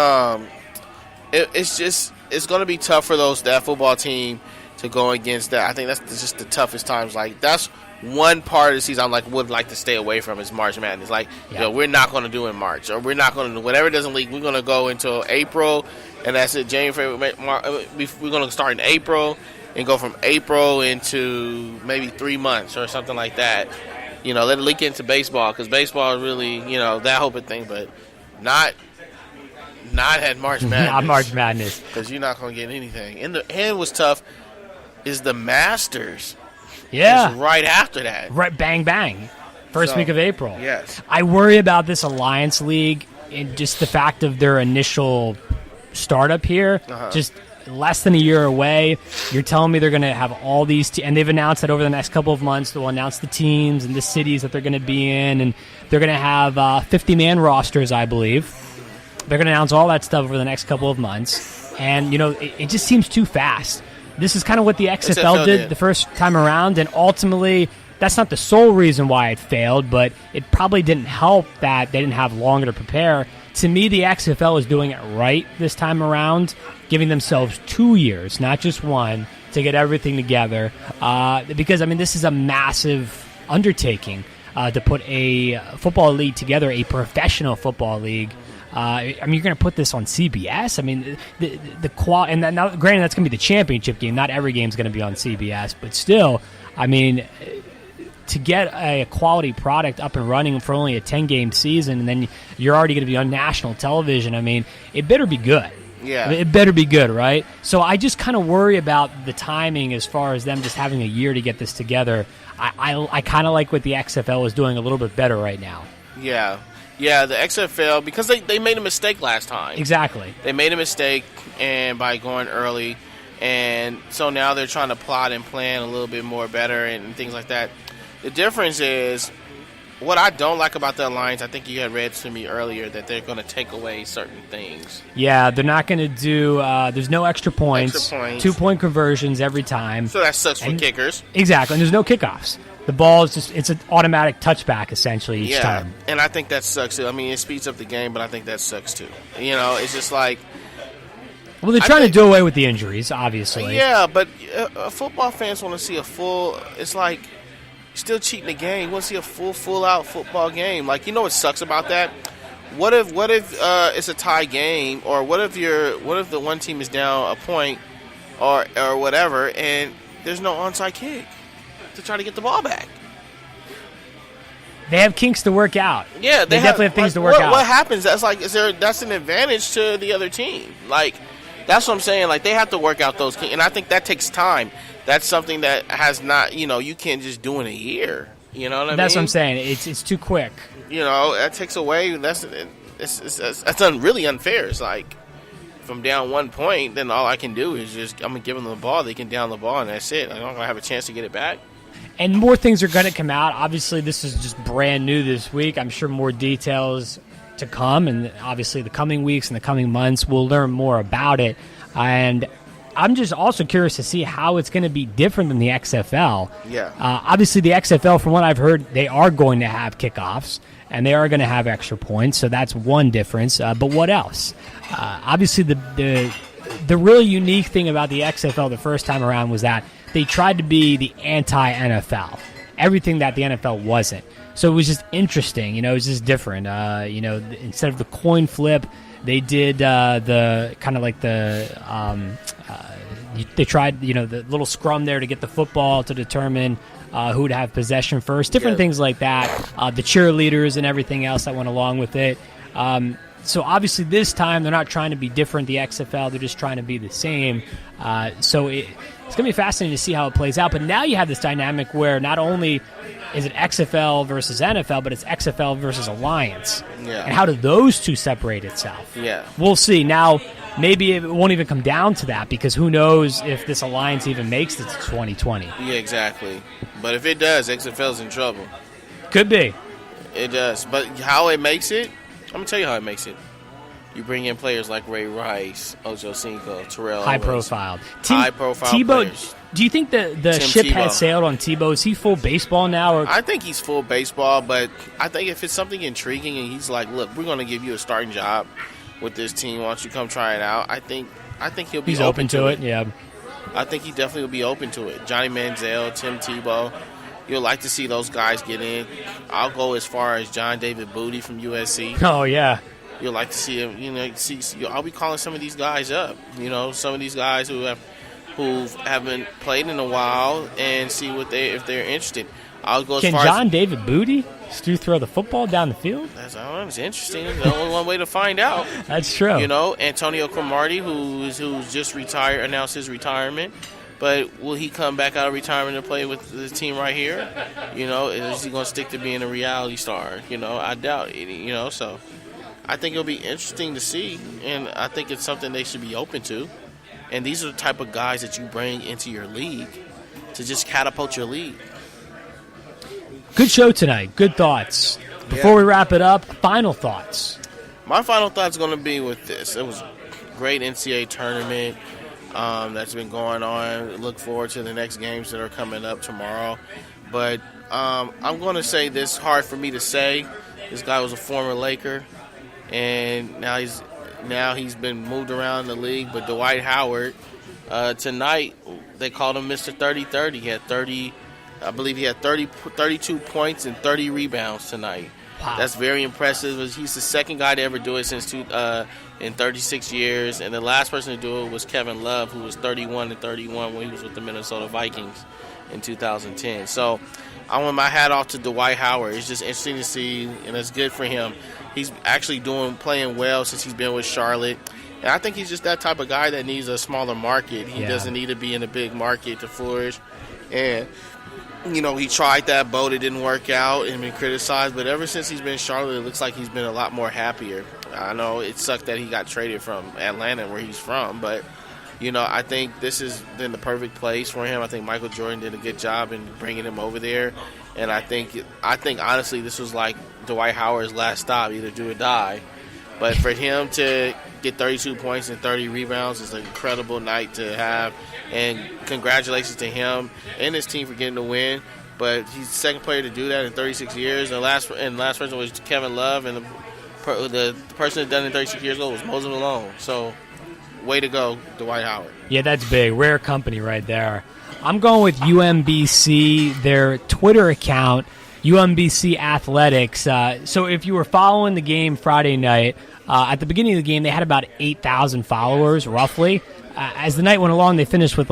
S3: it's going to be tough for that football team to go against that. I think that's just the toughest times. Like, that's one part of the season would like to stay away from is March Madness. Like, you know, we're not going to do it in March, or we're not going to do whatever doesn't leak. We're going to go until April, and that's it. January, we're going to start in April and go from April into maybe 3 months or something like that. You know, let it leak into baseball because baseball is really, you know, that whole thing, but not at March Madness.
S2: Not March Madness.
S3: Because you're not going to get anything. And what's tough is the Masters.
S2: Yeah.
S3: It's right after that.
S2: Right, bang, bang. First week of April.
S3: Yes.
S2: I worry about this Alliance League and just the fact of their initial startup here. Just less than a year away. You're telling me they're going to have all these and they've announced that over the next couple of months they'll announce the teams and the cities that they're going to be in, and they're going to have 50-man rosters, I believe. They're going to announce all that stuff over the next couple of months. And, you know, it just seems too fast. This is kind of what the XFL did the first time around, and ultimately that's not the sole reason why it failed, but it probably didn't help that they didn't have longer to prepare. To me, the XFL is doing it right this time around, giving themselves 2 years, not just one, to get everything together. Because, I mean, this is a massive undertaking to put a football league together, a professional football league. I mean, you're going to put this on CBS. I mean, the quality, and now, granted, that's going to be the championship game. Not every game is going to be on CBS, but still, I mean, to get a quality product up and running for only a 10-game season, and then you're already going to be on national television. I mean, it better be good.
S3: Yeah,
S2: it better be good, right? So I just kind of worry about the timing as far as them just having a year to get this together. I kind of like what the XFL is doing a little bit better right now.
S3: Yeah, the XFL, because they made a mistake last time.
S2: Exactly.
S3: They made a mistake and by going early, and so now they're trying to plot and plan a little bit more better and things like that. The difference is, what I don't like about the Alliance, I think you had read to me earlier, that they're going to take away certain things.
S2: Yeah, they're not going to do, there's no extra points. 2-point conversions every time.
S3: So that sucks for kickers.
S2: Exactly, and there's no kickoffs. The ball is just, it's an automatic touchback essentially each time.
S3: And I think that sucks too. I mean, it speeds up the game, but I think that sucks too. You know, it's just like...
S2: Well, they're trying to do away with the injuries, obviously.
S3: Yeah, but football fans want to see a full... It's like, still cheating the game. You want to see a full-out football game. Like, you know what sucks about that? What if it's a tie game, or what if the one team is down a point or whatever, and there's no onside kick to try to get the ball back?
S2: They have kinks to work out.
S3: Yeah,
S2: they definitely have things to work out.
S3: What happens? That's an advantage to the other team. Like, that's what I'm saying. Like, they have to work out those kinks, and I think that takes time. That's something that has not, you know, you can't just do in a year. You know what I mean?
S2: That's what I'm saying. It's too quick.
S3: You know, that takes away. That's really unfair. It's like, if I'm down 1 point, then all I can do is just, I'm going to give them the ball. They can down the ball, and that's it. I'm not going to have a chance to get it back.
S2: And more things are going to come out. Obviously, this is just brand new this week. I'm sure more details to come, and obviously the coming weeks and the coming months, we'll learn more about it. And I'm just also curious to see how it's going to be different than the XFL.
S3: Yeah.
S2: Obviously, the XFL, from what I've heard, they are going to have kickoffs, and they are going to have extra points, so that's one difference. But what else? Obviously, the really unique thing about the XFL the first time around was that they tried to be the anti-NFL. everything that the NFL wasn't. So it was just interesting. It was just different. Instead of the coin flip, they did the kind of like they tried, the little scrum there to get the football to determine who would have possession first. Different things like that. The cheerleaders and everything else that went along with it. So obviously this time they're not trying to be different, the XFL. They're just trying to be the same. So it's going to be fascinating to see how it plays out. But now you have this dynamic where not only is it XFL versus NFL, but it's XFL versus Alliance.
S3: Yeah.
S2: And how do those two separate itself?
S3: Yeah.
S2: We'll see. Now, maybe it won't even come down to that because who knows if this Alliance even makes it to 2020.
S3: Yeah, exactly. But if it does, XFL's in trouble.
S2: Could be.
S3: It does. But how it makes it, I'm going to tell you how it makes it. You bring in players like Ray Rice, Ocho Cinco, Terrell Owens.
S2: High-profile
S3: High-profile players.
S2: Do you think the ship has sailed on Tebow? Is he full baseball now? Or?
S3: I think he's full baseball, but I think if it's something intriguing and he's like, look, we're going to give you a starting job with this team. Why don't you come try it out? I think he'll be
S2: open to it. Yeah.
S3: I think he definitely will be open to it. Johnny Manziel, Tim Tebow. You'll like to see those guys get in. I'll go as far as John David Booty from USC.
S2: Oh, yeah.
S3: You'll like to see him, I'll be calling some of these guys up, some of these guys who haven't played in a while and see if they're interested. I'll go as far
S2: John David Booty still throw the football down the field?
S3: It's interesting. There's only one way to find out.
S2: That's true.
S3: Antonio Cromartie, who's just retired, announced his retirement. But will he come back out of retirement and play with the team right here? Is he going to stick to being a reality star? I doubt it, so I think it'll be interesting to see, and I think it's something they should be open to. And these are the type of guys that you bring into your league to just catapult your league.
S2: Good show tonight. Good thoughts. Before we wrap it up, final thoughts.
S3: My final thoughts are going to be with this. It was a great NCAA tournament that's been going on. Look forward to the next games that are coming up tomorrow. But I'm going to say this, hard for me to say. This guy was a former Laker, and now he's been moved around the league. But Dwight Howard, tonight they called him Mr. 30-30. He had 30. I believe he had 32 points and 30 rebounds tonight.
S2: Wow.
S3: That's very impressive. He's the second guy to ever do it since in 36 years. And the last person to do it was Kevin Love, who was 31 and 31 when he was with the Minnesota Vikings in 2010. So I want my hat off to Dwight Howard. It's just interesting to see, and it's good for him. He's actually playing well since he's been with Charlotte. And I think he's just that type of guy that needs a smaller market. He doesn't need to be in a big market to flourish. And he tried that boat. It didn't work out and been criticized. But ever since he's been in Charlotte, it looks like he's been a lot more happier. I know it sucked that he got traded from Atlanta, where he's from. But, I think this has been the perfect place for him. I think Michael Jordan did a good job in bringing him over there. And I think honestly, this was like Dwight Howard's last stop, either do or die. But for him to get 32 points and 30 rebounds is an incredible night to have. And congratulations to him and his team for getting the win. But he's the second player to do that in 36 years. And the last person was Kevin Love, and the person that done it in 36 years ago was Moses Malone. So, way to go, Dwight Howard.
S2: Yeah, that's big. Rare company right there. I'm going with UMBC, their Twitter account, UMBC Athletics. So if you were following the game Friday night, at the beginning of the game, they had about 8,000 followers, roughly. As the night went along, they finished with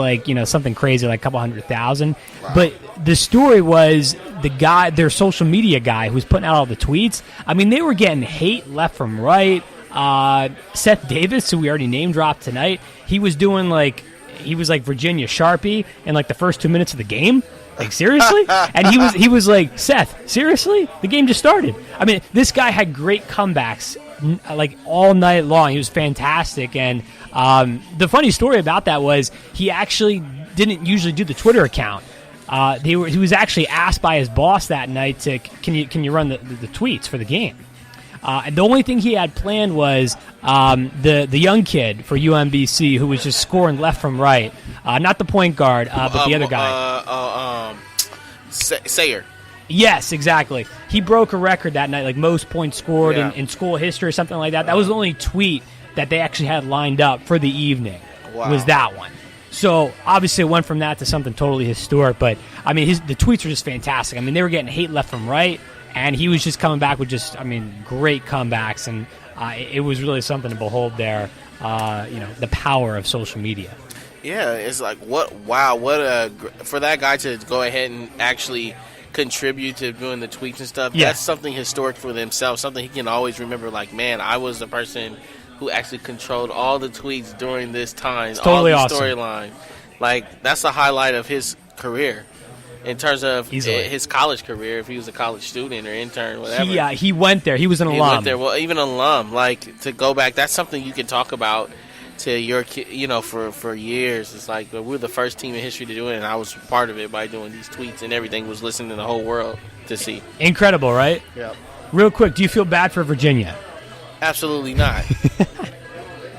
S2: something crazy, like a couple 100,000. Wow. But the story was their social media guy who was putting out all the tweets. I mean, they were getting hate left from right. Seth Davis, who we already name dropped tonight, he was doing Virginia Sharpie in the first 2 minutes of the game. Seriously? And he was like, Seth, seriously? The game just started. I mean, this guy had great comebacks all night long. He was fantastic. And the funny story about that was he actually didn't usually do the Twitter account. He was actually asked by his boss that night to can you run the tweets for the game. And the only thing he had planned was the young kid for UMBC who was just scoring left from right. Not the point guard, but the other guy.
S3: Sayer.
S2: Yes, exactly. He broke a record that night, most points scored in school history or something like that. That was the only tweet that they actually had lined up for the evening. Wow. Was that one. So obviously it went from that to something totally historic. But I mean, the tweets were just fantastic. I mean, they were getting hate left from right, and he was just coming back with great comebacks, and it was really something to behold there. The power of social media.
S3: Yeah, it's like for that guy to go ahead and actually contribute to doing the tweets and stuff. Yeah. That's something historic for himself, something he can always remember. Like, man, I was the person who actually controlled all the tweets during this time,
S2: it's totally
S3: all the
S2: awesome.
S3: Storyline. Like, that's the highlight of his career in terms of his college career. If he was a college student or intern, whatever.
S2: He went there. He was an alum.
S3: He went there. Well, even alum, like, to go back, that's something you can talk about to your kid, for years. It's like, we're the first team in history to do it, and I was part of it by doing these tweets, and everything was listening to the whole world to see.
S2: Incredible, right?
S3: Yeah.
S2: Real quick, do you feel bad for Virginia?
S3: Absolutely not.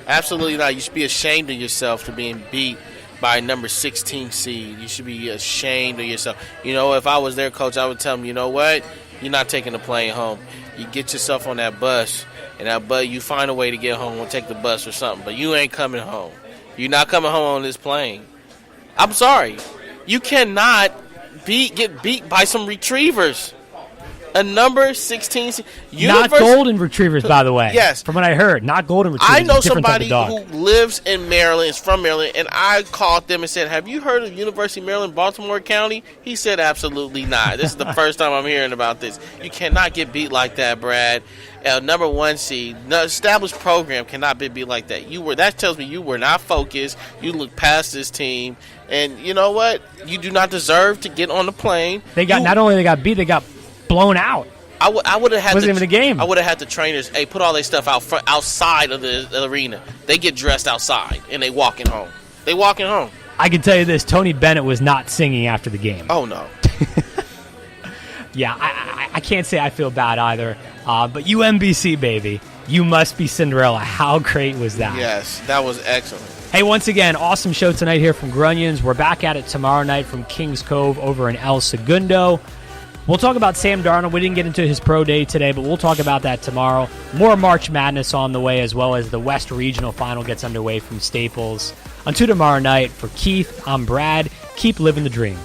S3: Absolutely not. You should be ashamed of yourself for being beat by a number 16 seed. You should be ashamed of yourself. If I was their coach, I would tell them, you know what? You're not taking the plane home. You get yourself on that bus, and you find a way to get home and take the bus or something, but you ain't coming home. You're not coming home on this plane. I'm sorry. You cannot get beat by some retrievers. A number 16.
S2: Not golden retrievers, by the way.
S3: Yes.
S2: From what I heard, not golden retrievers.
S3: I know somebody who lives in Maryland, is from Maryland, and I called them and said, have you heard of University of Maryland, Baltimore County? He said, absolutely not. This is the first time I'm hearing about this. You cannot get beat like that, Brad. Number 1 seed, established program cannot be beat like that. That tells me you were not focused. You looked past this team, and you know what? You do not deserve to get on the plane.
S2: Not only they got beat, they got blown out.
S3: I would have had.
S2: Wasn't even a game.
S3: I would have had the trainers. Hey, put all their stuff outside of the arena. They get dressed outside and they walking home.
S2: I can tell you this: Tony Bennett was not singing after the game.
S3: Oh no.
S2: Yeah, I can't say I feel bad either. But UMBC, baby, you must be Cinderella. How great was that?
S3: Yes, that was excellent.
S2: Hey, once again, awesome show tonight here from Grunions. We're back at it tomorrow night from Kings Cove over in El Segundo. We'll talk about Sam Darnold. We didn't get into his pro day today, but we'll talk about that tomorrow. More March Madness on the way, as well as the West Regional Final gets underway from Staples. Until tomorrow night, for Keith, I'm Brad. Keep living the dream.